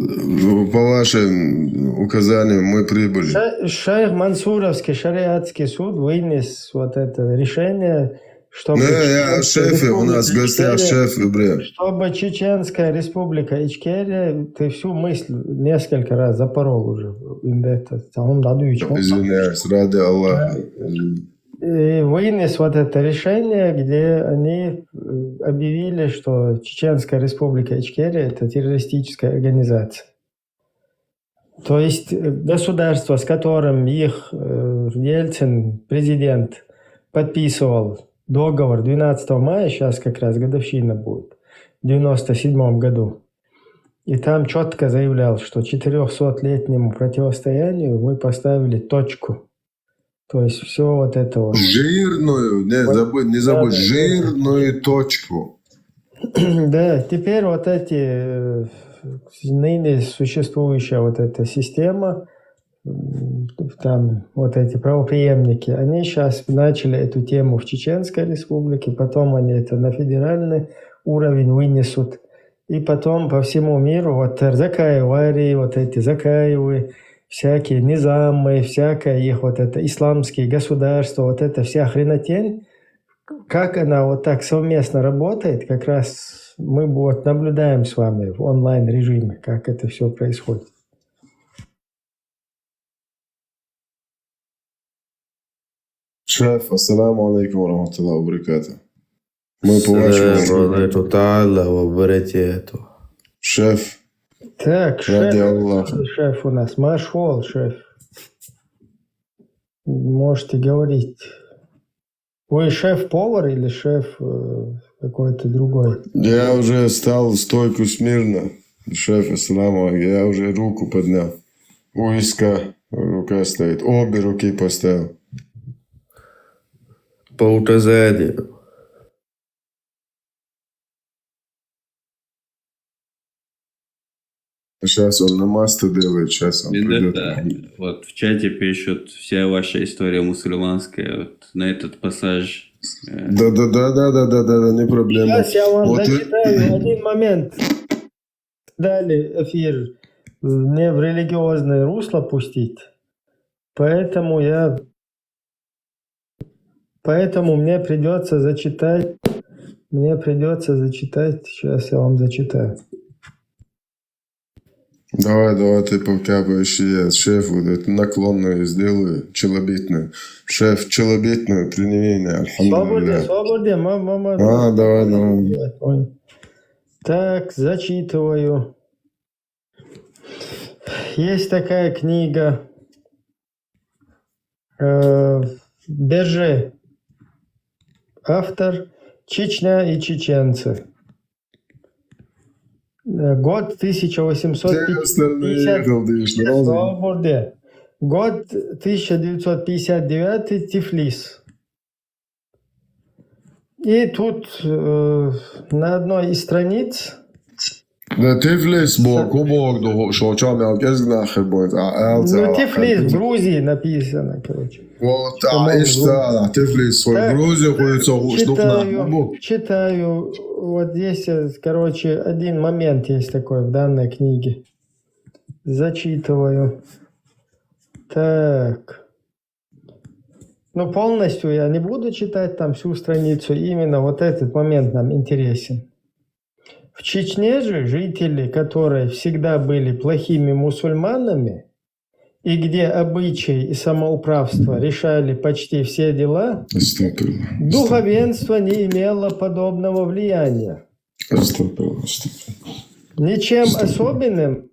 по вашим указаниям мы прибыли. Шейх Мансуровский шариатский суд вынес вот это решение, чтобы... я шеф, у нас в гостях шеф Ибрем. Чтобы Чеченская республика Ичкерия, ты всю мысль несколько раз запорол уже. Извиняюсь, ради Аллаха. И вынес вот это решение, где они объявили, что Чеченская республика Ичкерия – это террористическая организация. То есть государство, с которым их Ельцин, президент, подписывал договор 12 мая, сейчас как раз годовщина будет, в 1997 году. И там четко заявлял, что 400-летнему противостоянию мы поставили точку. То есть все вот это вот. Жирную, не забудь, жирную точку. Да, теперь вот эти, ныне существующая вот эта система, там вот эти правопреемники, они сейчас начали эту тему в Чеченской республике, потом они это на федеральный уровень вынесут, и потом по всему миру, вот Закаевари, вот эти Закаевы, всякие низамы, всякое их вот это исламские государства, вот эта вся хренотень, как она вот так совместно работает, как раз мы вот наблюдаем с вами в онлайн-режиме, как это все происходит. Шеф, ассаламу алейкум раматуллаху баракату. Мы по вашему... Шеф. Так, шеф у нас. Машол, шеф. Можете говорить. Вы шеф-повар или шеф какой-то другой? Я уже стал стойку смирно. Шеф, ассаламу алейкум. Я уже руку поднял. У виска рука стоит. Обе руки поставил. По указанию. Сейчас он намаз-то делает, сейчас он придет. Да, вот в чате пишут, вся ваша история мусульманская, вот на этот пассаж. Да, не проблема. Сейчас я вам Вот зачитаю один момент. Дали эфир не в религиозное русло пустить, поэтому мне придется зачитать. Сейчас я вам зачитаю. Давай, ты покапаешь, я шеф вот это наклонную сделаю, челобитную. Шеф, челобитную, принявение, альхамдулилля. Свободе, мама. Давай. Так, зачитываю. Есть такая книга Берже. Автор «Чечня и чеченцы». Год 1850. Год 1959, Тифлис. И тут на одной из страниц... Да Тифлис, бог, что чем я нахер будет. Ну, Тифлис, в Грузии написано, короче. Вот, Тифлис, в Грузии ходится Читаю. Вот здесь, короче, один момент есть такой в данной книге. Зачитываю. Так. Ну, полностью я не буду читать там всю страницу. Именно вот этот момент нам интересен. В Чечне же жители, которые всегда были плохими мусульманами, и где обычаи и самоуправство решали почти все дела, духовенство не имело подобного влияния. Ничем особенным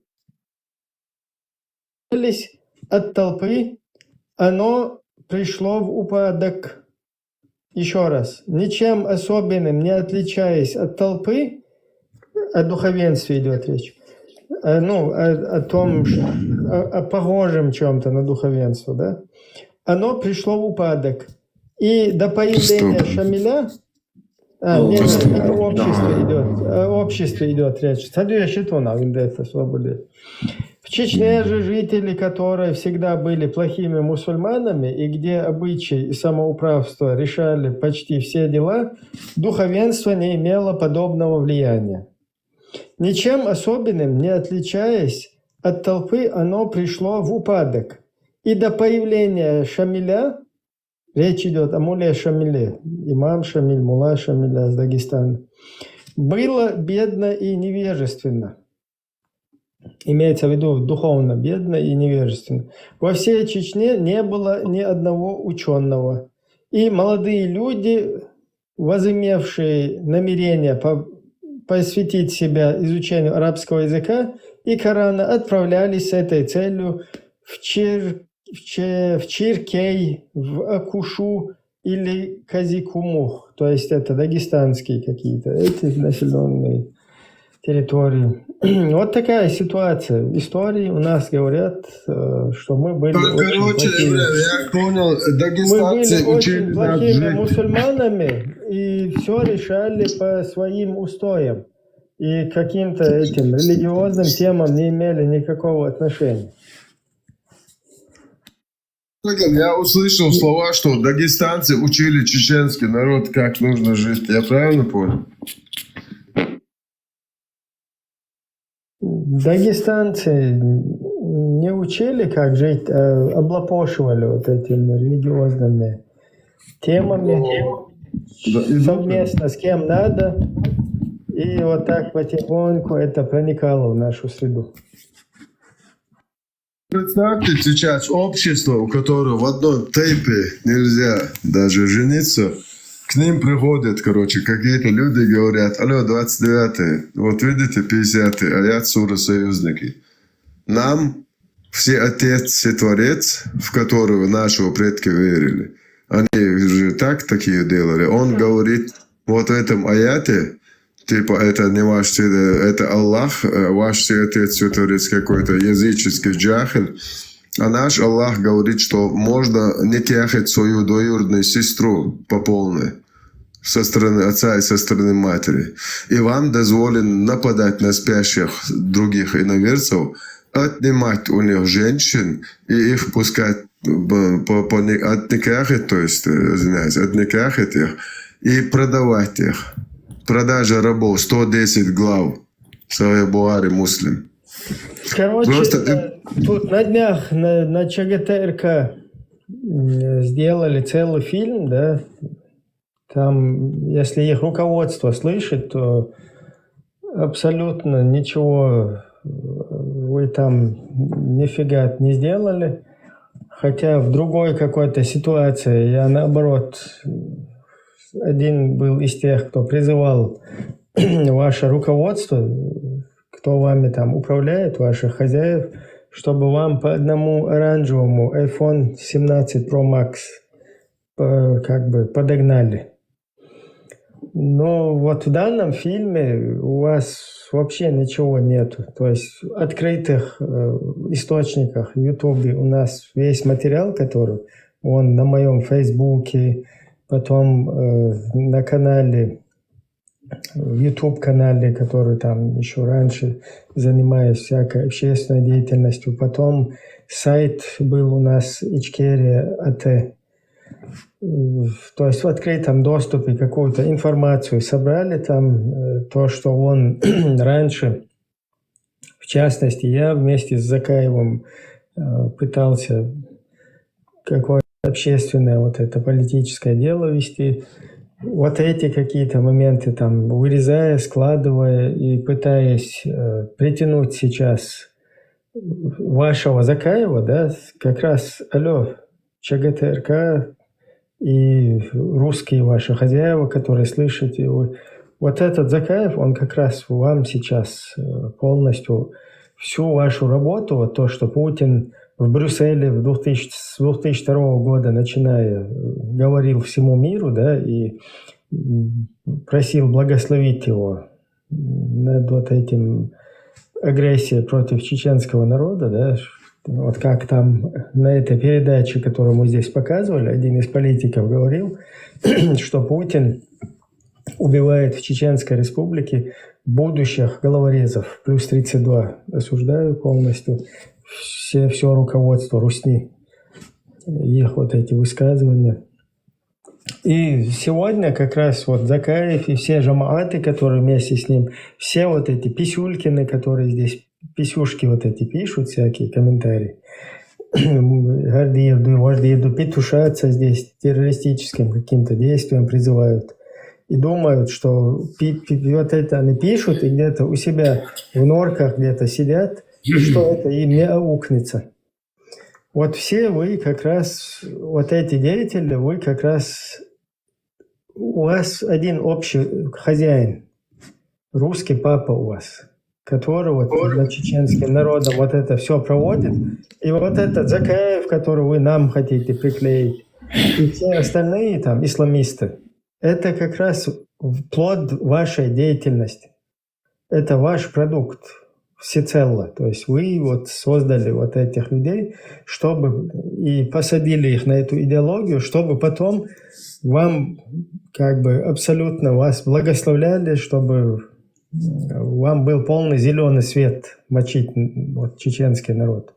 от толпы, оно пришло в упадок. Еще раз. Ничем особенным не отличаясь от толпы, о духовенстве идет речь. О том, о похожем чем-то на духовенство, да? Оно пришло в упадок. И до появления Шамиля... О обществе идет речь. В Чечне же жители, которые всегда были плохими мусульманами, и где обычаи и самоуправство решали почти все дела, духовенство не имело подобного влияния. Ничем особенным не отличаясь от толпы, оно пришло в упадок. И до появления Шамиля, речь идет о Муле Шамиле, имам Шамиль, Мула Шамиля из Дагестана, было бедно и невежественно. Имеется в виду духовно бедно и невежественно. Во всей Чечне не было ни одного ученого. И молодые люди, возымевшие намерение посвятить себя изучению арабского языка и Корана, отправлялись с этой целью в Чиркей, в Акушу или Казикумух, то есть это дагестанские какие-то эти населенные территории. Вот такая ситуация. В истории у нас говорят, что мы были очень плохими мусульманами и все решали по своим устоям. И к каким-то этим религиозным темам не имели никакого отношения. Я услышал слова, что дагестанцы учили чеченский народ, как нужно жить. Я правильно понял? Дагестанцы не учили, как жить, а облапошивали вот этими религиозными темами совместно с кем надо. И вот так потихоньку это проникало в нашу среду. Представьте сейчас общество, у которого в одной тейпе нельзя даже жениться. К ним приходят, какие-то люди говорят: алло, 29-й, вот видите, 50-й аят суры «Союзники». Нам все Отец, все Творец, в которого наши предки верили, они же такие делали. Он говорит вот в этом аяте, типа, это не ваш это Аллах, ваш Отец, все Творец какой-то языческий джахиль. А наш Аллах говорит, что можно не тяхать свою двоюродную сестру по полной. со стороны отца и со стороны матери. И вам дозволено нападать на спящих других иноверцев, отнимать у них женщин и их пускать отникахать, то есть, извиняюсь, отникахать их и продавать их. Продажа рабов 110 глав. Сахih Бухари, Муслим. Короче, Просто тут на днях на ЧГТРК сделали целый фильм, да. Там, если их руководство слышит, то абсолютно ничего вы там нифига не сделали. Хотя в другой какой-то ситуации я, наоборот, один был из тех, кто призывал ваше руководство, кто вами там управляет, ваших хозяев, чтобы вам по одному оранжевому iPhone 17 Pro Max как бы подогнали. Но вот в данном фильме у вас вообще ничего нету. То есть в открытых источниках в Ютубе у нас весь материал, который он на моем Фейсбуке, потом на канале, в YouTube-канале, который там еще раньше занимаюсь всякой общественной деятельностью. Потом сайт был у нас Ичкерия.ат. То есть в открытом доступе какую-то информацию собрали там, то, что он раньше, в частности, я вместе с Закаевым пытался какое-то общественное вот это политическое дело вести. Вот эти какие-то моменты там вырезая, складывая и пытаясь притянуть сейчас вашего Закаева, да, как раз, алло, ЧГТРК и русские ваши хозяева, которые слышите, вот этот Закаев, он как раз вам сейчас полностью всю вашу работу, вот то, что Путин в Брюсселе с 2002 года, начиная, говорил всему миру, да, и просил благословить его над вот этим агрессией против чеченского народа, да, вот как там на этой передаче, которую мы здесь показывали, один из политиков говорил, что Путин убивает в Чеченской республике будущих головорезов. Плюс 32. Осуждаю полностью все руководство Русни. Их вот эти высказывания. И сегодня как раз вот Закаев и все жамааты, которые вместе с ним, все вот эти писюлькины, которые здесь, писюшки вот эти пишут, всякие комментарии, Гордеевду петушаться здесь террористическим каким-то действием призывают. И думают, что вот это они пишут и где-то у себя в норках где-то сидят, и что это им не аукнется. Вот все вы как раз, вот эти деятели, вы как раз, у вас один общий хозяин, русский папа у вас, который вот над чеченским народом вот это все проводит. И вот этот Закаев, который вы нам хотите приклеить, и все остальные там исламисты, это как раз плод вашей деятельности. Это ваш продукт всецело. То есть вы вот создали вот этих людей, чтобы и посадили их на эту идеологию, чтобы потом вам как бы абсолютно вас благословляли, чтобы вам был полный зеленый свет мочить вот, чеченский народ.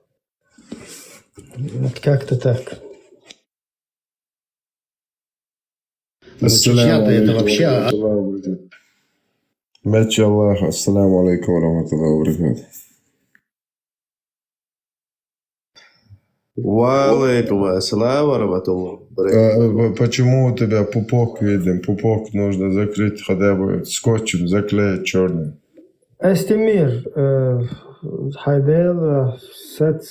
Вот как-то так. Чечня-то это вообще... Мячи Аллах, ассаламу алейкум ва рахматуллахи ва Валейкум ассалам ва рахматуллахи. Почему у тебя пупок виден? Пупок нужно закрыть хотя бы скотчем, заклеить черным. Астемир, Хайдел, Сац,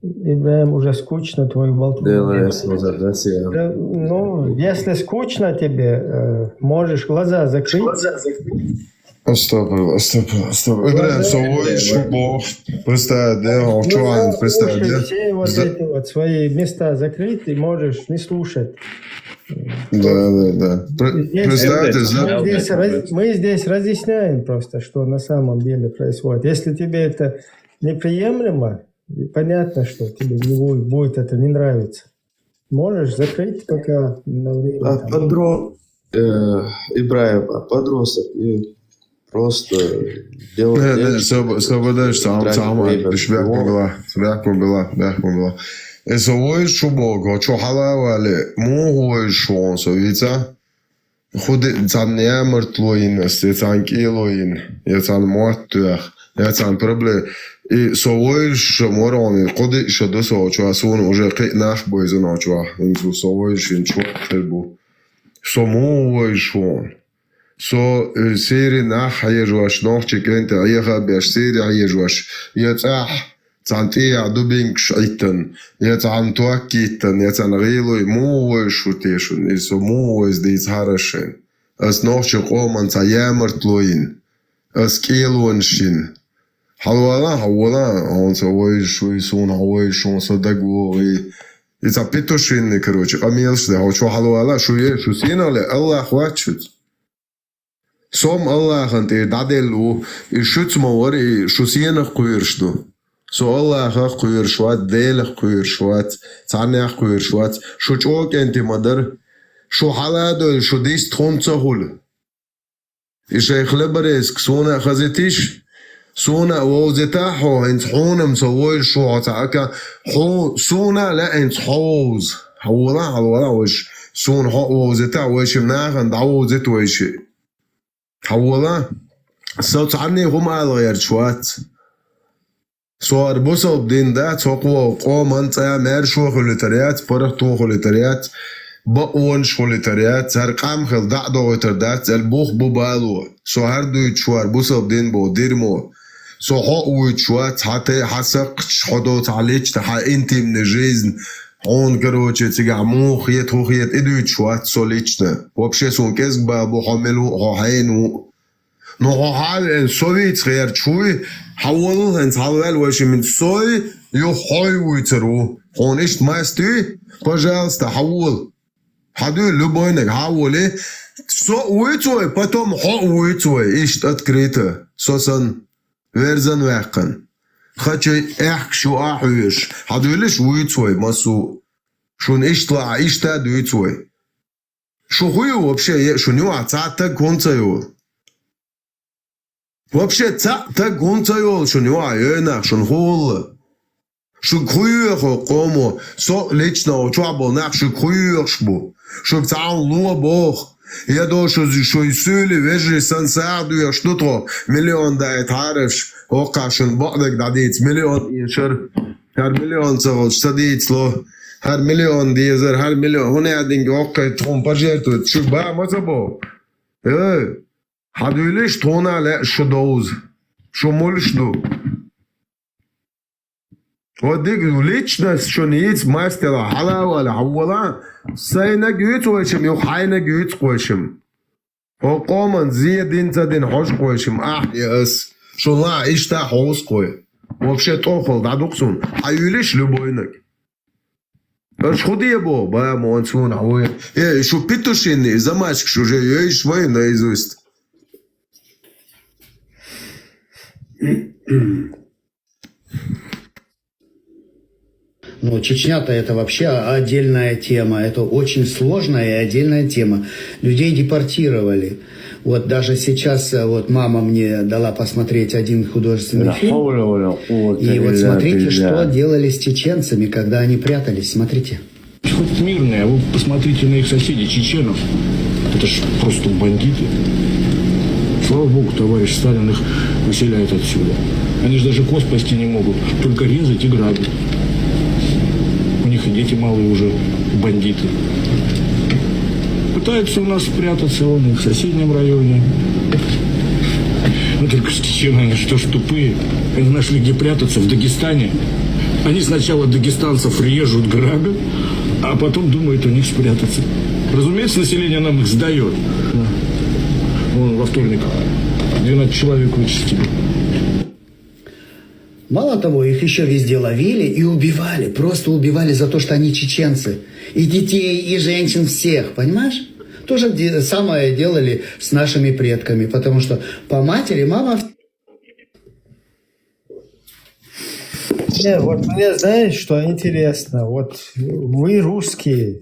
Ибраим, уже скучно твою болтовню. Ну, если скучно тебе, можешь глаза закрыть. Астапил. Ибраим, совой шубов. Представь, да, Чуан, представь, да. Все вот эти вот свои места закрыть, и можешь не слушать. Да. Представьте, мы здесь разъясняем просто, что на самом деле происходит. Если тебе это неприемлемо, понятно, что тебе не будет это не нравиться. Можешь закрыть пока на время. Ибраев, подросток, и просто делать... Sabadash, Bäckmobila. Så var ju så bra, och så halawale, måhoj så så vidare. خود تانية مرتلوين استيتان كيلوين يتان موتر يتان بربل سوي شموراني قد شده سوچوا سون وجه قناخ بويزن اچوا انتو سوي شين چو خلبو سمو شون سو سيري ناخ هيجواش نوخ چكنت ايغا بيش سيري هيجواش يتاح تانتي عدوبينك شايتن يتان توكيتن يتان غيلوي مو شوتيشن يسو مو ازديت هارشن اس نوخ قومن تايامرتلوين اس كيلونشين حوالا он سوي شو يسون هوي شو صدقوا يتا بيتوشين короче اميلش ده هو شو حوالا شو سينالе الله خواچت سوم الله انت دادلو شوتمور شو سينخ قويرشدو سو الله قويرشوات ديلخ قويرشوات تانيخ قويرشوات شو چوك انت مدر شو حالادو شو ديست خونصهول يشيخ لبريسك سونا خزيتيش سونا ووزتاحو انت حونم سوي شو عتاكا حو سونا لا انت حوز حولا وش سون حو ووزتا وش مناخن دعوزت وش حولا صوت عني هم على غير شوات صور بوصل بدين ده تقوى قوم انت مر شو خلتريات فرق تو خلتريات بقون شوليتريات هرقام خل دعدو وتردات البوخ ببالو سو هردو يتشوار بوصل بدين بو ديرمو سو حقو يتشوات حتى حسق حدوت عليك تحا انتي من الجيزن هون كروتش تيجا موخيت خوخيت ادو يتشوات سوليتشنا وبشي سون كيسك بابو حملو هاينو نو حال سويت غير شوي حولوا انت حول وش من سوي يحوي ويترو هون ايش ماستي пожалуйста حول حدو любойник حولي سو ويتوي потом ويتوي ايش открыто سوسن верзан вякан хочу احك شو احوش حدو ليش ويتوي масу شون ايش طلع ايش تاد ويتوي شو هو вообще شو نوع تعتك كونتايو вообще так гонцайол шо неа ёна шон хол шо круйхо комо со лично очабо нах шо круйхбо шо цаун лобох я дошо шо исүли вежи сансарду я штутро миллион да этарш окашен бадак дадит миллион ишер her miljon цавол стадит ло her miljon дизер her miljon хуне адинг окай тром пажерту шо ба мазабо حدولش تونا لا شدوز شو مولشدو وديك ليتشنس شو نيت ماستر حلا ولا حولا سينا جيت وشم يو حينا جيت وشم وقومن زيدين تدين حوش وشم يس شو لا ايش تا حوس قوي вообще توخل دادوكسون حيولش لبوينك اش خودي بو با مونسون هو شو بيتوشين زماشك شو جاي ايش وين наизусть Ну, Чечня-то это вообще отдельная тема. Это очень сложная и отдельная тема. Людей депортировали. Вот даже сейчас вот мама мне дала посмотреть один художественный фильм. И вот смотрите, что делали с чеченцами, когда они прятались. Смотрите. Хоть мирные, а вы посмотрите на их соседей, чеченов. Это ж просто бандиты. Слава богу, товарищ Сталин их выселяет отсюда. Они же даже коз спасти не могут, только резать и грабить. У них и дети малые уже бандиты. Пытаются у нас спрятаться вон в соседнем районе. Ну только с чеченами что ж тупые. Они нашли где прятаться в Дагестане. Они сначала дагестанцев режут, грабят, а потом думают у них спрятаться. Разумеется, население нам их сдает. Вон во вторник 12 человек вычистили. Мало того, их еще везде ловили и убивали. Просто убивали за то, что они чеченцы. И детей, и женщин, всех, понимаешь? То же самое делали с нашими предками. Потому что по матери мама... Вот мне, знаешь, что интересно? Вот вы, русские,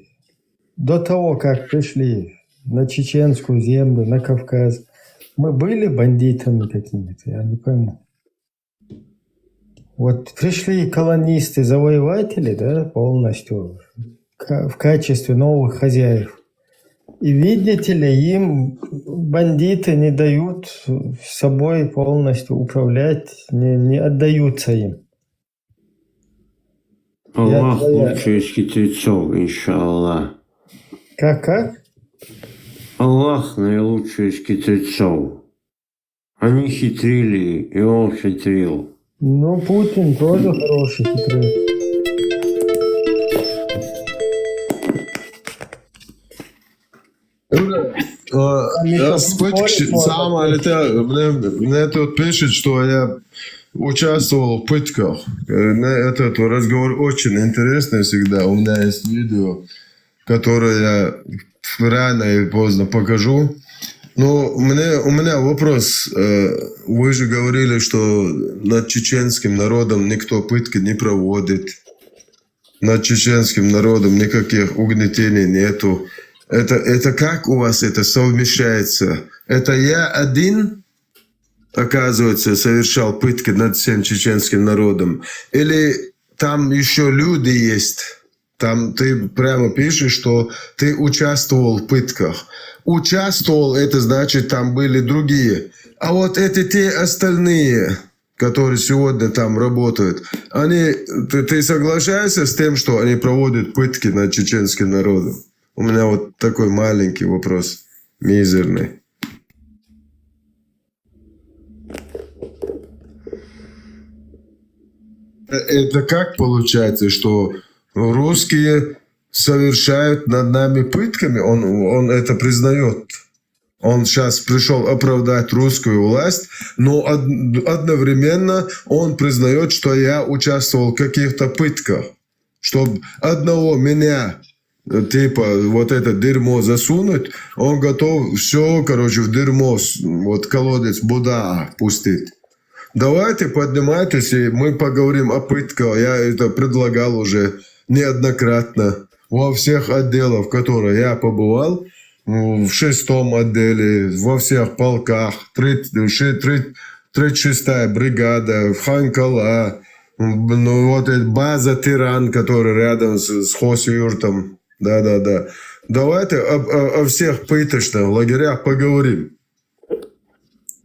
до того, как пришли на чеченскую землю, на Кавказ. Мы были бандитами какими-то, я не пойму. Вот пришли колонисты, завоеватели, да, полностью, в качестве новых хозяев. И видите ли, им бандиты не дают собой полностью управлять, не отдаются им. Аллах лучше из хитрецов, иншаллах. Как? Аллах наилучший из хитрецов. Они хитрили, и он хитрил. Ну, Путин тоже хороший хитрец. Мне тут пишет, что я участвовал в пытках. Этот разговор очень интересный всегда. У меня есть видео, которое я рано и поздно покажу. Но у меня вопрос. Вы же говорили, что над чеченским народом никто пытки не проводит. Над чеченским народом никаких угнетений нету. Это как у вас это совмещается? Это я один, оказывается, совершал пытки над всем чеченским народом? Или там еще люди есть? Там ты прямо пишешь, что ты участвовал в пытках. Участвовал, это значит, там были другие. А вот это те остальные, которые сегодня там работают, ты соглашаешься с тем, что они проводят пытки над чеченским народом? У меня вот такой маленький вопрос, мизерный. Это как получается, что русские совершают над нами пытками? Он это признает. Он сейчас пришел оправдать русскую власть, но одновременно он признает, что я участвовал в каких-то пытках. Чтобы одного меня, типа, вот это дерьмо засунуть, он готов все, короче, в дерьмо, вот колодец Будда пустить. Давайте поднимайтесь, и мы поговорим о пытках. Я это предлагал уже неоднократно во всех отделах, в которых я побывал, в 6-м отделе, во всех полках, 36-я бригада, в Ханкала, ну, вот эта база Тиран, которая рядом с Хосюртом. Да. Давайте о всех пыточных лагерях поговорим.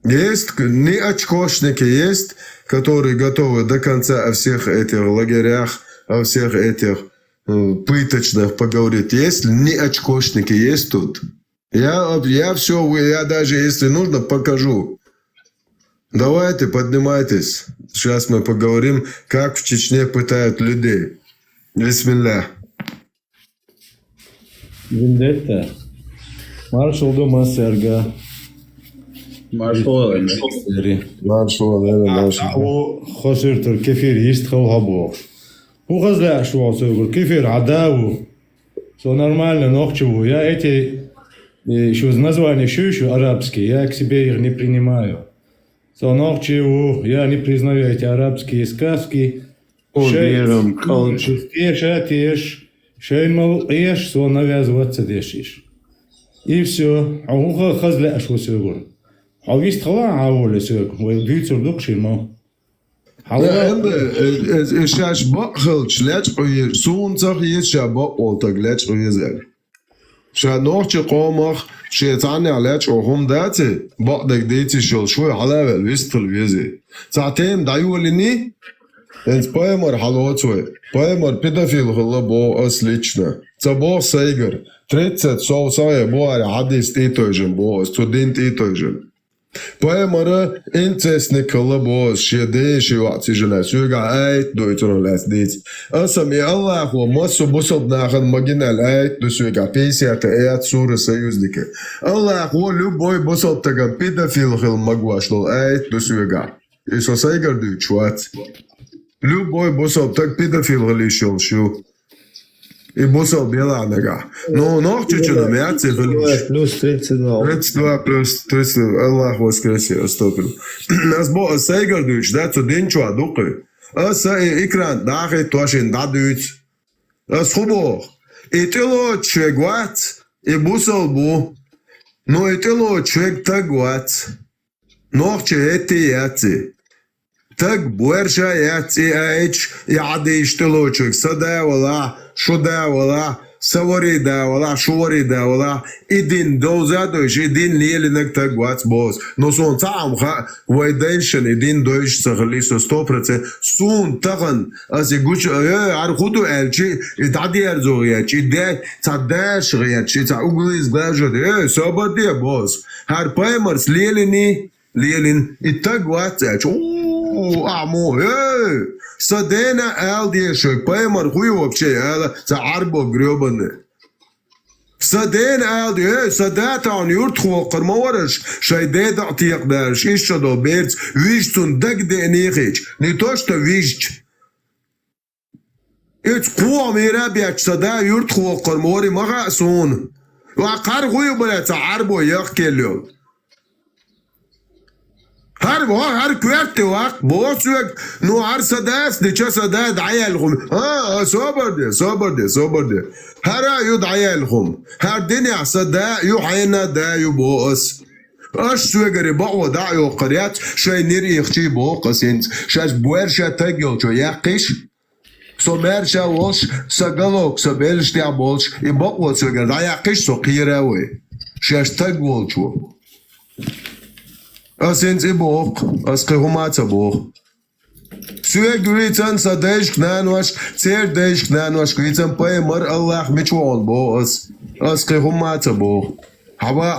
Есть, не очкошники есть, которые готовы до конца о всех этих лагерях, о всех этих пыточных поговорить. Есть не очкошники, есть тут. Я даже, если нужно, покажу. Давайте, поднимайтесь. Сейчас мы поговорим, как в Чечне пытают людей. Бисмилля. Вендетта. Маршал дома Серга. Маршал. خسرت الكثير يستخو هبوخ وغزلا شو صغر كثير عداو سو нормально ногчеву я эти что название шушу арабские я к себе их не принимаю со ногчеву я не признаю эти арабские сказки Уверен, шейтеш шеймал еш со навязываться дешиш и все а уха хазла шо صغر حاویست خواهد عوله سوق و بیشتر دکشیم ما. شش با خلش لچ قوی سون زخیه شبا آلتگ لچ قوی زل. شنوه چه قامخ شیطانی لچ هم داته با دک دیتی شل شوی حلاول ویستل ویزی. ساعتیم دایولی نی؟ انس پایمار حلوتوی پایمار پیدافیل خلا با اصلیچنه. صباح سیگر 30 سال بواری حدیث ایتویجن با استودنت ایتویجن. Поэмара инцестник лабос шеде шивати жена сюга айт до итронлас дит. Асами Аллаху массу бусоб нахан магинал айт до сюга 50 айт суры союзники. Аллаху любой бусоб таган педофил хил магвашло айт до сюга. Исус айгар ду чуат. Любой бусоб так педофил хилишил шу. И бусал беланага. Но чуть-чуть на плюс 32. 32 плюс 32. Аллах воскресе, астопил. Нас бо сайгардуч, да, то день чуа дукы. А сай экран дахи туашин дадуч. А схубо. И тело чвегват, и бусал бу. Но это лучше тагвац. Нохче это яцы. Так больше яцы айч ядиш ты лучше. Сада вала, шуда вала, саварида вала, шуарида вала. Идин дозадош, идин леленок тагвац босс. Но сон самха вайденшен идин дойш сахалисо 100%. Сон таган аз гуч архуду элчи идади арзоячи де цадаш риячи ца углиз глажо собаде босс. Хар паймарс Лелин и тагвац амо Садена алдешек паймар хуй вообще за арбо гребаны. Садена алди садата он юрт хвоқар мавараш шайдед атиякдаш ишчадо берц вижтун дагде нехич не то что вижч. Эц куа мера бяч сада юрт хвоқар мавари мага сон. Вақар хуй бля за арбо як келё. هر كويت وقت بوسوك نو هر صداف دي صداد عيالهم صبر دي هرا يود عيالهم هر دنيا صدا يو حينا دا يبوس اش سوغري بقو دا يو قريات شاي نيري يختي بوقس انت شاش بويرشا تاجيل شو يقش سومرشا وش سغلوك سبلش تي بولش يبقو سوغر دا يقش سو قيراوي شاش تاجول شو Asens ibok, aske humatsa bok. Suya guritan sadaish knanwash, tser daish knanwash, guritan pay mar Allah michwal bo aske humatsa bok.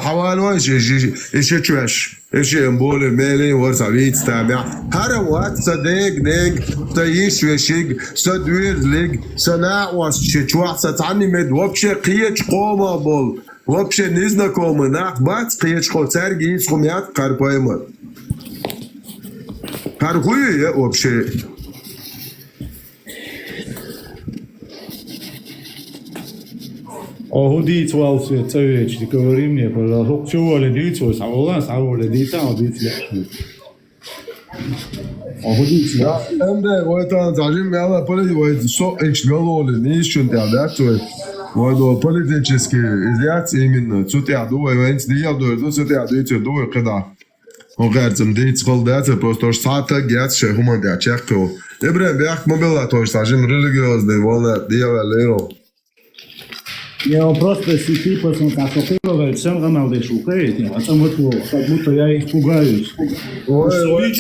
حوالوش إيش تشوش إيش ينبول مالي ورثابيت تابع هروات صديق نيج تيش وشيج صدوير ليج صناع وشتوح ستعني مد وبشة قيش قوما بول وبشة نزنا قوما ناق بات قيش قوتار جيش خميات قربايمر هرقوي وبشة Охудить валсы цевечки, говори мне, пожалуйста, чего ли дитвой, савола дита, дитвой. Охудить, да. Эмде, вот он зажим мяла политики, со экшгалоли, не ищут теадачой. Вот политически изъять именно, цутяду, венц диаду, до цутяду, и цутяду, когда. Огарцем дит сколдаться, просто штата гятше хумандя чекко. Ибрем бях мобила, то есть зажим религиозный, волна диавелеро. Я просто типа констатировал, всем равно шукает, а сам это как будто я их пугаюсь. Ой,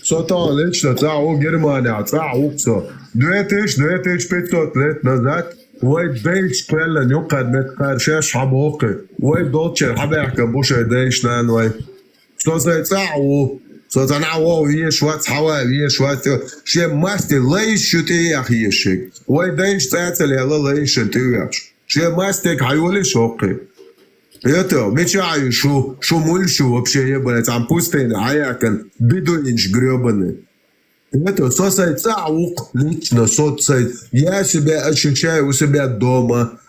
сотан лично цау Германия, цау все. 2500 лет назад وای دیش کلا نیوقد متقرشش حبوقي وای دوتشر حباحكم بوش دیش نان وای سوزي تعو سوزنعو يشوات حوا يشوات شي ماستي ليش شتي يا اخي شيك وای دیش تعتل يلا ليش تياش شي ماستك حيولي شوقي это мечаю шо мульшу вообще ебать там пустыня аякан бедуинч гребаный. Это соцсайт лично соцсайт. Я себя ощущаю у себя дома.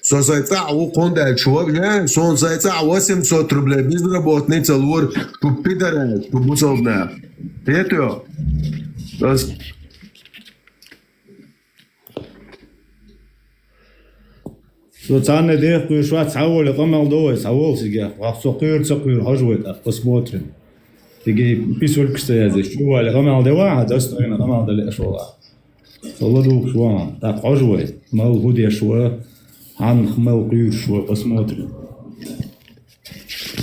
Соцсайт он дает человек, соцсайт 800 рублей, безработный целур, пидоры, бусовная. Это социальный дэх, ты шват саволи, камал довой, савол сига, сокыр, хожует, посмотрим. تيجي بيسول كستيازي شو اللي غمال دواء هذا استوينا غمال ده شو صلدوا شو تاع عجوة ما هو هدي شو عن خمال قيور شو посмотрим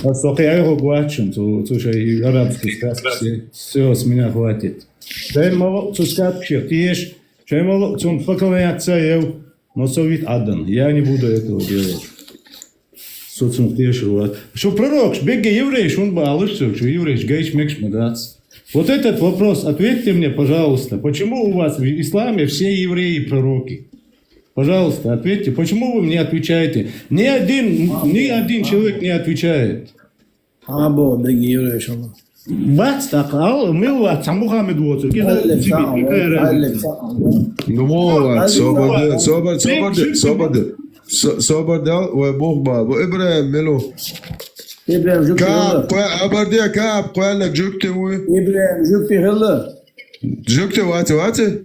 السوقي هو قواتشن تو شيء رابط كستيازي все с меня хватит да мало цускат кшертиш что мало цун факалняться я но совет отдан я не буду этого делать Что пророк, беги еврей, он балышек, что еврей, гейш мекш мадац. Вот этот вопрос, ответьте мне, пожалуйста, почему у вас в исламе все евреи пророки? Пожалуйста, ответьте, почему вы мне отвечаете? Ни один человек не отвечает. Або, беги еврей, что Бац, так, мы у вас, сам Мухаммед вот, صبر وبوغبا وابراهيم ملو ابراهيم جوكتي كاب ابرديا كاب قال لك جوكتي وي ابراهيم جوكتي هلا جوكتي واتي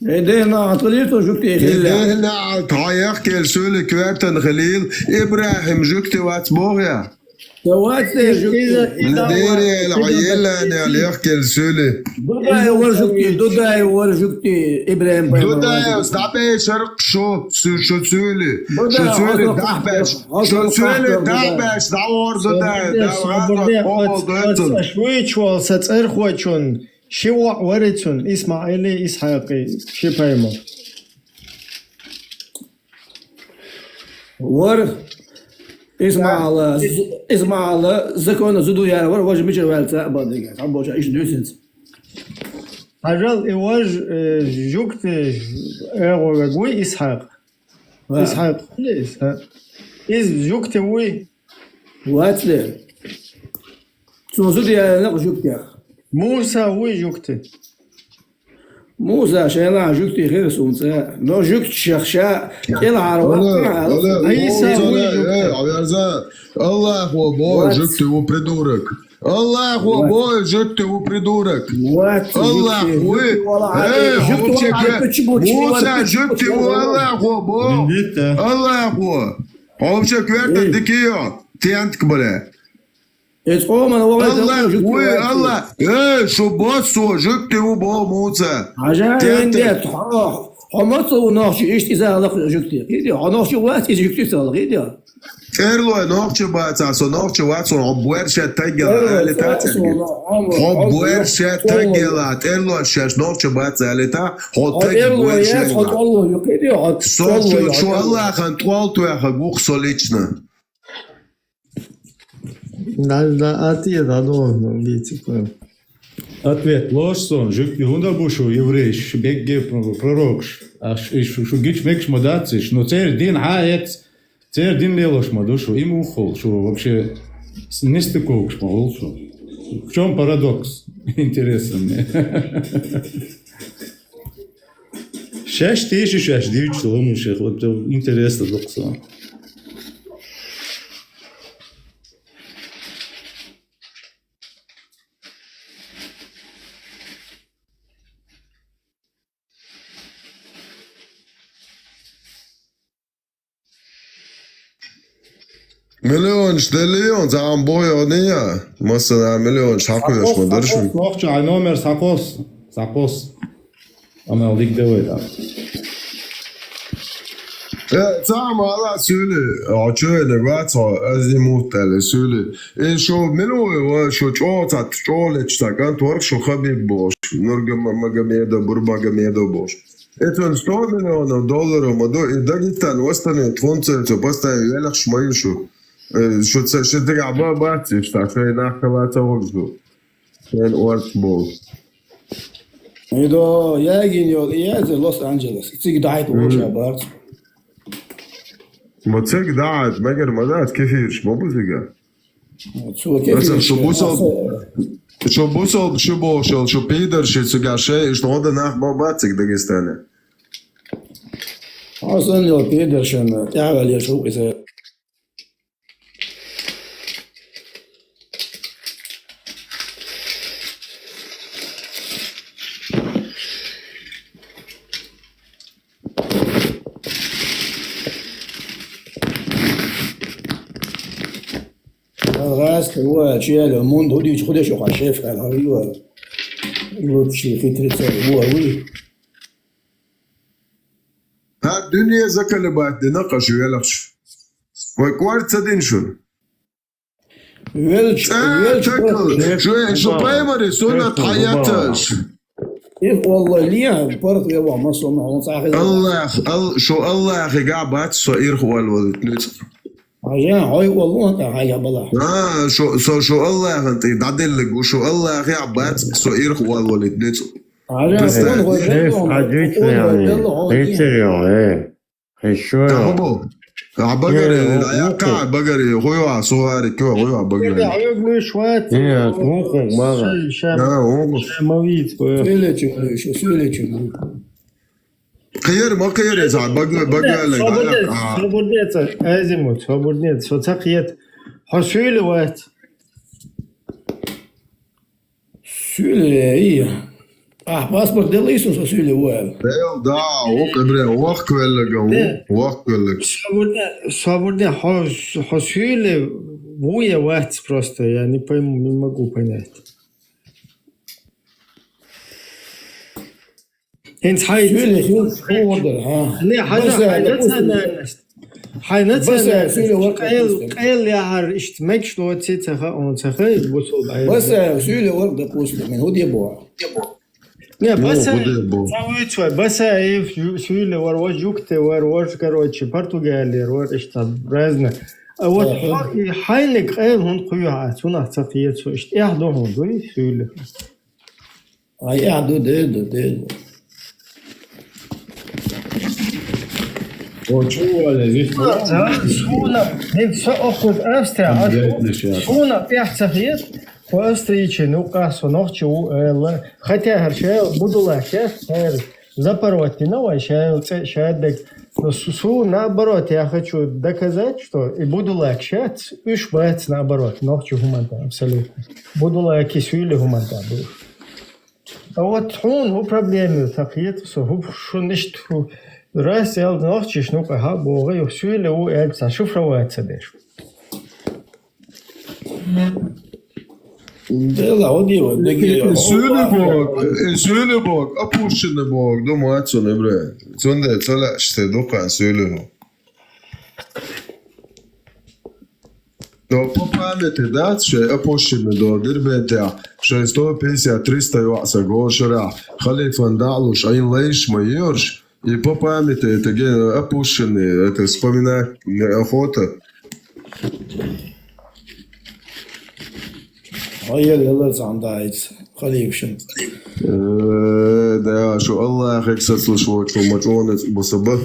هنا طلعت وشفت هنا تعيق كل سولي كوارتن خليل إبراهيم جوكتي واتبوغيا نديري العيلة أنا عليك كل سولي دوداي ورجوكتي إبراهيم دوداي استعبي شرق شو سولي شو سولي دعبش شو سولي دعبش دعور دوداي شوي شوال ستر خوچون شوع ورتون إسماعيلي إسحاقي شبايمو ور اسمع زكون زدو يا ور واج ميجر والتا بعد عم بوجا ايش دوسنت هجال إيواج جوكت وي إسحاق إسحاق ليس إز جوكت وي وات ذير زدو يا نق جوكت موسى وي جوكت موسى شينا جوكتي غير سونسا نو جوكت شخشا إلى عروة عيسى الله هو بوي جوكتي وبريدورك الله هو بوي جوكتي وبريدورك الله هو موسى جوكتي والله هو بو الله هو هم شكوارتك دكيو تيانتك بلا الله الله ايه شو بصوا جبتي وبو موسى عجائب حمص وناخشي ايش اذا لك جبتي كده ناخشي وقت جبتي صار كده ايرلو ناخشي بقى سو ناخشي وقت عبوير شتاجل على عبوير شتاجل ايرلو شاش ناخشي بقى على ايرلو يا خد الله كده شو الله خن طولتو يا خبوخ солично. Да, ответ одно, видите, Ответ лошсон, жукти хундабушу еврей, бегге пророк, шу гич мекш мадациш, но цер дин хаец, цер дин лелош мадушу, им ухол, что вообще не стыковш мол, что. В чем парадокс? Интересно мне. 6,9 ломушек, вот интересно докса. مليون شتليون زعم بويونية مثلا مليون شحقوش ما درش وقت على نومر ساقوس أنا أديك دويدا زعم على سولي عشان الوقت أزيموت على سولي إيه شو ملو شو تشوت تشولش تكانت ورك شو خبيب بوش نرجع ما جميدا بربع جميدا بوش إتون 100 مليون دولار ما دو إذا جيت وستني تفونت تبصت يلخ شمال شو ترجع باتي اشتاقي نحكي باتي وقزو كان ورك بول إذا ياجين يا لوس أنجلوس تيجي دعيت وشا بارت ما تسيق دعت مجر مدات كيفيش ما بوزيقا بس شو بوصل شو بوصل شو بيدر شو تسيقا شيء شو هذا نح ما باتك داغستاني أصلاً لو بيدر شن تعال يا شو إذا غاز هو شيء الموند هودي خدش شو خشيف على هو شيء في تريت هو وي الدنيا زكا اللي بعد نقش ويلخش وكوارت سدين شون ويلش شو بايمري سنة حياتش إيه والله ليه برضه يا أبو مصر ما هو صاحي الله شو الله أخي قاعد صغير هو الولد عشان هاي والله أنت هاي بالله شو الله أنت تعدل لك وشو الله أخي عباد صغير هو الولد نيتو كيف حديث يعني ايه شو بقري العياقة بقري خويا صغاري كيو خويا بقري عيوق شوية ايه تموخو مرة شامويت سوليتشو خير ما خير يا زعل بقى لك صبرنيت أزمت صبرنيت شو تقيت حسول وقت سولي إيه Паспорт делайсың со сөйле уәл. Да, bre, вахквеллага. Свободно, сөйле, вуя вать просто, я не пойму, не могу понять. Hens Söyle orada ha. Ne قال يا هر اشتمك شلو تسيتها اون تخي وصل بس söyle orada posta men hodi boğa. Не, بس söyle var вожукте var короче Португалия var işte разное. Вот хайник قال هون قيوعات هنا تقيت شو işte يحضر هون söyle. Ay yahdu dedi. Почували, здесь شونا أخذ أسترا شونا بيحتفيد وأستريتش نوقاس ونوختشو хотя هرشة بدولاشة هر запороть новое шаядек су наоборот я хочу доказать что и буду лакшать и шбать наоборот нохчу гуманта абсолютно буду лаки сюли гуманта а вот он проблемы такие что что nicht раз я нохчиш ну ага бога сюли у экса шифроваться дешь Dela, hodi var. Söyle bak, apuşunu bak, domatsonu bre. Sonda tsala işte dokan söyle. Do popamete dat şey apuşunu dodir beta. Şey 150-300 ватса гошера. Халифан далуш айн лейш майорш. И попамете это ген опущены, это вспоминать охота. Hayır yıllar zandayız. Халифшин. Да, что Аллах их сослушал, что мачонец босабат,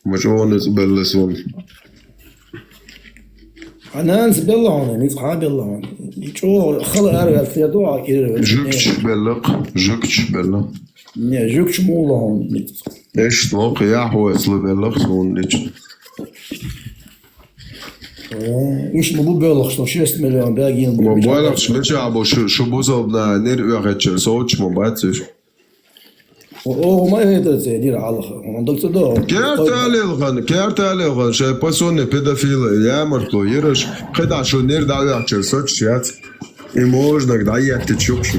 мачонец беллесон. Anan bellan, ne sahabe bellan. Çok xala argal fi dua kirir. Jukç bellak. Ne jukç molan. ايش توقع يا هو اصل بلغ سون ليش مش مو بلغ 6 مليون باقيين ما بلغش ليش ابو شو بوزبنا نير اخر صوت ما بعدش او ما يقدر يدير على عندك صدق كارتالي الغن شي باسون بيدافيل يا مرتو يرش خد عشان نير دعوه اخر صوت شات и можно даять течёшь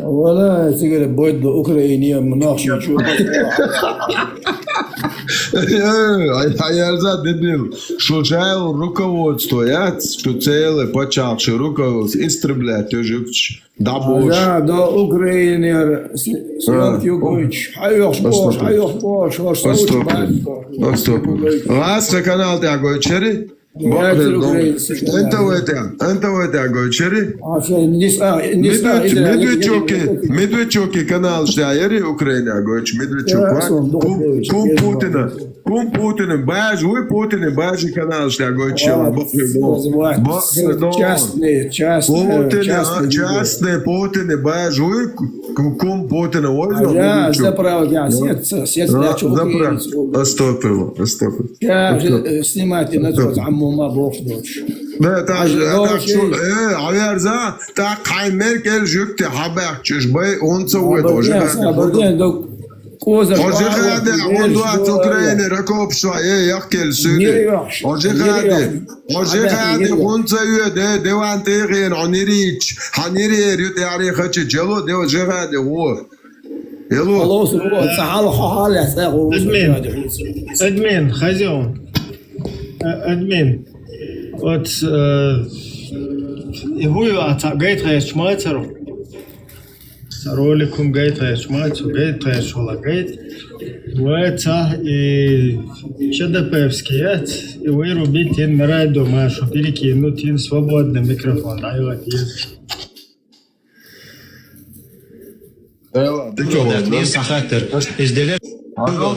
ولا تقدر بود أوكرانيا مناقشة شو Я дебил, что чаял руководство, я что целый почавший руководство истреблять тоже да больше. Да, Украина, Сергей Югович, хайох бош, Стоп. Раз канал ты огойчери? انت وين огойчери? Медведчуки канал штаери Украина огойч Медведчук. Кум Путина, баж, вы Путина, баж канал штаери огойч. Частные Путина, баж, вы кум Путина, ой. Я заправил, я сет Остопил. Снимайте на тот عمو ما بوخدوش لا تعال شو عيار زا تا قايمر كل جوكتي حباك تشبي ونسوي بعدين دوك كوزا وجه غادي موضوع اوكرانيا ركوب شويه يحكي السوري وجه غادي ونسوي ديوان تيغين عنيريتش حنيري ريت يعرف جلو دي وجه غادي هو يلو خلاص هو تعال حاله ساغو ادمين خزيون admin от هو гайт гайт мацаро роликум гайт шола гайт ваца и Шадапевският и вы рубите на радио машу перекинуть им свободный микрофон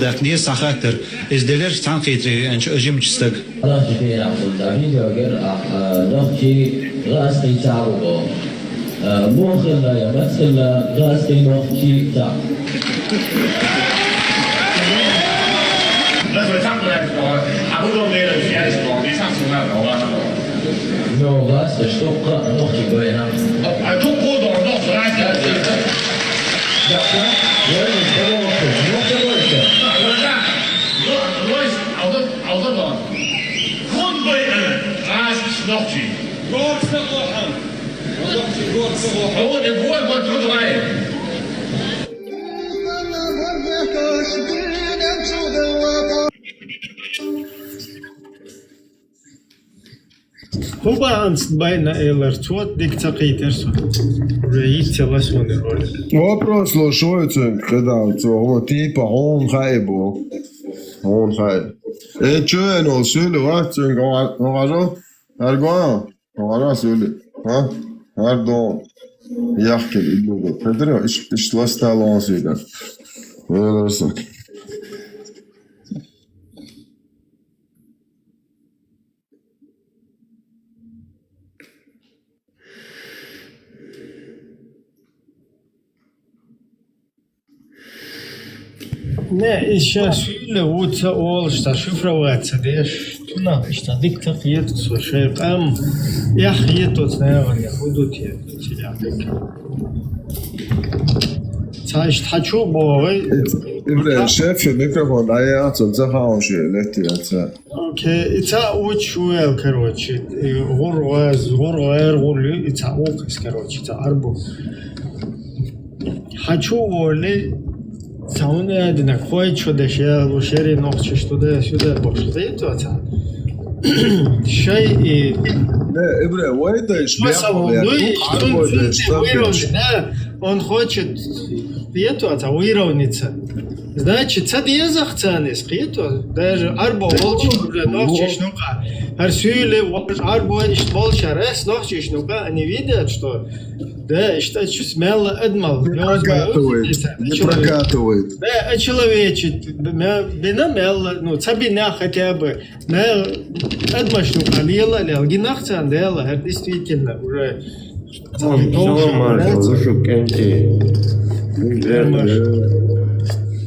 Daqniye saxatır. İzdeler tanqidri anç özüm çistak. Raşifi Abdullah Joger Noqi Rasqi Tarugo. Mukhilla ya Masilla Rasqi Noqi Ta. No, was, der Stocker noch die Beine. هو أنت بين إلرتوت ديك تقيترسو رئيس تلاسون الرول. Вопрос лошойцен, когда он типа он хайбо. Он хай. Че но söyle var sen garo. Argo. Garo söyle. Ha? Pardon. Yaxkel illugo. Pedro iş lastal söyle. Öyleyse. Не, сейчас вот all что шифроваться, да, что дик тaqiyat shay qam yaxyet o'tnayor hudud تعيش تحكوا بوغي إبراهيم شاف الميكروفون ضيع تنزحه شيء لتي أنت اوكي يتعود شويه كروتشي غرواز غير غولي يتعوق كروتشي تعربو حكوا لي تعون عندنا خوي شده شيء وشري نقطة شده سودا باشده تو تا شيء لا إبراهيم وين إيش مثلا он хочет пьету, а уйровниться. Значит, цади захцанис пьету, даже арбо волчи уже ночь шнука. Арсюле арбо волча рес ночь шнука, они видят, что да, что смело адмал. Не прокатывает. Да, а человечек, бина мелла, ну цабина хотя бы, на адмашнука лила, лгинахцан дела, это действительно уже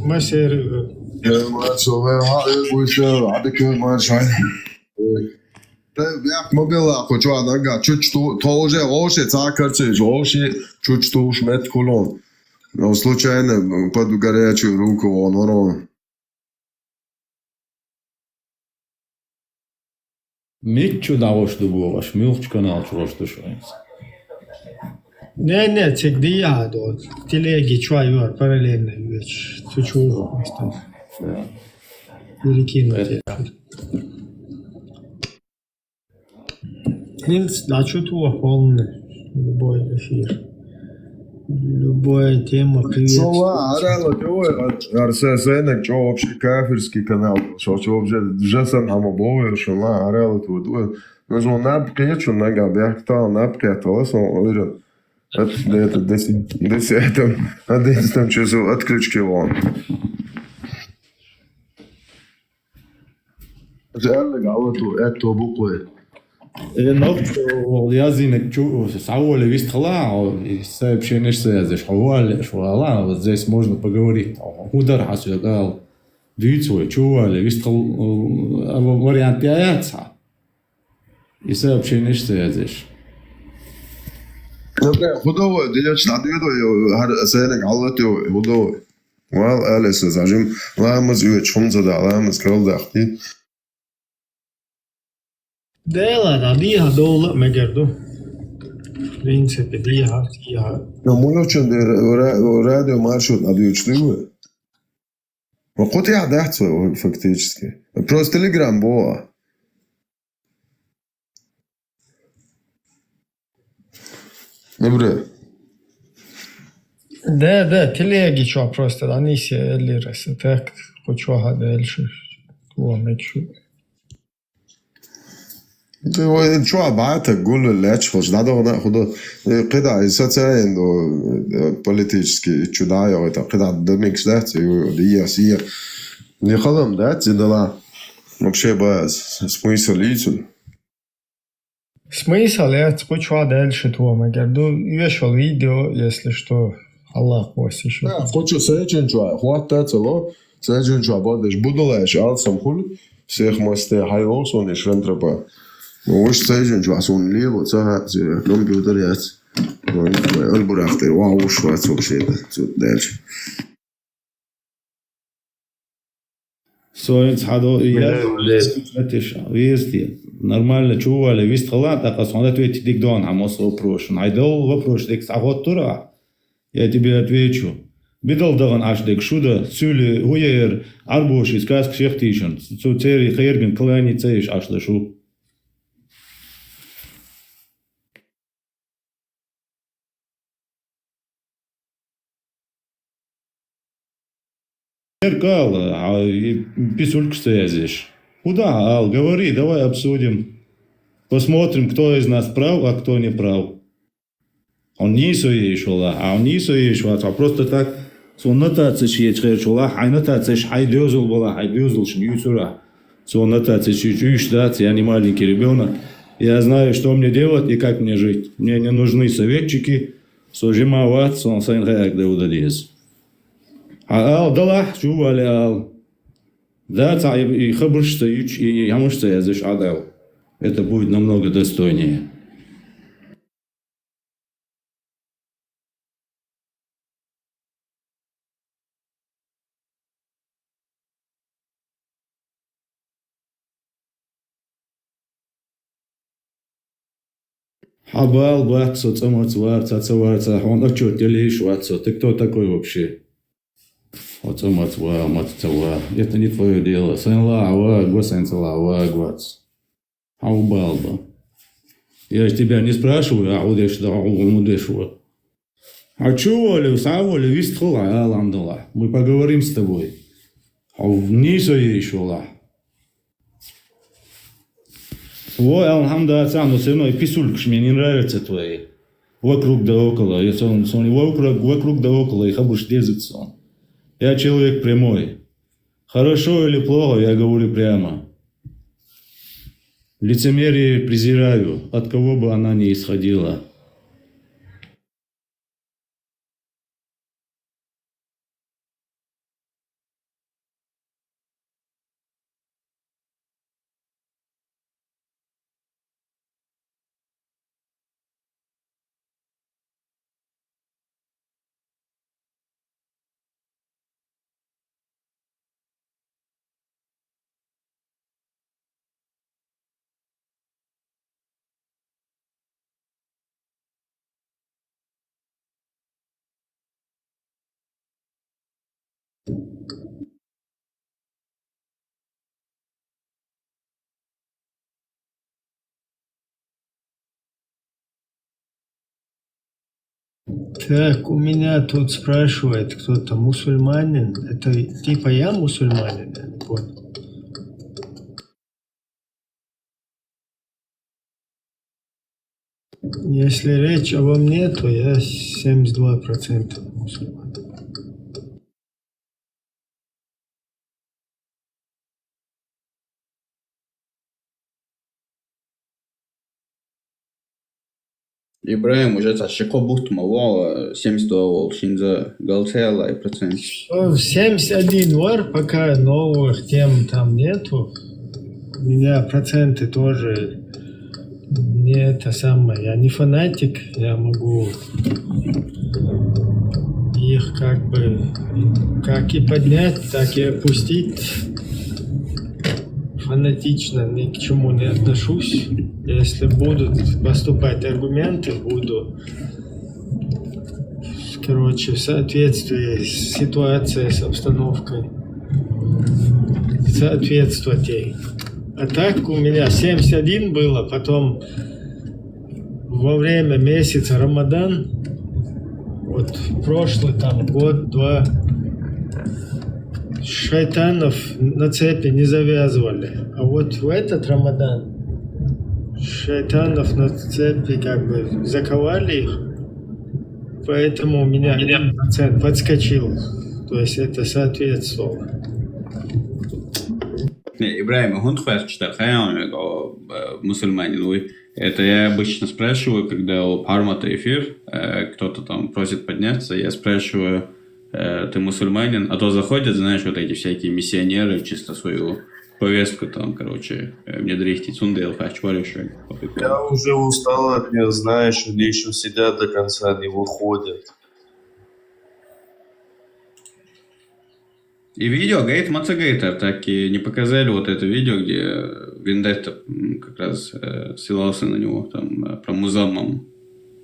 مسير ما تسوي هاي ويشر عندك ما شاي طيب مبيلا كوچو نغا чуть-чуть тоже очень закарче очень чуть-чуть шмет колон но случайно под горячую руку он Митчу давош дубоваш, милч канал чуваш швайц. Не, цегди ядо. Телеги чуайвар параллельно веч. Чучу местов. Перекинуть. Нильс, да что tu полный. Любой эфир. Любая тема, привет. Арсенек, что вообще кафирский канал, что вообще сам амобовый, что на арела тут. Ну, что напрямую, что на габяхтал, напрямую, что он это 11 часов отключки вон. Реально, это буквы. نقطة واليازينك شو سعوله вист хла, сообщение не связь, швале, швала, вот здесь можно поговорить. Удар хасю дал, дицу, чували, вист вариант яйца. И сообщение не связь. خدوه ديش تعديده سينك علته خدوه وال أليس زعجم لا مزيوج خمسة لا مزكرل داختي ديلا ديها دولة مجردو принципе ديها فيها но мы очень радио маршрут адьючливые وقت я дахту фактически просто телеграм боа Добре. Да, телеги что просто, они все элирес, так хочу дальше, то мечу. Ты что بعتك قول لا تشوش ده خد قطع ساتين دو политически чудая это قطع домикс да дия сия не ходом да цидала вообще без смысл лицу Смысл, я хочу дальше то, Магарду, вешал видео, если что, Аллах вас еще. Да, хочу сэджин чуа, хватает цело, сэджин чуа, бодеш, буду лэш, ал сам хул, всех мосте, хай олсон, и швентраба. Ну, уж сэджин чуа, сон лило, цага, компьютер яц. Альбурахты, вау, уж вац вообще, тут дальше. Соец хадо везде. Нормально чували, вист халат, а он ответит дигдон, а мос вопрос. Найдал вопрос, дик сагот тура. Я тебе отвечу. Бидал даган аш дик шуда, сюли хуер, арбош из каск шехтишен. Цуцери херген клани цеиш аш лешу. Кал, писульку связишь. Куда, Ал, говори, давай обсудим. Посмотрим, кто из нас прав, а кто не прав. Он не соешула, а он не соешула, а просто так. Сонната цешечешула, хайната цеш хайдёзул была, хайдёзул шмьюсура. Сонната цешечуш, я не маленький ребенок. Я знаю, что мне делать и как мне жить. Мне не нужны советчики, сожимавать, сон сын хэк да удалез. Ал, дала, чували, Ал. Да, и хабршта, и ямушта я здесь адал. Это будет намного достойнее. Хабал, бацо, цацаварца, он а что, ты лишь, вацо, ты кто такой вообще? Это не твое дело. Я ж тебя не спрашиваю, а удешь да умудешего. А чего ли, саволи, вистхула, аламдула. Мы поговорим с тобой. А вниз еще. Ой, алхамда отцам, все равно писульки мне не нравятся твои. Вокруг да около. Если он вокруг да около, их обуш дезится он. Я человек прямой. Хорошо или плохо, я говорю прямо. Лицемерие презираю, от кого бы она ни исходила. Так, у меня тут спрашивает кто-то, мусульманин. Это типа я мусульманин? Я не понял. Если речь обо мне, то я 72% мусульманин. Ибраим уже ташико бухтмало 72 волчинза галцела и процент. 71 вар, пока новых тем там нету. У меня проценты тоже не это самое. Я не фанатик, я могу их как бы как и поднять, так и опустить. Фанатично ни к чему не отношусь. Если будут поступать аргументы, буду, короче, в соответствии с ситуацией, с обстановкой, соответствовать ей. А так у меня 71 было, потом во время месяца Рамадан, вот прошлый там год-два, шайтанов на цепи не завязывали. А вот в этот Рамадан шайтанов на цепи как бы заковали их, поэтому у меня 1% подскочил. То есть это соответствовало. Ибраим, мусульманин, это я обычно спрашиваю, когда у Пармата эфир, кто-то там просит подняться, я спрашиваю, ты мусульманин, а то заходят, знаешь, вот эти всякие миссионеры, чисто свою повестку там, короче, мне дрихтить сундел, фачваришь. Я уже устал от них, знаешь, они еще сидят до конца, не выходят. И видео Гейт Мацагейтер так и не показали вот это видео, где Вендетта как раз ссылался на него, там, про Музаммам.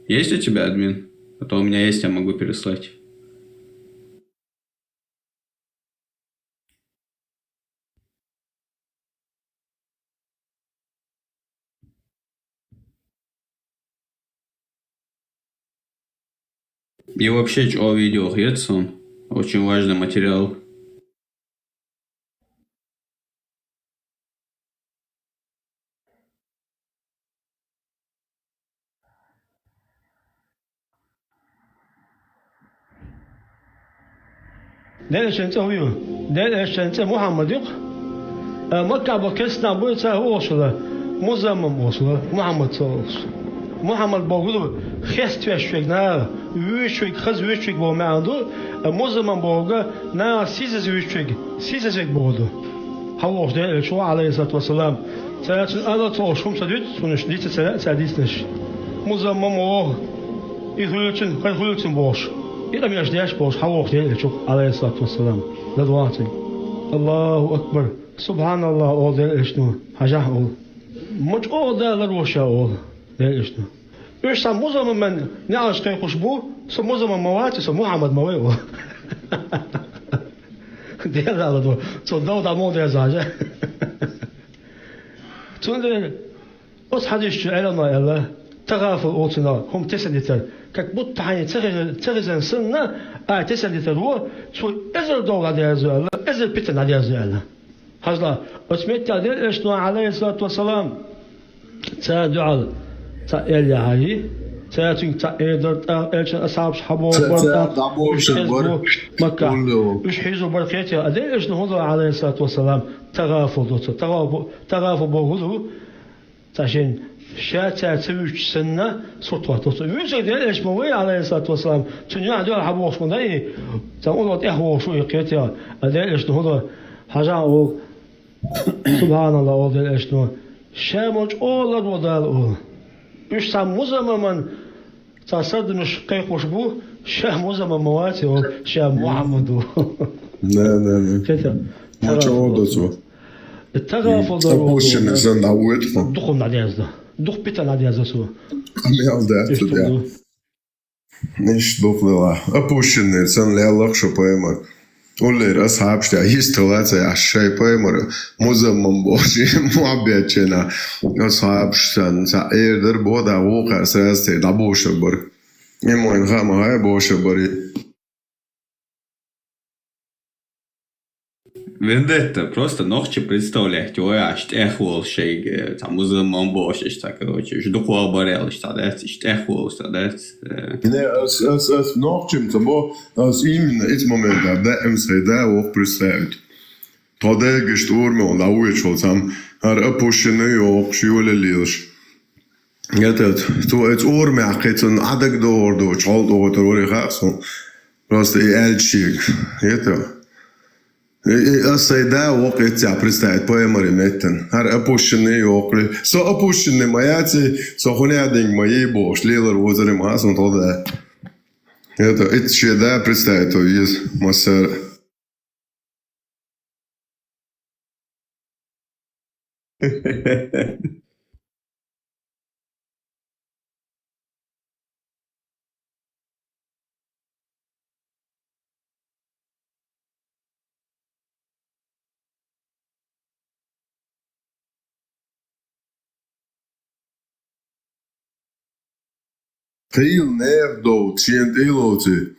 Есть у тебя, админ? А то у меня есть, я могу переслать. И вообще, о видео есть он. Очень важный материал. ليش أنت هو ليش أنت محمد يق مكة بكسنا بيتها وصله مزمم وصله محمد صوص محمد بقوله خست وشوك نا وشوك خز وشوك بو ما عنده مزمم بقوله نا سيز وشوك بقوله حوش ده شو عليه الصلاة والسلام سألت أنا توشهم سديت سنش ديت سديتنش مزمم واه يخلون باش إذا ما يجديش باش حوش ده شو عليه الصلاة والسلام لدواتي الله أكبر سبحان الله أول ده إشنو حاجة أول مش أول ده لروشة أول ده إشنو إيش سام مزمم من نعش كي خشبو سام مزمم مواتي سام محمد مويه ده لا لدو صدق ده مو ده زاجة تون أص حديث علنا الله تغافل أوتنا هم تسديتر كك بوت تاني تغزن سنة تسديتر هو شو إزر دولة ده زال إزر بيتنا ده زال هذا أسمعت تعديل إشنا عليه الصلاة والسلام تدعى تأيل هاي تأتين تأيدر تأيلش أصحاب حبوا بردا مكة إيش حيزو بركاتي أدي إشنا هذا عليه الصلاة والسلام تغافل بقوله تاشين شاتا تبوش سنة صوت وقت يوجد إيش موي عليه الصلاة والسلام تنيا دول حبوش من أي تقول وقت إحوش ويقيتها أدي إيش هذا حاجة أو سبحان الله أدي إيش نو شامج أول الودال أول إيش ساموزم من تصدق مش قيقوش بو شاموزم مواتي أو شام محمد لا كذا ما شاء التغافل Опущенный занавет. Духом надежда. Дух пита надежда су. Ja. Nicht доплыла. Опущенный занавет, что поймал. Оле расхабшта, истолация ашай поймал. Музаммам божи, муаббетчена. Расхабшта, за эрдер бода вока срасте да боша бар. Ему инхама хай боша бари. Вендетта, просто ногче представлять, ой, аж эхвол шейг, там музымон бош, та, короче, ждухуа барел, та, да, эхвол, та, да. Не, as ногчем, то именно эти моменты, да, да, auch представить. Тогда gestorben und auch там, опущенный auch шиоле лилш. Этот, то это ормяхет, он адак до, чал до, то рехасо. Просто и эльчик, это. Асайда оқит я представить поэмари меттен. Хар опущенный оқли. Со опущенный маяти, со хунядинг моей бош, лилар возари масон тогда. Это щеда представить, то есть массара. Heel nerdo, tient ilote.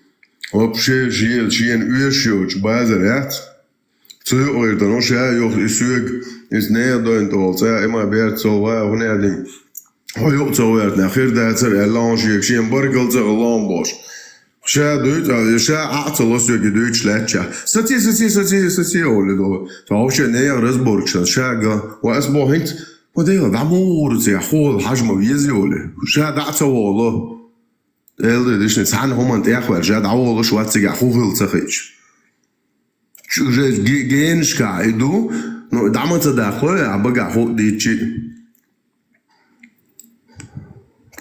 Вообще жил, чьен уешьоч, базарят. Цой dan os ja joch isuig is nerdo in tol. Ja, immer bert so wa hunading. Hoyo zo werd na girdater elange, chien burgel ze lambos. Sha doet, sha atlos je Deutsch letja. Sati ole do. Tauche neer Resburg, sha ga, was bohint. وديلا دعمور زي حول حجمه ويزيولي شاد عصا والله اللي ديش نتسحن هم انت اخوة شاد عوالله شو هاتسي حوفل تخيش شو جينش كايدو نو دعمت داخله عبقى حوق ديتشي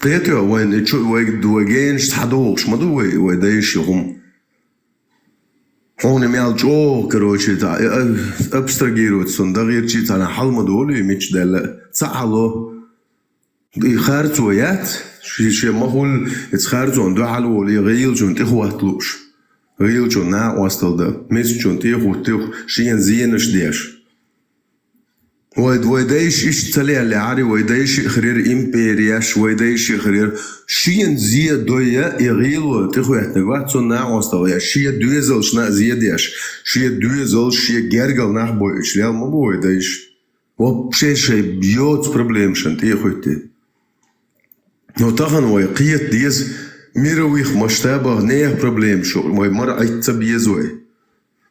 تيتو وين تشو وين دو جينش تحدوش ما دو وين ديش هم هون ميالجو короче абстрагируется он дагирчит على حلم دولي مش دل صعلو خارجويات شي مهول اتخارجون دو علو لي غيل جون تخواتلوش غيل جون نا واستل ده مش جون تخو شي زينش ديش ويدايش إيش تلي اللي عاري ويدايش خرير إمبرياش ويدايش خرير شين زي دويا يغيلو تخو يحتاجات صنع وستويا شي دويزل شنا زياديش شي دويزل شي جرجل نحبو إيش ليال ما بو ويدايش وبشي بيوت проблем شن تيخوتي но тахан وي قيت ديز ميرويخ مشتابه نيه проблем شو وي مر عيت بيزوي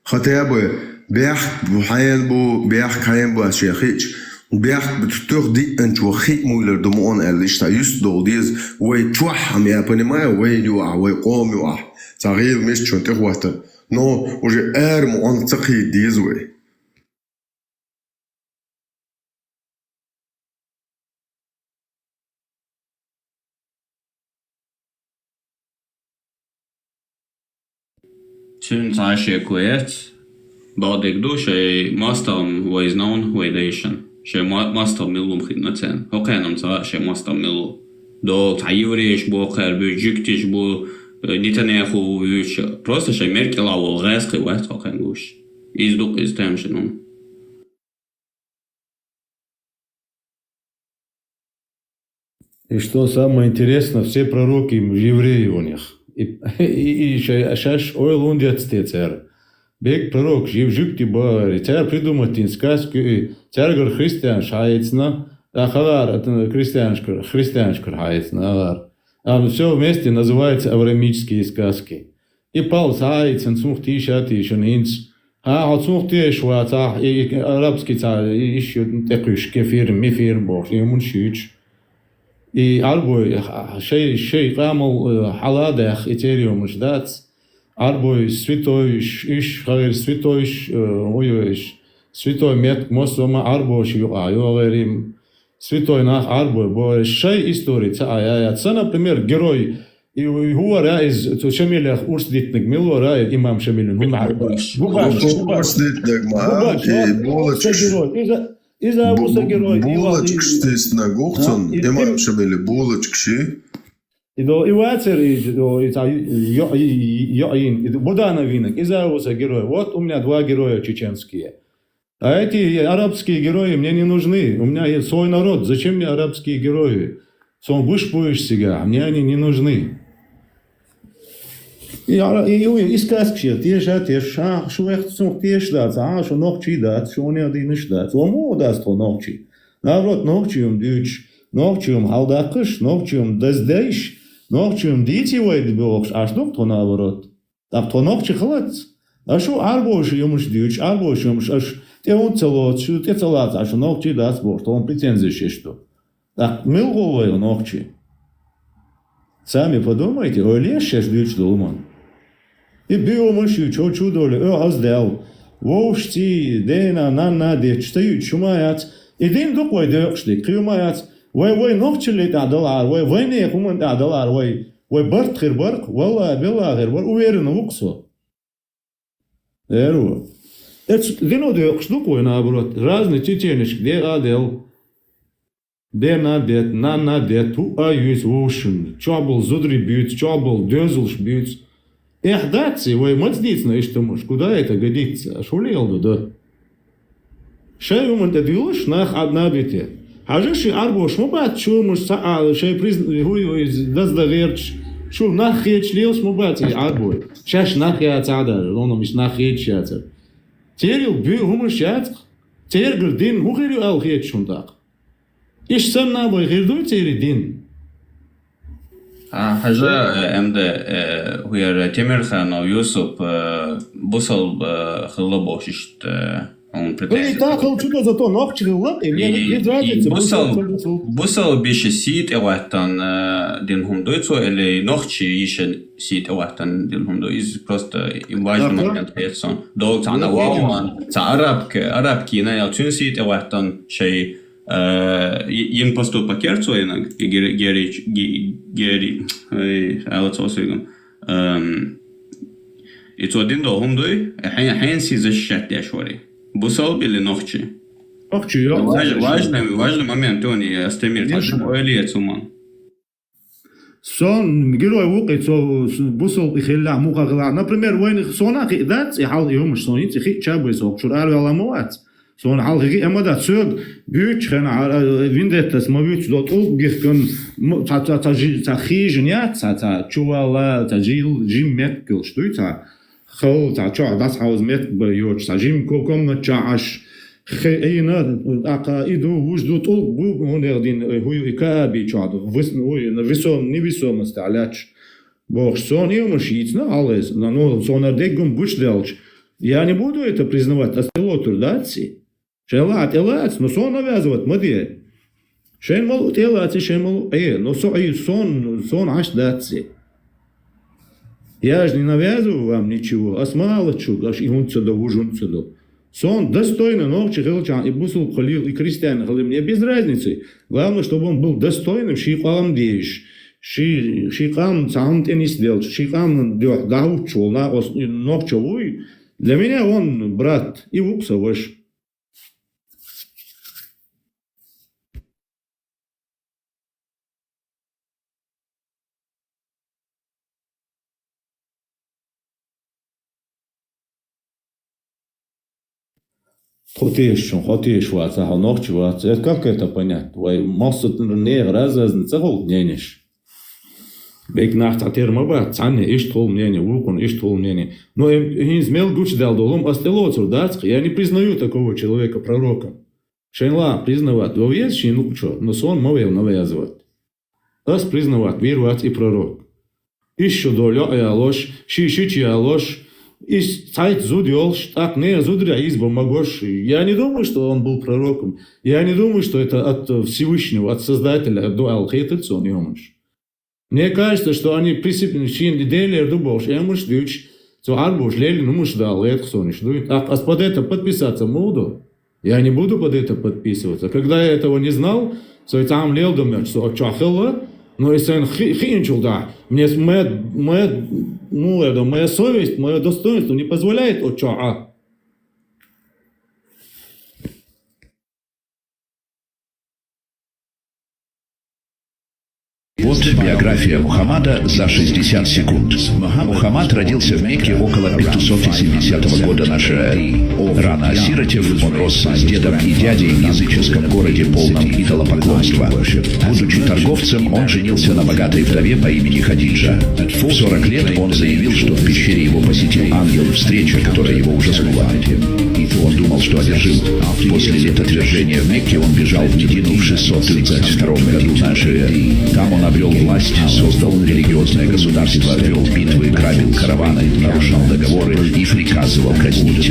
خطيابه بيح بحيان بو بيح كاين بو أشياخيش بيح بتتوخ دي أنت وخيت مولر دمون الليش تايست دو ديز وي توح هم يابني ما وي يوع وي قوم يوع تغير مش شون تخواتر نو وجي مو أن تقي ديز وي Sunt așa cuiet, baudegdu și mastam was known waydation. Și mastam milum khidnaten. Hoqanam sa și mastam milu. Do tayurish bo qarbu juktish bo Netanyahu vyuch. Просто și Merkel awol gas qiwat hoqangush. Izduq istamshinum. И что самое интересное, все пророки евреи у них. И шаш ойл ундец тецер. Бег пророк жив жукти бари. Царь придумать ин сказку. Царь гор христиан шайцна. А халар это христианшкар хайцна. А все вместе называется авраамические сказки. И Павел хайцен сумхти шати шунинц. А от сумхти шваца и арабский царь еще такой кефир мифир бог. Ему шич. И арбой шей камал халадах этериум ждать. Арбой святой иш хавер святой ойш святой мет мосома арбош юаёверим святой нах арбой бо шей история ая ца например герой и хуара из шамилях урсдитник милора имам шамилин урсдитник ма и булочка Из-за уса герой. Булочка штис на гухцон, имам шамили булочка ши. И до Ивацер, и до Йоин, Будана Винок, из-за уса герой. Вот у меня два героя чеченские. А эти арабские герои мне не нужны. У меня есть свой народ. Зачем мне арабские герои? Сон вышпуешь себя, мне они не нужны. И сказки, те что я хочу ждать, что ночи дать, что не один ждать. Ому даст то ночи. Наоборот, ночью дичь, ночью халдакыш, ночью даздейш, ночью дити войд бокс, а что то наоборот. Так то ночи хлад. А что арбош юмш дичь, арбош юмш, аж те он целот, что те целат, а что ночи даст бокс, то он претензии что. Так милговые ночи. Сами подумайте, олещешь дичь думан. И биомышью чё чудоли, аздел. Вошти, дена, нанна, де, чтают, шумаят. И день докой дёкшли, крюмаят. Вой ногчили тадалар, вой не куман тадалар, вой барт хирбарк, валла белла хирбар, уверенно вуксо. Эру. Это вино дёкш докой наоборот. Разные чеченечки, де адел. Дена дет, нанна дет, ту аюсь вошин. Чабл зудри бьют, чабл дёзлш бьют. Эх, датси, вы мацдицно, что муж, куда это годится? Шулил, да. Шей уман ты дюш, нах одна бите. А же ши арбош, мубат, чу муж саал, шей признан, хуй, даздаверч, шу нах хеч лилс мубат, арбой. Шаш нах я цада, он миш нах хеч ятер. Терил бю хумуш ятер, тер грдин, хухирю ал хеч шунтак. Иш сам набой гирдуй теридин. حاجة أمدا هي تامر خان أو يوسف بوصل خلبوششت он بوصل بيش سيت اواتن دين هم دويتو اللي نوختشي يشن سيت اواتن دين هم دو إز просто важно момент هيتسون دو تعنا واوان تعرب كينا يالتون سيت اواتن شيء ين поступа керцоина гери алацосигам И то один долгом дой, хайн си защищать дешвори. Бусал или ногчи? Ногчи, я. Важный момент, он и Астемир, или Цуман. Сон герой вуки, то бусал и хилля муха. Например, войны сона кидать, и хал юм сонит, и чабы сок, шурар галамуат. Сон хал ги эмада цог büyük хана виндетас мовит дот улгихкон та хижнят, та чувала, та жим меткл, что это? Хол та ча das haus met бьёч, та жим комнат чаш. خينا أقا إدو وجدوا طول بو هون يردين هو إكابي شاد هو نفسهم نفسهم استعلاش بوخسون يومش يتنا على но сонардегом бушделч я не буду это признавать остелотур датси желать элац но сон навязывать моде шен мол элац шен мол но сон аш датси я же не навязываю вам ничего осмалочу аж и он сюда ужунца до сон достойно ногчи хилчан и бусул халил и крестьян халил мне без разницы. Главное, чтобы он был достойным шикам деш. Шикам саунд не сделал. Шикам даучул на ногчевой. Для меня он брат и вупса ваш. Хотишь вас, а ночь вас. Это как это понять? Вы можете не разозлиться, не ниш. Бек нахт атермаба, цанне ишт хол мнение, вукон ишт хол мнение. Но им смел гуч дал долом остелоцур датский. Я не признаю такого человека пророком. Шенла признавать, вы есть шину что, но сон мовел навязывать. Ас признавать, веровать и пророк. Еще доля а ложь, шичи а ложь. И сайт зудел, так не зудря изба могош. Я не думаю, что он был пророком. Я не думаю, что это от Всевышнего, от Создателя до Алхетельсон Йомаш. Мне кажется, что они присыпаны чин делер дубош, я муж дюч, то арбуш лели, ну муж дал, это сониш дует. А под это подписаться буду? Я не буду под это подписываться. Когда я этого не знал, то там лел думать, что чахала, но если он хинчил, да, мне моя совесть, мое достоинство не позволяет очаа. Вот биография Мухаммада за 60 секунд. Мухаммад родился в Мекке около 570 года нашей эры. Рано осиротев, он рос с дедом и дядей в языческом городе, полном идолопоклонства. Будучи торговцем, он женился на богатой вдове по имени Хадиджа. В 40 лет он заявил, что в пещере его посетил ангел встречи, которая его ужаснула. Он думал, что одержим. После лет отвержения в Мекке он бежал в Медину в 632 году нашей эры. Там он обрел власть, создал религиозное государство, вел битвы, грабил караваны, нарушал договоры и приказывал казнить.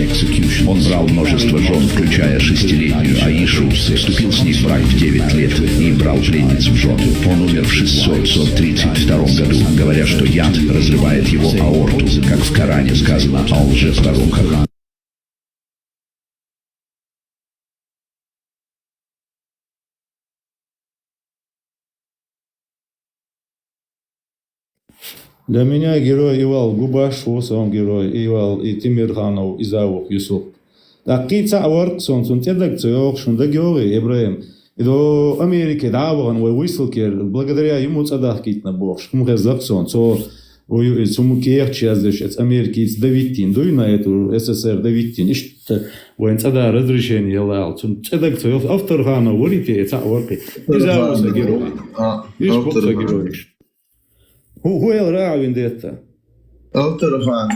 Он брал множество жен, включая 6-летнюю Аишу, вступил с ней в брак в 9 лет и брал пленниц в жены. Он умер в 632 году, говоря, что яд разрывает его аорту, как в Коране сказано о лжепророках. Для меня герой Ивал Губаш, он герой Ивал и Тимирханов, Изаух, Юсуф. Так кица аварк сон тедак цеох шунда георгий Ибраим. И до Америки даван вы выслки благодаря ему цадах китна бог. Шкумре заксон, со сумукех часть от Америки из Давитин, дуй на эту СССР Давитин. И что воин цада разрешение лал. Цедак цеох автор хана вырите цаварки. Изаух герой. Автор герой. هو راعي ديتا أوتر خان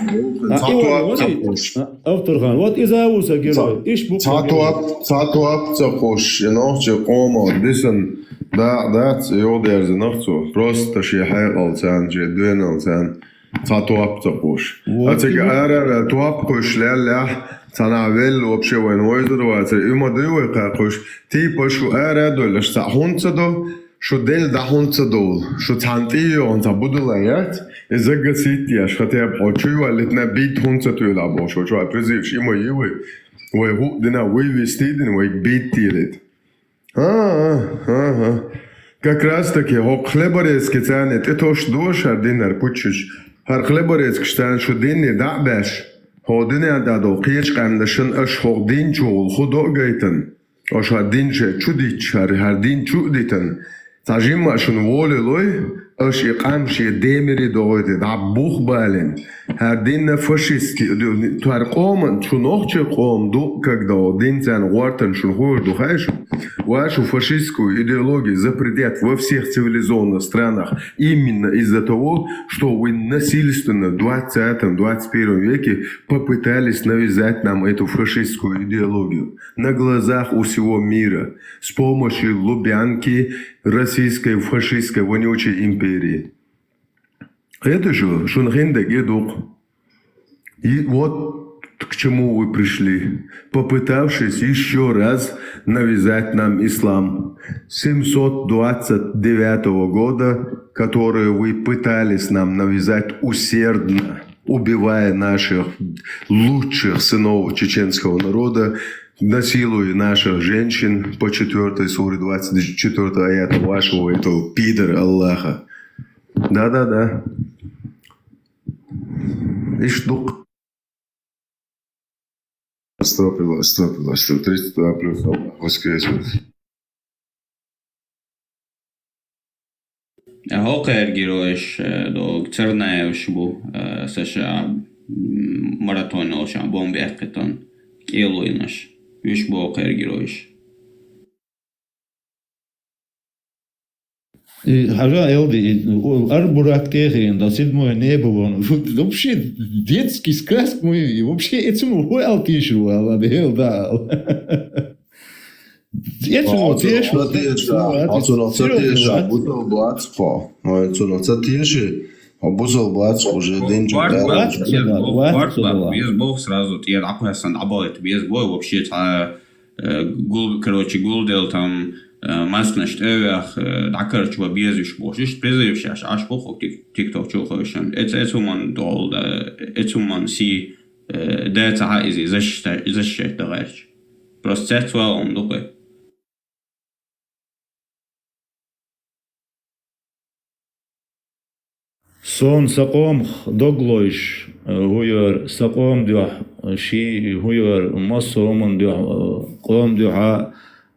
أوتر خان وات إذا وسجل إيش بوك ساتواب تقوش نوش قوم ديسن دات يودير زنقصو просто شي حيقل سان جدين سان ساتواب تقوش أتيك أرى توابقوش لا تناول وبشي وين ويزر واتر إما ديوي قاقوش تي بشو أرى دولش ساحون تدو شو دل دهون صدول شو تانتي أنت بدولايات إذا قصيتي أشخاصي بحوشي والتنا بيت هون صدول أبو شو أبرزيف شيء ما يوي وهو دنا ويستيدن ويبيت تيرت как раз таки хлеборезки ценят, это что душар динар пучиш هرقلبريت كشتان شو ديني دعبش هو دنيا دادو قيش قندشن اش هو دين شغل خدو جيتن اش هدين شو ديتش هردين شو ديتن تعجيم ما شن وولي لوي اش يقام شي ديمري دوغيتي دعبوخ بالين هردين فاشيستي تارقوم شو نوخشي قوم دو когда день غوартن شن хор духаешь вашу фашистскую идеологию запретят во всех цивилизованных странах именно из-за того, что вы насильственно в 20-21 веке попытались навязать нам эту фашистскую идеологию на глазах у всего мира с помощью Лубянки, российской фашистской вонючей империи. Это же шунхендек едук. И вот к чему вы пришли, попытавшись еще раз навязать нам ислам 729 года, который вы пытались нам навязать усердно, убивая наших лучших сынов чеченского народа, насилуя наших женщин по 4 суре 24 аята вашего этого пидора Аллаха. Да. Иштук. Стропила, 32 плюс воскресит. هوقير جيروش دو كترنا يوشبو سشا ماراثون أو شا بوم بيحقتون كيلو ينش يوشبو هوقير جيروش Хажа Элди, Арбурак Техин, да седьмое небо, вообще детский сказк мой, и вообще этому хуял тишу, а бел дал. Этому тишу. Обузал блацпо, обузал блац уже день без бог сразу, я ахуясан абалет, без бой вообще, короче, гулдел там, Маснашт эвях дакар чува безвиш бошиш презервшаш аш бохо тикток чухошам эцуман дол эцуман си дата изи зашшет дагерч просто цва ондукы Сон саком доглойш хуйор саком дю ши хуйор масомон дю ком дю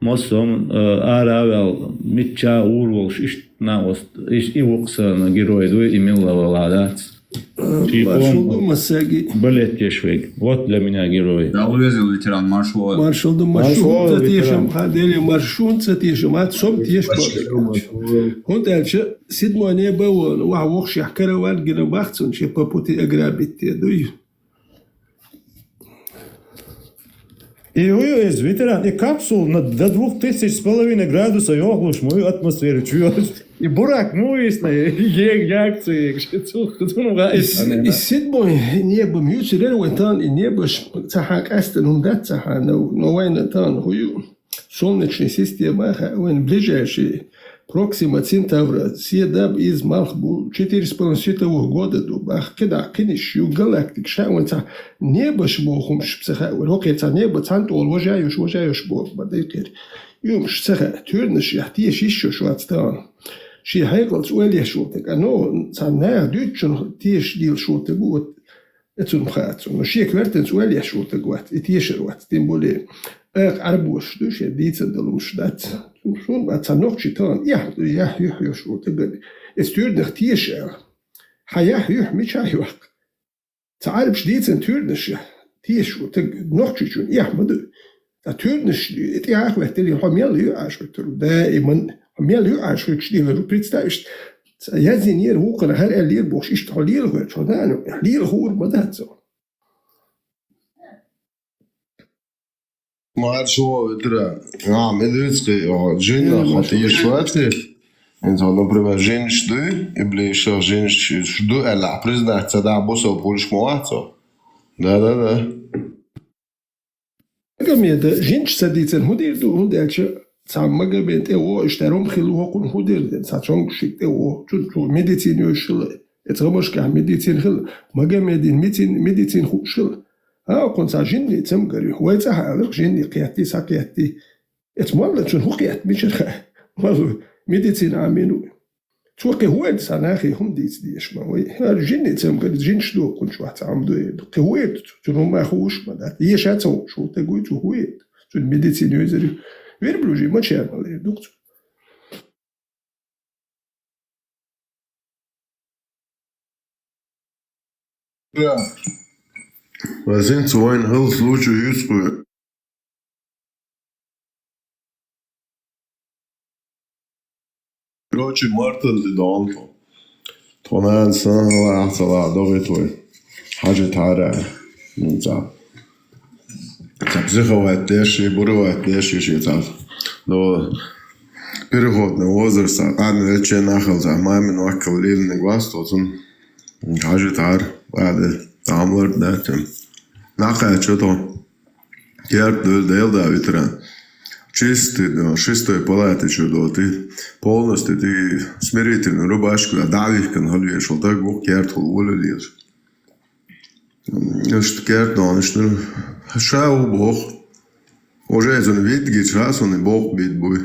Мосом аравел митча урволш ишнавост иш ивукса героиду имела владат. Маршал Масаги. Балет Кешвег. Вот для меня герой. Да, увезил ветеран маршал. Маршал Маршал тешем ходили маршрут тешем отсом теш. Он дальше седьмое небо он вахш яхкаравал генабахцун ще попути аграбит дуй. И из ветеран, и капсул до 2500 градусов, и оглушь мою атмосферу чует. И бурак муисный, и реакции, и седьмой небо мьючерер вайтан, и небо цахак астен умдат цаха, но война тан хую. Солнечная система, он ближайший, Проксима Центавра, съедаб из Малхбу 4,5 световых года дубах, когда кинешь галактик, шаунца небо шбохум шпсаха, рокеца небо цанту уважаешь бог, бадыкер. Юм шпсаха, тюрнеш яхтиеш еще швацтан. Ши хайглц уэлья шутек, а но цанная дютчун тиеш дил шутек, вот это мхацун. Но ши квертенц уэлья шутек, вот, и тиешер, вот, тем более. Арбуш, душ, я дийца далум шдать. Schon was noch getan. Ja, schon. Es tut nicht Tierscher. Ja, mich auch. Zahlb steht in Türnisch. Tierscher, noch schon. Ja, man du. Da Türnisch, ja, ich werde dir mehr Lü ausschütten. Da man mehr Lü ausschütten, wenn du представишь. Я зинер hoch на хар лир бош иш талир гот шодан лир хор мадат so. Маршал, это, медицинский, жена, хотя есть шваты, это, например, женщины, и ближе женщины, что это, признать, это босса больше муацо. Да. Гамеда, женщина садится, худир ду, худяча, сам магабент, его, штаром хилу хокун худир, сачон шик, его, чуть медицину шил, это ромашка, медицин хил, магамедин, медицин хушил. كنت جني تمقري هو تاع جني قياتي ساقياتي اتمولى شنو قيات مش والله ميديتين عامينو توقي هويد سناخي هم ديش ما هو جيني تسمى قد جين شلو كل شو عم دوي هويد تنو ما خوش ما ده هي شاتو شو تقول تو هويد تو الميديسين يوزر وين بلوجي ما شاء الله دكتور Ja. Wir sind so ein Hilfslöcher Hüsrühr. Короче, Мартин Дидонко. Тонан сан лахтала догитвой. Хаджи тара. За. За психовать деши, буровать деши шицат. Но переходный возраст, не рече нахал за мамин вакал лильный глаз, тот он хаджи тар, ладно, тамлар датем. Нахай что-то. Керт делда ветеран. Чистый, шестой палаты чудо, ты полностью ты смирительную рубашку, а давишь, как галишь, вот так Бог керт уволились. Что керт, он что шау Бог, уже это не видит, сейчас он и Бог бит бой.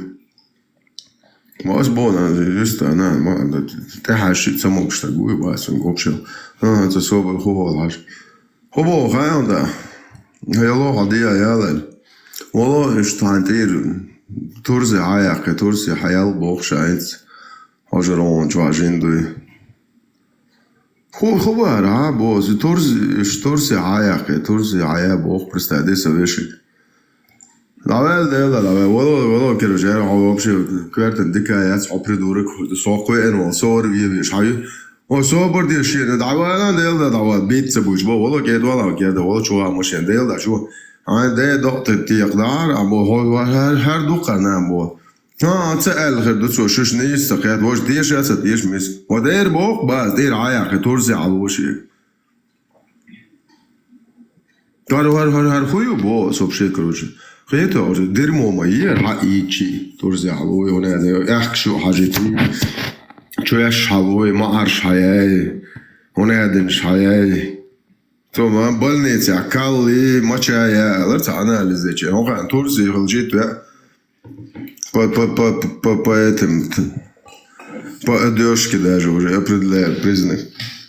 Mas bona, just det, det här shit som också går ju bara som går chill. Så så väl håll. Håll han där. Jag låg det jag والله اشتهنتير ترزي عايق ترزي حيال بوخ شاينز هجرون جواجين دوي هو راه بوز ترزي عايق ترزي عايا بوخ برستادي سويشي لا والله كده جاي هو بشي كارت الدكايات عبر دورك سوقي انو صور بيش هاي وصور دي شي دعوه انا دعوه بيت سبوج والله كده والله شو مش ده شو ده ضغط التقدار هو هر دو قناه بو تسأل غير دو شوش نيس تقياد واش ديش ياسد ديش مس ودير بوق باز دير عايق تورزي على وشي هر خويو بو صوب شي كروجي خيتو دير مو ماير حقيقي تورزي على وي هنا احك شو حاجتي شو يش حلوي ما عرش حياي هنا دنش حياي تو больница калли мачая ларца анализы он хан турси хылжит по этим по одежке даже уже определяет признак.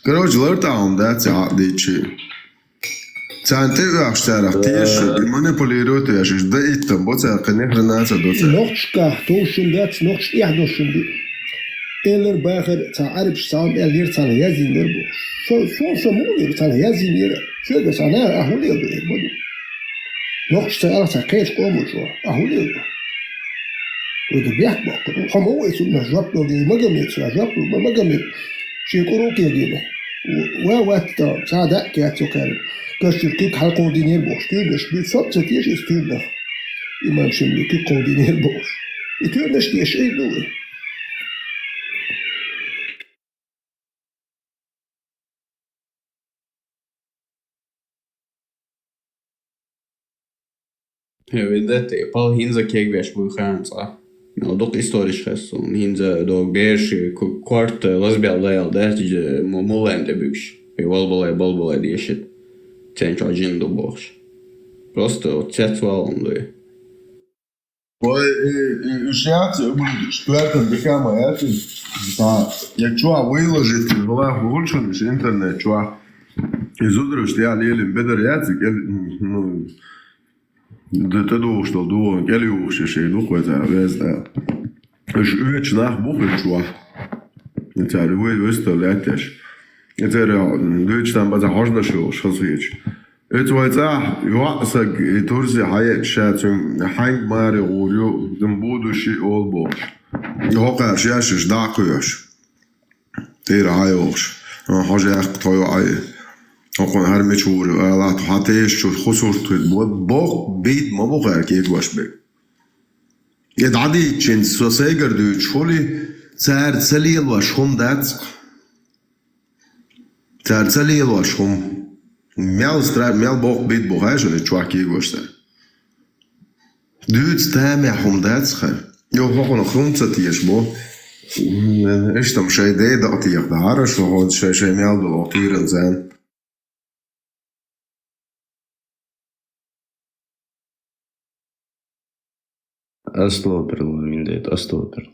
Короче, ларта он да цадичи. Цанты ахштарах тиеш манипулирует я ж да и там боца конечно доца. Ночка тошун да ночь я дошун. Eller bäger تعرف سام eller تلا يزين دربو شو مولي تلا يزين يرا شو ده سنة أهولي ده بدو نقش تلا تكيش قومو شو أهولي ده وده بيحبق هم هو يسمى جابلو دي مجمد شو جابلو مجمد شيء كروكي جينا ووقت ساعة كاتو كارب كشر كيك حلقو دينير بوش تيرنش بيتصاب تيش استيرنا إمام شملي كيك قو دينير بوش يتيرنش تيش إيه دوه Videte, pal hinza kiekvieš būs hānsā. Nav dok istoriskais, un hinza dok bieži kvart lesbiāla dēļ dēļ mulēm te būs. Vai balbalē diešit. Cenšo džindu boš. Просто цец валанды. Ой, сейчас четвертым декама это, як чуа выложить в лав лучше интернет чуа. Изудру что я лелим бедер яцик, ну ده تدو شتل دو قالوا شي دو كويتا بس ده اش اوتش nach Woche شو انت روي وستلاتش انت دوتش dann bei der Hosner show schosich et weiter ja sag turzi hayat shatum hang mare oryo dem bodu shi olbo hoqa shash daqosh der hayosh hoja toyo ay اقول هر میچور الله تو حتیش شو خسرت باق بید ما بخیر که یک واش بگ یه دادی چند سوسه گردو چولی سرسلی الواش هم داد سرسلی الواش هم میل باق بید بخیر شده چوکی یک واش دار دوت تامه هم داد خیر یا خواهن خونت تیش با اشتم شایده داتی یک دارش و خود شای میل بلاطیرن زن Astopirla, viņa teica, astopirla.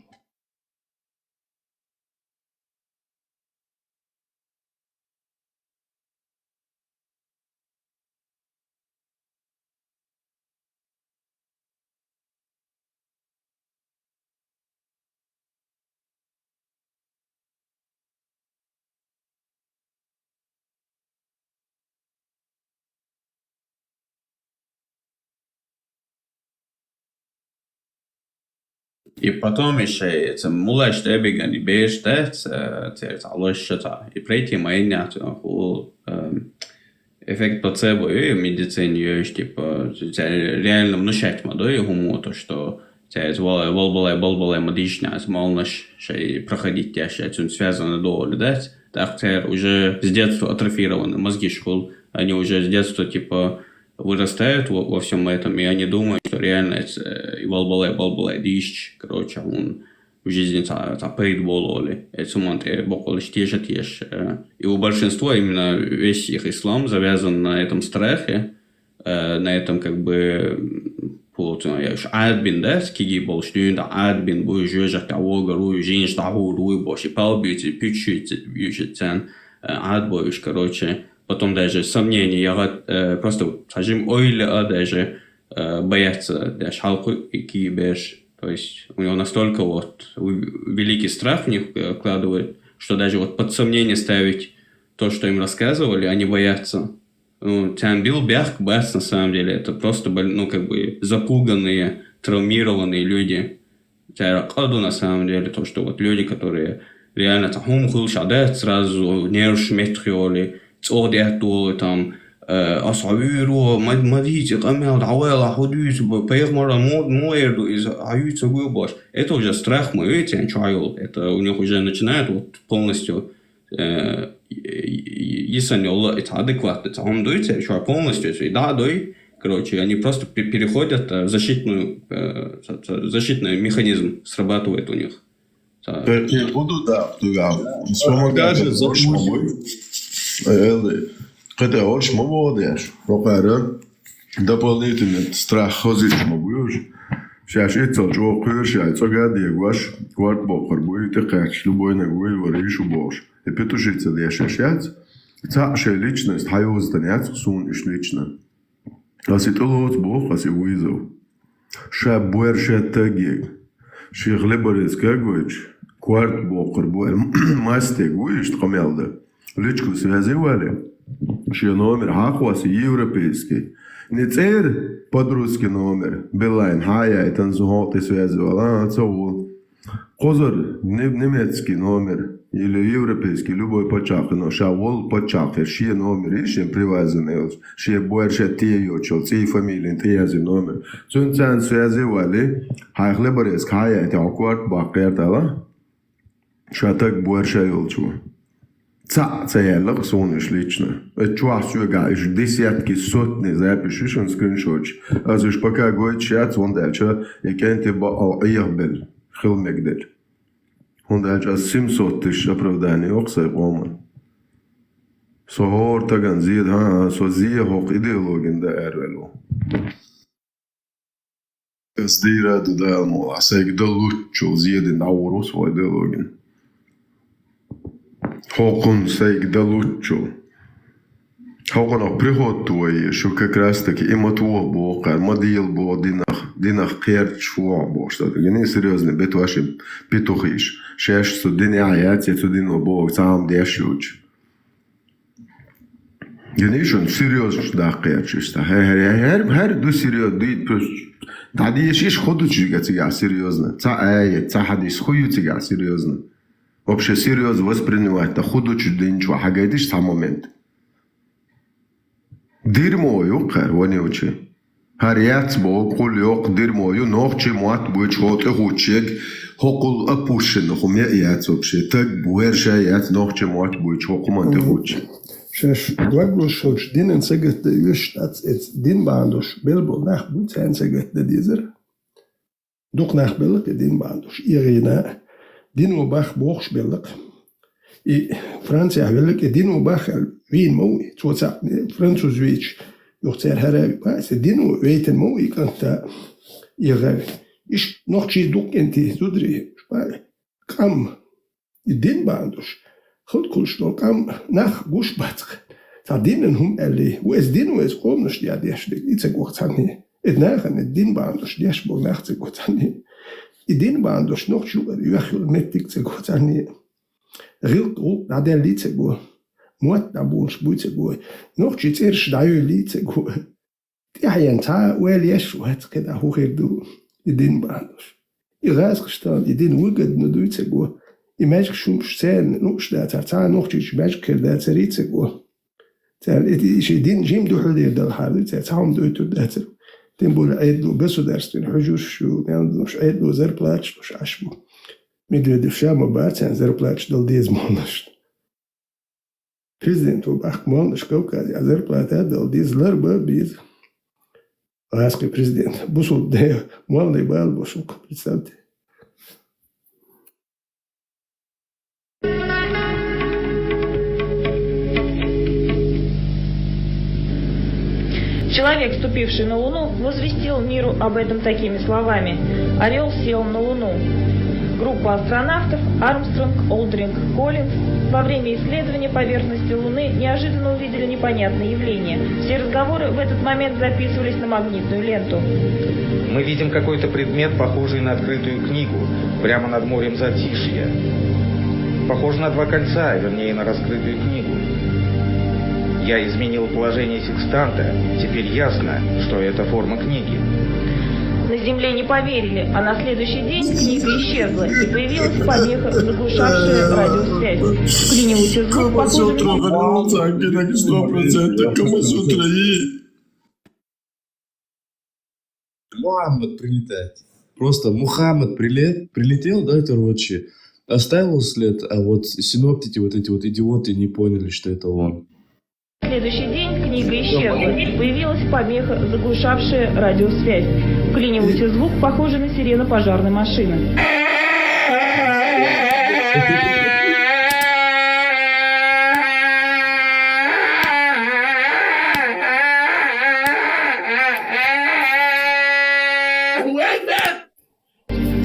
И потом еще, мула, что я бегаю, не бежишь, да, это лошадь, и прийти мои нет, эффект плацебо и в медицине, типа, реально внушать модой гуму, то, что тебя волбалай медичная, молнаш, что проходить тяжко, это связано долго, да, так уже с детства атрофированы мозги школ, они уже с детства, типа, вырастают во всем этом, и они думают, что реально это волбалай дичь, короче, он в жизни запрет бололи. Это монты бокол тише. И у большинства именно весь их ислам завязан на этом страхе, на этом как бы адбин, да, скиги бол штюн, адбин, бу жёжах того гору, женщ того руй боши, палбьюти, пичуйте, адбоюш, короче. Потом даже сомнения, я просто сажим ойля, даже боятся, даже халку и кибеш. То есть у него настолько вот великий страх в них вкладывает, что даже вот под сомнение ставить то, что им рассказывали, они боятся. Ну, Тянбил Бях Бас, на самом деле, это просто, ну, как бы запуганные, травмированные люди. Тяракладу, на самом деле, то, что вот люди, которые реально там сразу нервш метриоли, цодяту, там, أصعبيرو مديتي قميض عوالة حدوث بيغمر مويرду из аются выбош. Это уже страх мой, видите, child. Это у них уже начинает вот полностью если Allah это адекватно, это он дуется, что полностью, и да, дой, короче, они просто переходят в защитный механизм срабатывает у них. Я буду, да, вспомогать за Когда очень молодежь, покажу, дополнительный страх ходить могу. Сейчас это же окружает, гади ваш кварт бокер будет как любой ногой варишь убош. И петушится дешевле. Цаша личность, хайоз танец, сун иш лично. А si толот бог, а si вызов. Ша буэрша таги. Ши глеборец кагоич, кварт бокер буэр мастек виш тхамелда. Личку связывали. Ще номер хахваси европейский. Не цер подрусский номер. Билайн хая и танцуготы связывала. Цову. Козыр немецкий номер. Или европейский, любой почах. Но шавол почах. Ще номер. Еще привязанный. Ще больше теючил. Цей фамилии. Теязи номер. Цунцан связывали. Хайхле борец хая и танкварт бакертала. Шатак больше юлчу. Цаялок сонеш лично. Чувствую, что десятки, сотни запишешь он скриншотч. А за пока год чат, он дальше, я кенте ба аябел, хилмегдель. Он дальше 700 тысяч оправданий, оксай роман. Сохор таган зид, со зиехок идеологин да эрвелу. Сдира дудалмо, а сайк да луччул зидин ауру свой идеологин. Хокон сайк да луччул. Хокон прихотує, що якраз таки імотво бока, моділ бо динах керчво бо, що таке не серйозне, бето ваші петухиш. Шеш су дині аяці, цу дино бо сам дешуч. Генішон серйозно да керчишта. Хер ду серйозно, таді єшіш ходу чига ціга серйозно. Ца ає, ца хадіс хою ціга серйозно. Вообще серьезно воспринимать, да худу чудинчу, а гайдиш сам момент. Дерьмо кар, вони очі. Харяц бо, кул йок дерьмо, ногче мат буч хоте хучек, хокул опущено, хумя яц вообще. Так буерша яц ногче мат буч хокуманте хучек. Шеш глаглошоч динен сегет де юштац эц дин бандош белбо нах буцен сегет де дизер. Дук нах белк дин бандош ирина. Dino Bach boogspellig. I Francija welke Dino Bach wien mooi. Zoals Frans weet. Nog zeer herre. Dino weten mooi kan ta. Hier is nog iets doek in die zodri. Kam. Din bandos. Goed kulstok kam nach gushbatsk. Ta dinnen hum elle. Hoe is Dino is komende ja der steekt. Iets ik ook zang. Het nagen din bandos. Der spog nach ze goed zang. Idin bandos nog sugar, yuachul metik ze gozani. Rilko na den lice go. Mot na bunch buice go. Nog chits dayu lice go. Die hayen ta wel yeshu het keda hochel du. Idin bandos. يغاسقشتان يدين وقد ندويتسقو يماجك شومش سان نوش دا تاع نوختيش ماجك دا تريتسقو تاع إيش دين جيم دو حدير دا الحال تاعهم دويتو داتر تنبول عيدلو بسو درستين حجوش شو نش عيدلو زر بلاتش نش عشبو مدري دفشا مبارتان زر بلاتش دل ديز مونش Президент Убах Молнаш Кавказе, а зарплата дал дизлар бабиз. Ласки президент. Бусул де молный бал бушук, представьте. Человек, ступивший на Луну, возвестил миру об этом такими словами. Орел сел на Луну. Группа астронавтов Армстронг, Олдринг, Коллинз во время исследования поверхности Луны неожиданно увидели непонятное явление. Все разговоры в этот момент записывались на магнитную ленту. Мы видим какой-то предмет, похожий на открытую книгу, прямо над морем Затишья. Похоже на два кольца, вернее, на раскрытую книгу. Я изменил положение секстанта. Теперь ясно, что это форма книги. На Земле не поверили, а на следующий день книга исчезла, и появилась помеха, заглушавшая радиосвязь. Вклинивался звук, похожий Мухаммад прилетает. Просто Мухаммад прилетел, да, короче, оставил след, а вот синоптики, вот эти вот идиоты не поняли, что это он. На следующий день книга исчезла, и появилась помеха, заглушавшая радиосвязь. Вклинивался звук, похожий на сирену пожарной машины.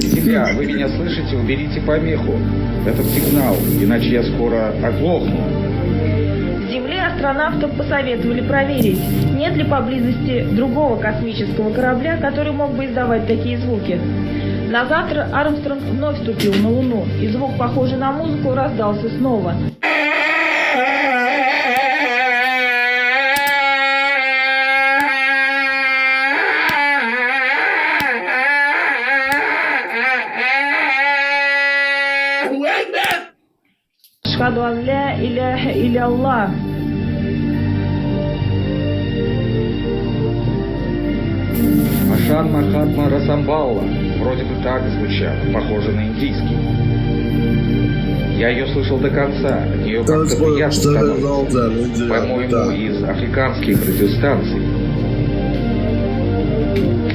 Земля, вы меня слышите? Уберите помеху. Этот сигнал, иначе я скоро оглохну. Астронавтов посоветовали проверить, нет ли поблизости другого космического корабля, который мог бы издавать такие звуки. На завтра Армстронг вновь ступил на Луну, и звук, похожий на музыку, раздался снова. Ашхаду ан ля иляха илля-Аллах. Ашан Махатма Расамбалла. Вроде бы так звучало, похоже на индийский. Я ее слышал до конца, от нее как-то приятно становится. По-моему, из африканских радиостанций.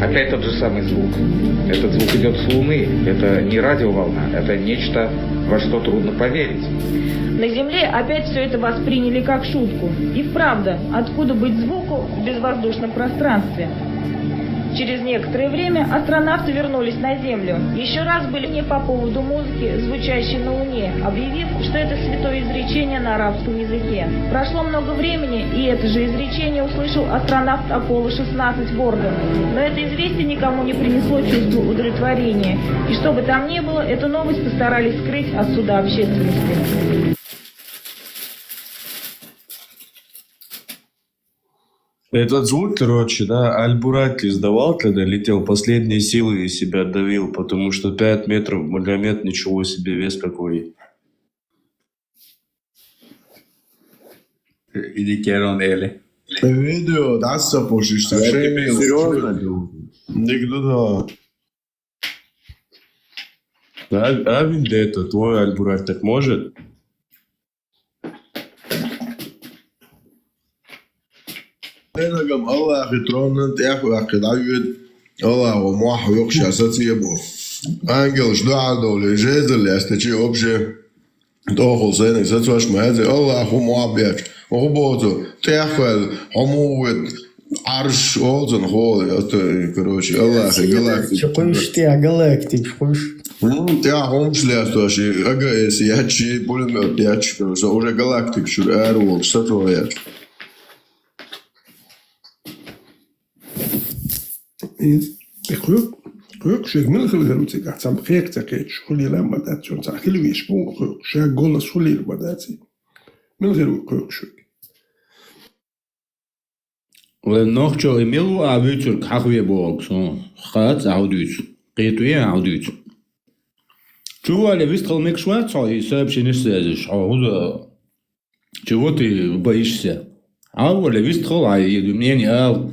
Опять тот же самый звук. Этот звук идет с Луны. Это не радиоволна, это нечто, во что трудно поверить. На Земле опять все это восприняли как шутку. И вправду, откуда быть звуку в безвоздушном пространстве? Через некоторое время астронавты вернулись на Землю. Еще раз были не по поводу музыки, звучащей на Луне, объявив, что это святое изречение на арабском языке. Прошло много времени, и это же изречение услышал астронавт Аполло-16 Гордон. Но это известие никому не принесло чувство удовлетворения. И что бы там ни было, эту новость постарались скрыть от суда общественности. Этот звук, короче, да, Аль-Бурак издавал, когда летел, последние силы из себя давил, потому что 5 метров Магомед, ничего себе, вес какой. Иди керон Эли. Видео, да, сапушишь, серьезно? Никто, да. А Вендетта, твой Аль-Бурак так может? أنا الله أخي ترون أنت يا أخي أخي عيد الله وموح ويخشى ستيبو أنجل شدوع دولي جيز اللي أستشي أبشي تأخذ سنة ستوش مهزي الله أخو معبيك وهو بوتو تأخذ عمود عرش أولزن خولي أستي كروشي الله أخي جلاكتيك شقوش تيا جلاكتيك شقوش تيا همش لي أستوشي أجا ياتشي بولي ياتشي كروشي أوجا جلاكتيك شو الأرو ستو ياتش شيء من خلال الموسيقى تسمى خيك تكيت شغلي لما داتشون تأكل ويشبون خيك شيء قول شغلي لما داتي من غير خيك شيء ونوخشو إميلو أبيتشو كحوي بوكسو خات عوديتشو قيتوية عوديتشو Чего ли выстрел мик Швейцу и сообщи не слезешь? Чего ты боишься? А ли выстрел, а еду мне не ал.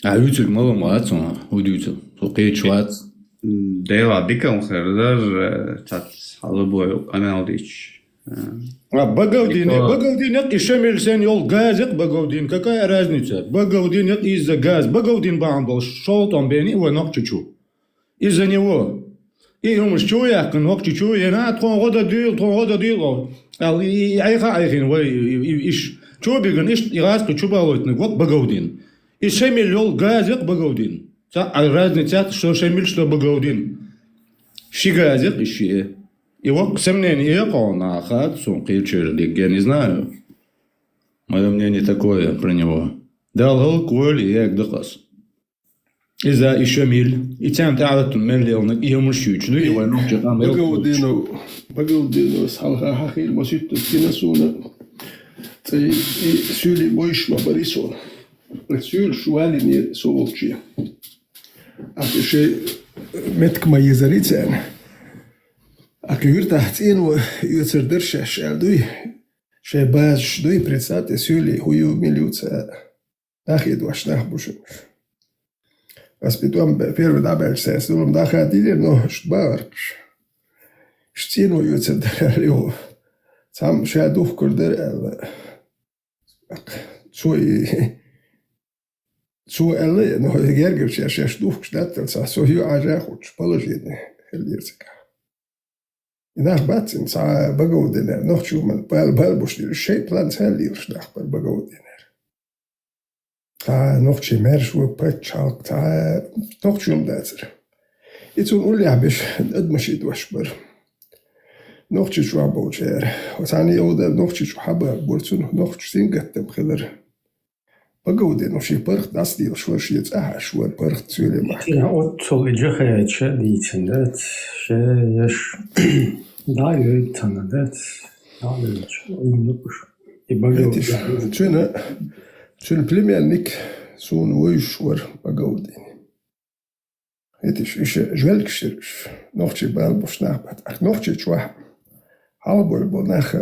А ütül мало мацу, удютел. Окей, Швейц. Дейла дикал хердер чат албой аналдич. Багаудин и шамиль сен йол газет Багаудин. Какая разница? Багаудин из-за газ. Багаудин бандал шел там бени и ног чучу. Из-за него. И он что я ног чучу, и на трон года дил. И айхин вы иш. Что беган иш и раз чу балот вот Багаудин. И шамиль йол газет Багаудин. А разница что шамиль что Багаудин. Ши газет и ши. Его сомнение он ахат, сон кичердик, я не знаю. Мое мнение такое про него. Дал коль и як дохас. Из-за еще миль. И тем تعرض مليون يوم الشيوخ ليه ونوجه Багаудино салха хахил масит кинасуна. Цей сюли бойшма Борисон. Сюль шуали не соволчи. А ще меткма езарицен. А кюрта цену юцердерша шалдуй. Ше баш дуй предсате сюли хую милюца. Нахид ваш нахбушен. Воспитуем первый дабель сес, дулом дахатили, но шбарч. Штину юцердерлю. Сам ше дух кордер Цу эле, но гергерч я ше дух штаттел са сою ажахуч положение хелирцека. И наш бацин са Багаудинер, noch чумен балбушнир, шей план хелирш нах Багаудинер. Та noch чи мершу пачалк, та noch чум дацер. И цун улябиш адмашид вашбар. Noch чи швабочер. Осани ода noch чи шхаба бурцун noch сингаттем хилер. Багаудин ши парх дастил шваршиц швар парх цюлема. Ja, отцол иджахая чадитен, дат ше яш да юйтана, дат алыч имнуш. И Багаудин. Цюн племянник сун уйшвар Багаудин. Этиш ише жвелкширш, noch чи балбуш нахбат. Ах noch чи чва. Halbol bo nach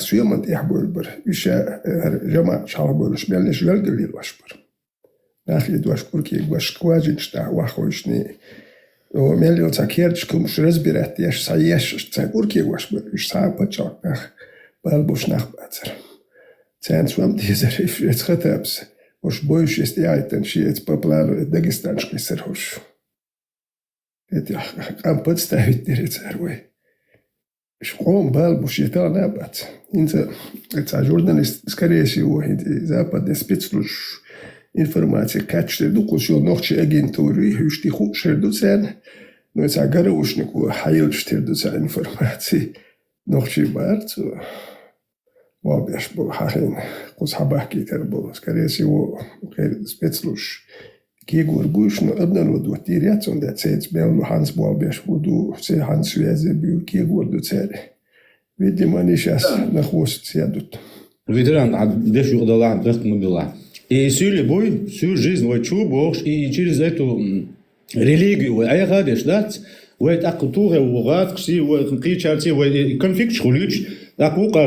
Sümmend ihbolber ishe jama chalbol shmelni shvelgelil washbar. Nach idwash kurki gwash kwajin sta wachoishni. O melio tsakerch kum shresbirat yash sayesh tsakurki washbar ish sa pachak nach balbush nach batzer. Tsan swam dieser ifret khatabs. Osh boysh ist yaiten shi et poplar dagestanski serhosh. Et ya am podstavit diretsarwe. Школом балбушьета набат. Это журналист, скорее всего, западный спецслужб информации качестве докусил ночи агентуры, что худшее дуцен, но это горошнику хайльштер дуца информации ночи барцу. Вобеш был хахин, кусхабахки был, скорее всего, спецслужб. Gregor Bush no öbnelodó írját, de cécből Hans Balbes Voodoo, Hans Vezébül, Gregor Ducer. Видимо, они сейчас на хвост сядут. Ветеран, а где же удала, вверх мобила. И всю бой, всю жизнь войчу, Бог, и через эту религию, а я гадишь, да? ويت أقطوره وغاد قصي وقيت شارتي وكونفليكت خليج أقوقا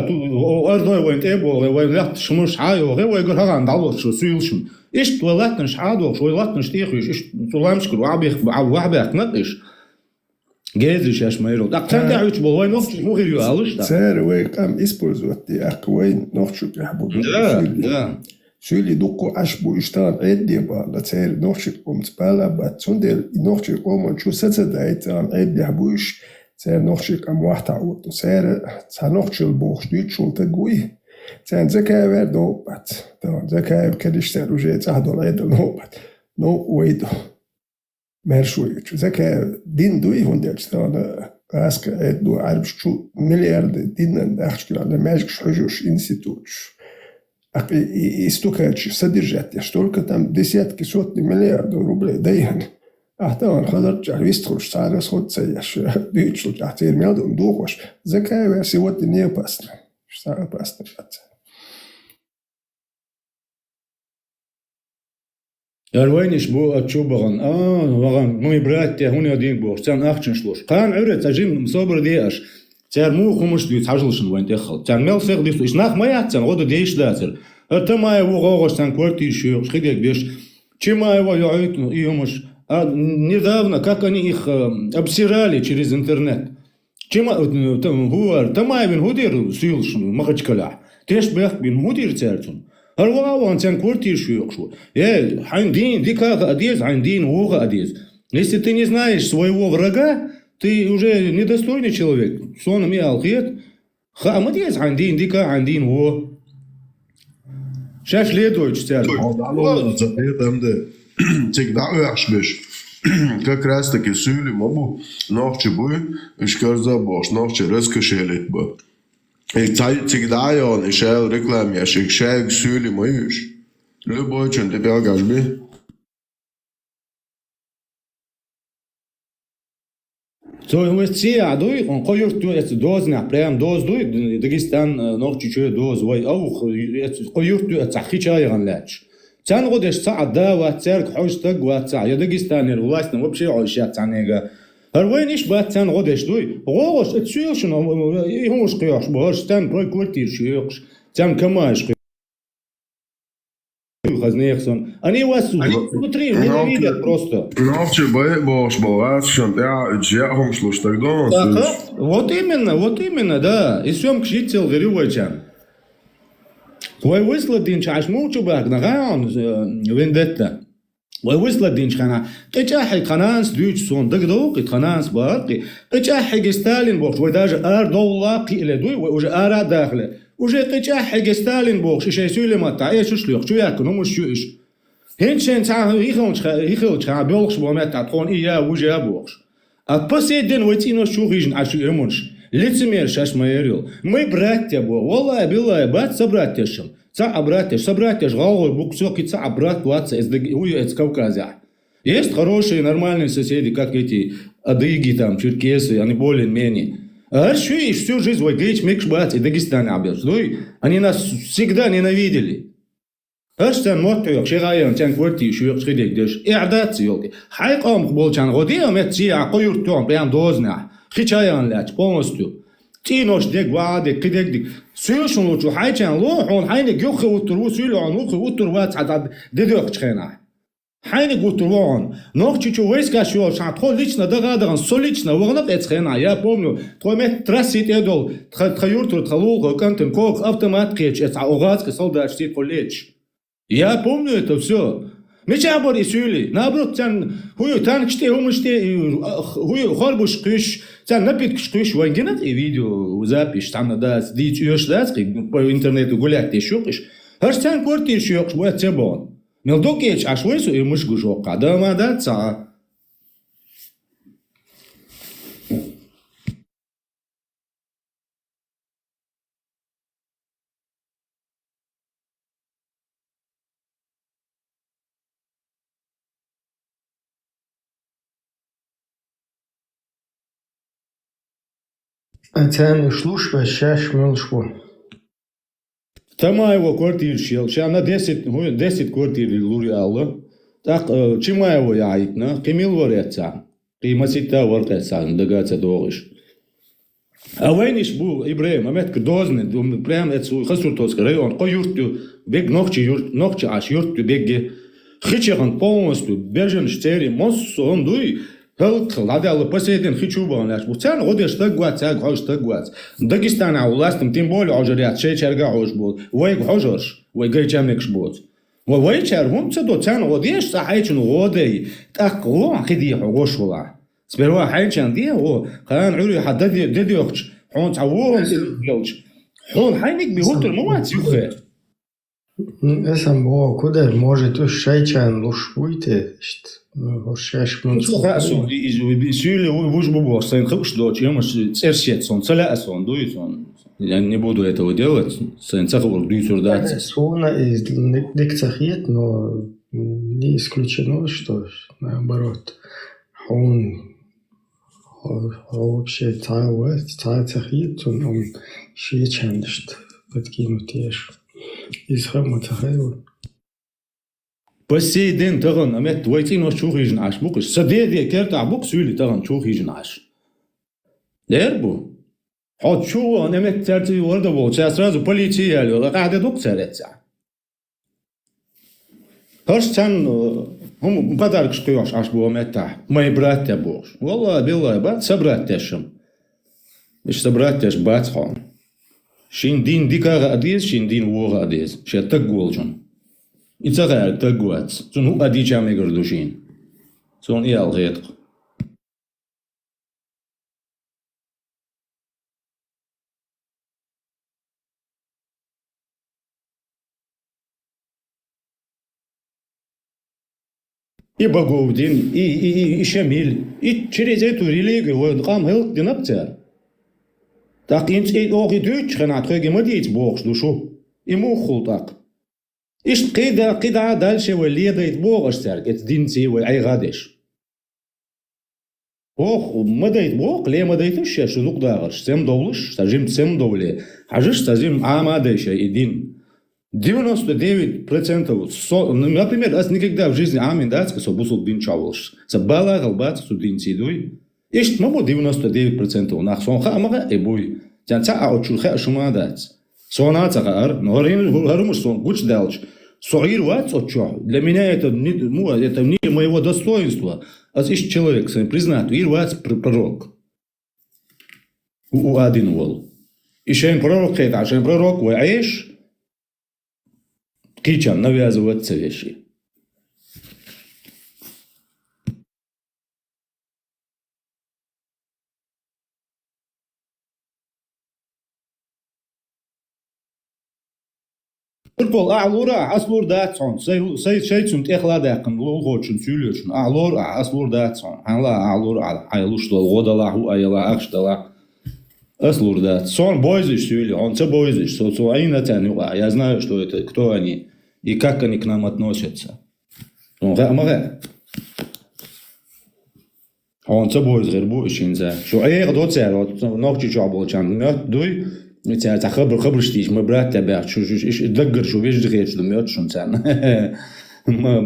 أرضي وين تابو وين لحت شمش عايو غير ويقول هذا ندعوه شو سويلشم إيش تولاتنش عادو شو ولاتنش تيخيش إيش تولامشكر وعبيخ نقش جازش يا شميرو دقتن دعوش بوين نفس مو غير يالش ده سار ويقام إسبوزوت دي أقوين نخشو يحبو да Сюли дуку ашбу иштан эддеба на цер нохчик умцбала батсундел и нохчик омон чу сецедайт ан эддебуш цер нохчик ам вахтаут цер ца нохчил бог штучул тагуи цер закавер добат да закав кадиштер уже цаhdol эдл нобат но уйдо мершуй закав дин дуи хундерстан аска эдду арбшу миллиарды динен дахшкилан мэжик шожуш институт И столько содержать, столько там десятки, сотни миллиардов рублей даем. А там ходят, виструшь, сары сходцы, я же бьют, а теперь мелдом духош. Закаивая сегодня не опасно. Что опасно, Арвайниш бо отчубаган. Ваган, мой братья, он один бог. Тян ахчин шлош. Кан урет ажим собр диаш. Тяр му хумуш дит хажлшин вайн техал. Тяр мел фег дит. Иш нах маят тян года дейш датер. Это мая вогогош тян квартир шиёк. Шхидек деш. Чема его яит и умуш. Недавно, как они их обсирали через интернет. Чема там гуар, тамай вин худир силшин махачкаля. Теш бэх бин худир цертун. Арвау он тян квартир шиёк шо. Хандин, дика адез, хандин вога адез. Если ты не знаешь своего врага, ты уже недостойный человек. Сон ми алхет. Хамадез хандин, дика хандин во. Сейчас следует цертун. Всегда уяшбеш. Как раз таки сюли мобу ночи бой, шкарза бош, ночи раскошелит бы. И всегда он ишел рекламе, шик сюли моюш. Любой чем ты белгашби. So investiert durch und koyurt du jetzt dos nach prem dos du Dagestan noch чуть dos вай auch jetzt koyurt du jetzt хичаяган лач. Тян годеш саада ва церк хошта гваца. Я Дагестанер властно вообще ощат цанега. Арвайниш ба тян годеш дуй. Гош отсюшно и хумуш кыяш бош тян прой квартир шиёкш. Тян камаш Хазнехсон. Они вас внутри ненавидят просто. Ночи бош болат, что я джахом слуш тогда. Вот именно, да. И сём кшител верювачан. Твой высладин чаш мучубак нагаон вендетта. Твой высладин чхана. Кычахи кананс дюч сон дагдоук кананс баки. Кычахи Сталин бог. Твой даже ардоллаки или дуй уже ара дахле. Уже кычахи Сталин бог. Шишай сюлемата. Я шушлёх. Чуяк, ну муж чуиш. Хенчен цах ихел чха бёлхш бомет атхон ия уже богш. А последен вытино шугижн ашу эмунш. Лицемер шаш майерил. Мы братья бо. Валлай билай бат собратьяшем. Ца собратьяш головой буксоки ца брат ватса из Кавказа. Есть хорошие нормальные соседи, как эти адыги там, черкесы, они более-менее. А что и всю жизнь вайгейч мекш бат и Дагестан абьёс. Они нас всегда ненавидели. اشتن موتو شغايان تان كورتي شو خديك دش اعداد سيوكي حيقام بولچان غودي امت سي عقير توم بيام دوزنا خيچايان لاچ بومستو تينوش ديك واد كديك ديك سيوشون لوچو حيچان لو هون حين جوخ وترو سيلو عن وتر وات عدد ديدوك تخينا حين гутурон нох чичу войска шо шатхо лично дагадаган солично вогнап эцхена я помню томет трасит эдол тхаюртур тхалуго кантен кок автомат кеч эц аугацка солдат штит колледж. Я помню это все. Меча бори сюли. Наоборот, тян хую танкште умыште хую хорбуш кыш тян напит кыш вангенат и видео запись там да сидишь ешь да по интернету гулять ты шукиш. Аж тян квартир шукиш будет цебон. Мелдокеч аж войсу и мышгу жока. Да мадаться. А цены шлушва, щаш мылшво. Тама его квартир шел, ща на 10 квартир лури алла. Так, чима его яитна, кемил вореца. Кимасита воркеца, дагаться догиш. А вайниш бу Ибраим, амет кдозне, прям эцу хасуртоск район, ко юртю, бег ногчи аш юртю беги. Хичеган полностью, бежен штери, мос он дуй. Ладно, але последний хочу банаш. Буцан одеш так гуац. Дагестан властям тем более ожрят, черга ожбол. Вай гожош, вай гайчамекш бот. Вай чарвон цедо цан одеш сахайчун одей. Так ло хиди гошула. Сперва хайчан ди о кан ури хадад дедиохч. Он цаворон силж. Он хайник бигутер муат юхе. Эсам бо куда может уж шайчан уж уйти, горшаш мунцу. Сюли уж бубо, сын хыш дочь, ямаш церсет сон, целясон, дуйсон. Я не буду этого делать, сын цахвор дуйсурдаться. Сона из дикцахет, но не исключено, что наоборот. Он вообще цахет, он швечан, что подкинуть ешь. Из хама цахайва. по сей день таган амет вайтин ош чухижн аш букш. Садеди керта бук сюли таган чухижн аш. Дербу. Хот чуо амет терти орда бол. Сейчас сразу полиция алё. Каде дук царется. Хошчан هم подарок шкоёш аш бу амета. Мои братья бош. Валла билла бат собратьяшым. Иш собратьяш бат хон. Шин дин дикага адис, шин дин вора адис. Ше так голжон. Ицага так гуац. Зун адича мегордушин. Зун иал ред. И богов дин, и шамиль, и через эту религию он кам хелк динапцер. Так инц и оги дюч ханат хэги мадиц богш душу. И мухул так. Иш кида дальше вы ледает богш церк, это динцы вы айгадеш. Ох, мадает бог, ле мадает ища, что дук дагаш, сем довлыш, сажим сем довле, хажиш сажим амадеша и дин. 99%, например, аз никогда в жизни амин дацка со бусул дин чавлш. Са бала галбат су дин сидуй. Ишт мабу 99% нах сон хамага эбуй. Тян ца аучул ха шума дац. Сона цагар, норин харумш сон гуч далч. Соир вац очо. Для меня это не моего достоинства. Аз иш человек, сам признат, ир вац пророк. У один вол. Ишен пророк хет, ашен пророк вы аиш. Кичан навязываться вещи. Пол аалура аслур датсон сай шайцун техладакын лолгочун сүйлөчүн аалур аслур датсон ала аалур айлуштол годалаху аяла акштала аслур датсон бойзиш сүйлө онца бойзиш со айнатан я знаю что это кто они и как они к нам относятся. Онца бойзгер бу ишинза шо аяг доцер нокчу чаболчан мёт дуй متى خبر شتيش ما برات تبع شو إيش تذكر شو بيجي غير شو دميات شو نسان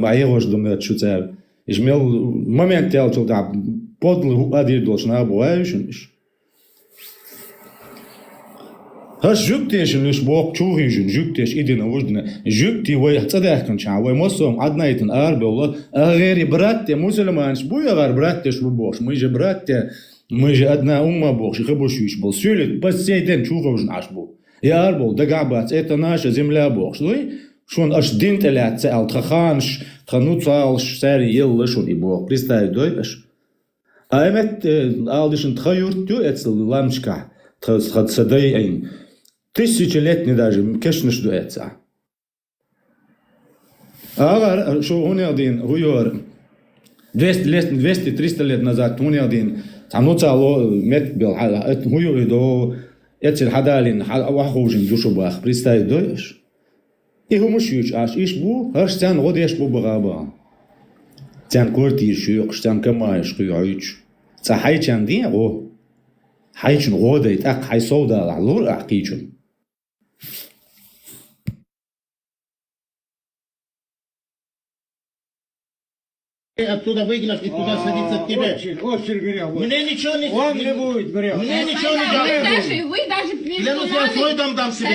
ما يغوش دميات شو تسال إيش ميل ما مينتال شو تعب بدل هو أدير دوش نابو إيش إيش هش جوكتيش ليش بوق شو هيجن جوكتيش إيدنا وجدنا جوكتي ويا تصدق كن شعب ويا مصوم عدنا يتن أربع والله غيري برات مسلمانش بويا غير برات شو بوش ما يجي برات Мы же одна умма бог, шихабушвиш был. Сюлит, по сей день чухов наш был. Я арбол, дагабац, это наша земля бог. Что он аж динтеля цел, траханш, тхануцалш, сари ел лишун и бог. Представь, дойбеш. А эмет алдишен тхаюртю, это ламшка, тхацадай айн. Тысячелетний даже, кешнеш дуэца. А что он один, хуёр, 200-300 лет назад, он один, تعالوا مت بالحلقة هو يدو يتصل حدالين وحوجين دوشو باخ بريستاي دوش إيه مش يوش عاش إيش بو هرش تان غود يش بو بغابا تان كورتي شيوخ تان كما يش قيعيش صحي تان دين غو حيشن غودا يتاق حي صودا لور أحكيشن Оттуда выгнать и туда садиться к тебе. Очень грязно. Мне ничего не... Вам не будет грязно. Мне ничего не дам. Вы даже Клянусь, я свой дом дам себе.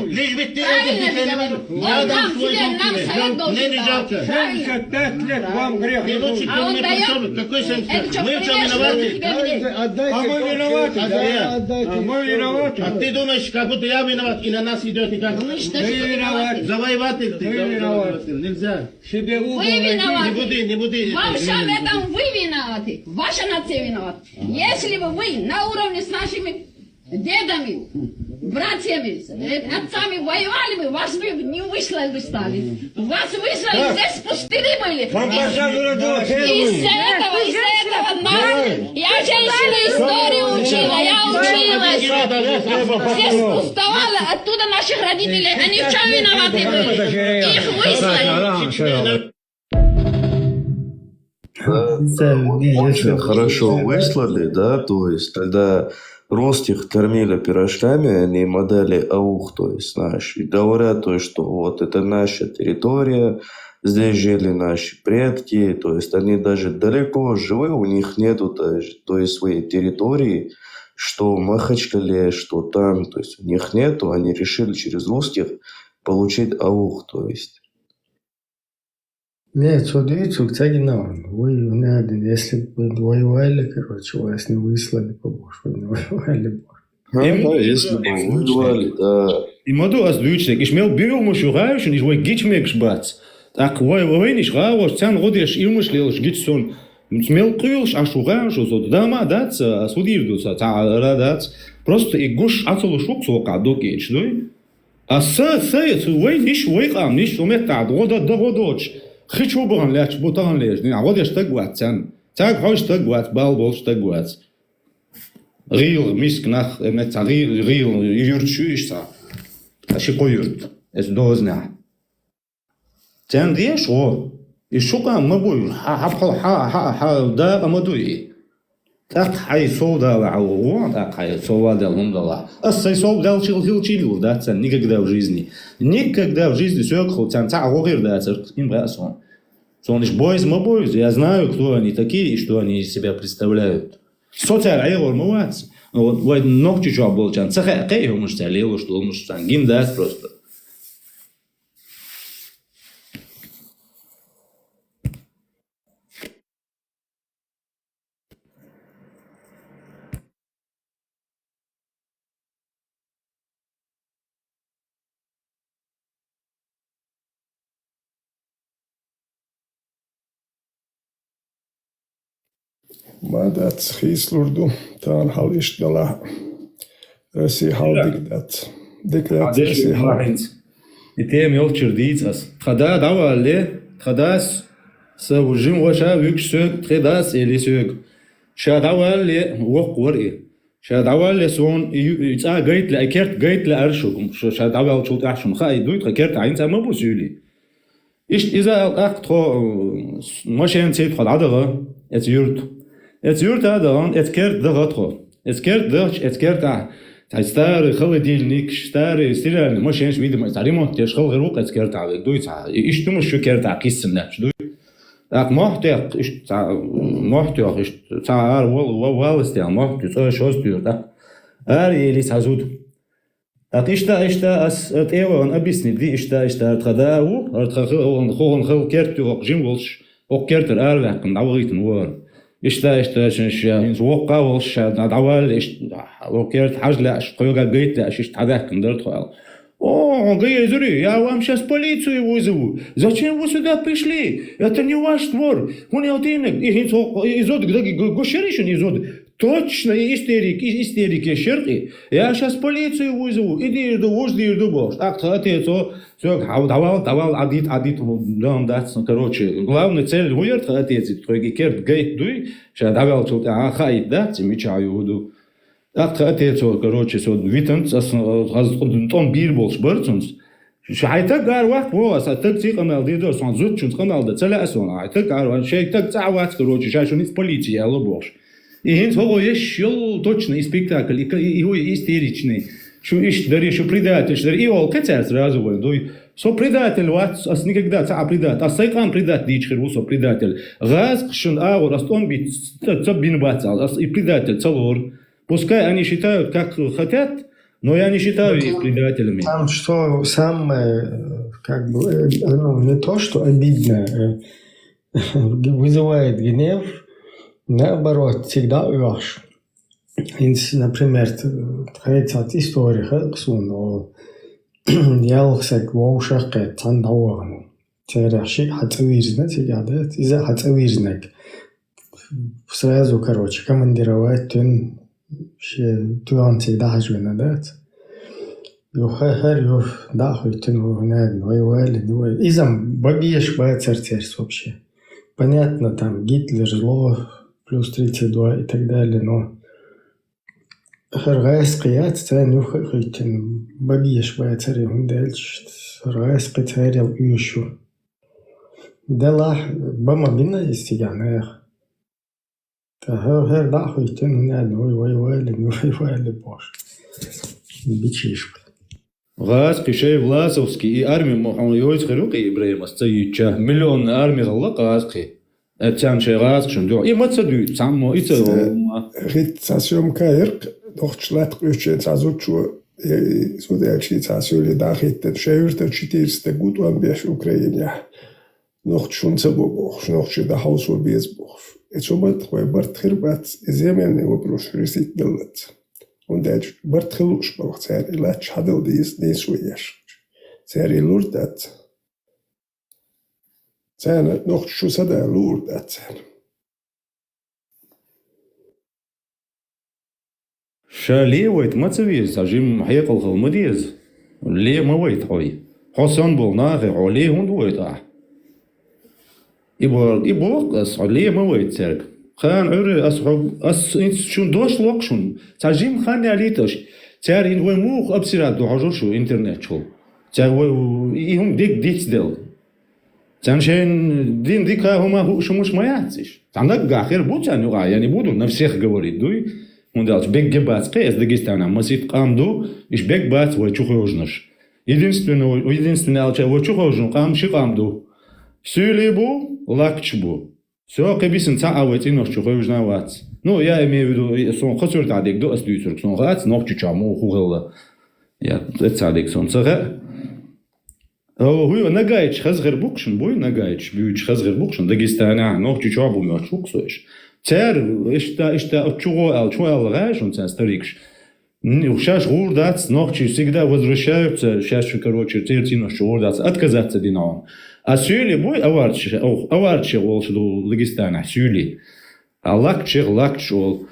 Лишь бы ты это не понимал. Я дам свой дом тебе. Мне не жалко. 75 лет вам грех. Ты лучше ко мне пришел. Какой 75? Мы в чем виноваты? А мы виноваты. А мы виноваты. А ты думаешь, как будто я виноват, и на нас идет никак? Вы виноваты. Завоеватель ты. Нельзя. Себе Вы виноваты. Не буди. Во всем этом вы виноваты. Ваша нация виновата. Если бы вы на уровне с нашими дедами, братьями, отцами воевали бы, вас бы не выслали бы стали. Вас выслали, здесь пустыри были. Из-за этого нас, я женщину историю учила, я училась. Здесь пустовало, оттуда наших родителей, они в чем виноваты были? Их выслали. Если хорошо выслали, да, то есть тогда русских кормили пирожками, они им отдали аух, то есть, знаешь, и говорят, то есть, что вот это наша территория, здесь жили наши предки, то есть они даже далеко живы, у них нету той своей территории, что в Махачкале, что там, то есть у них нету, они решили через русских получить аух, то есть. Нет, что дивиться, кстати, вы надо, если бы воевали, короче, вас не выслали побольше, вы не воевали. Если бы воевали, да. И моду аз дучек, ich mel bio mush raus und ich wollte git meks bats. Так вой nicht raus, цан годеш илмыш лелш гитсон. Смел крылш ашугаш, so дама дац, судирдус, дац. Просто и гуш ацолушук сока докеч, ну? А сэй, вой nicht войкам, nicht умета, годоч. Хочу бан ляч бутан леш, не годеш тагват цан. Так хош тагват, балбол тагват. Рил мискнах, мет рил юрчуишса. Аши коюрт. Es дозна. Цан деш о. И шука мабуй, да амадуи. Так хай сода вау, так хай сода лундала. Ассай сода чил, да, цан никогда в жизни. Никогда в жизни сёкху цан цагогир да цар имбрасон. Сониш бойз мабуй, я знаю, кто они такие и что они из себя представляют. Соцар айгор муац. Вот вой ногчу чё был чан. Цаха кей умуш цалело, что умуш цан гимдас просто. Madat Hislurdu, Tan Halish Gala, Rasi Haldigdat, Deklat Rasi Haldigdat. И те мелчер дицас. Хада давале, хадас саужим ваша вюксök, тредас или сök. Ша давале воквори. Ша давале сон ица гейтле гейтле аршукум. Ша давал чут ашум хай дуйт керт айнца мабусюли. Ist dieser Akt Moschen zählt von andere, es jurt daran, es kehrt der Rotro. Es kehrt da. Stare خلديلنيك stare stile Moschen wieder mal Rimont der Schul geruch es kehrt da. Du ich tu mich kehrt da kissen nicht. Du macht ist wol ist der macht so schon du da. Eli sazud. Ишта ас теон объяснить ди ишта тхадау хон хол керту жим волш окертер арвакн давгитн вор ишта шин вока волш давал окерт хажла шкойга гейт аш тадакн дертхал. О, Гейзери, я вам сейчас полицию вызову. Зачем вы сюда пришли? Это не ваш двор. Он елтинек. Изод, гошеришен изод. Точно истерики шерки. Я сейчас полицию вызову. Иди до бош. Так, отец, давал, адит, дам дать, короче. Главная цель, уерт, отец, твой керт гейт дуй. Сейчас давал, хай, да, замечаю, буду. Так, отец, короче, витанц, том бир болш бърцунс. Шайтак гар вақт волас, так ти қамал дидо, сон зутчунс қамал да цәлә сон. Айтак гар, шайтак цавац, короче, шайшуниц полиция, лобош. И хинц хого ещё точный спектакль, и истеричный. Что предатель, и ол кацар сразу войдой. Со предатель ват, ас никогда ца предатель, ас сайкан предатель дичхер, со предатель. Газ кшин аур, ас он бит цабин бацал, ас и предатель цалор. Пускай они считают, как хотят, но я не считаю их предателями. Там что самое, как бы, не то, что обидно, вызывает гнев, наоборот, всегда ваш. Например, хотят истории, но ялсак воушак тандауану. Тераши хацавирзнак, из-за хацавирзнак. Сразу, короче, командировать туан всегда хажуна, да? Юхахар, да, хоть воевали, не воевали. Изам бабьеш боецартерс вообще. Понятно, там Гитлер, зло, плюс 32 и так далее, но Харгайс қият, цән юхахит, бабьеш боецарем дальше. Харгайс қитарил юшу. Дала бама бина истиган, هر داخل يتنو ناد воевали бош. Бичиш. غاز قشي فلاسوفسكي إي أرمي محمد يوز خيروقي إبراهيم أستيجا مليون أرمي غلا قاسقي أتشان شي غاز شندو إي ما تصدق تسمو إي ريت ساسيوم كايرق دوختشلات قوشي تازوتشو سوداكشي تاسيولي داخيت شايرت تشيتيرس تغوت وان بيش أوكرانيا نوختشون سبوبوخ نوختشي دا هاوسو بيزبوخ إتشومت خوي برت خربات زيمن وبروش ريسيت دلت Und der wird gelöscht, aber sehr leicht hat dies nicht so ist. Sehr lurt das. Sehr noch Schuss hat lurt das. شاليه ويت ما تسويز عجيم حيق الخلمديز ليه ما ويت حوي حسن بولناغي عليه هند ويت يبور ليه ما ويت سرق خان عري أصحاب شون دوش لوكشون تعجيم خان عليتش تعر إن هو موخ أبصرات دو حجر شو إنترنت شو تعر يهم ديك ديت دل تعرفين دين ديك هما هو شو مش ما يعطيش عندك آخر بود يعني بودو نفسيخ جواري دوي وندالش بيك جبات قيس دقيستانا مسيت قام دو إيش بيك بات ويشوخوجنش единственное алча ويشوخوجن قام شي قام دو سوليبو لاكчбу Все, кабисин ца авайти нож чухоюжна вац. Ну, я имею в виду, сон хосур тадик до астуйцур, сон хац, ног чучаму хугелла. Я цадик сон цага. Хуй нагайч хазгер букшин, бой нагайч, бьюч хазгер букшин, Дагестана, ног чучабу мёч шуксуеш. Цер, ишта отчуго ал, чуал гаеш, он цен старикш. Сейчас гурдац, ногчи всегда возвращаются, сейчас, короче, тертинос гурдац, отказаться динаон. А сюли бой аварчи волшду Дагестана сюли. А лакч ол.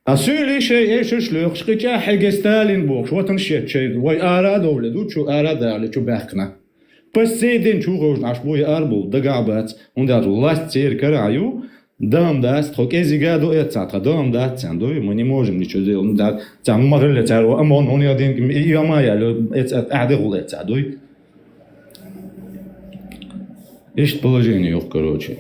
А сюли шей шлёх шкича хеге Сталин бог. Вот он шей. Вой арада владу чу арада але чу бахна. Посейден чу гож наш бой арбул дагабац. Он да власть цер караю. Дам даст, хок эзига до эцатра, дам даст, сандой, мы не можем ничего сделать. Да, там могли цару, амон, он один, и амая, эцат, адегул эцадой. Есть положение, короче.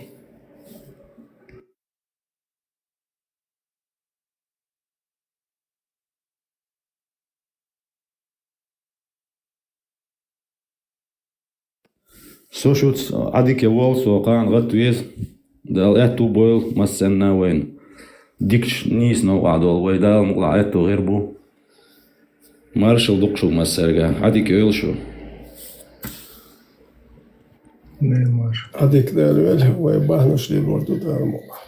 Сошуц, адике волсу, кан гатуез, дал эту бойл массенна вен. Дикш нис но адол, вей дал мула эту гербу. Маршал дукшу массерга, адике ойлшу. Ne var. Adik dervel ve bahnaş li bordu darmola.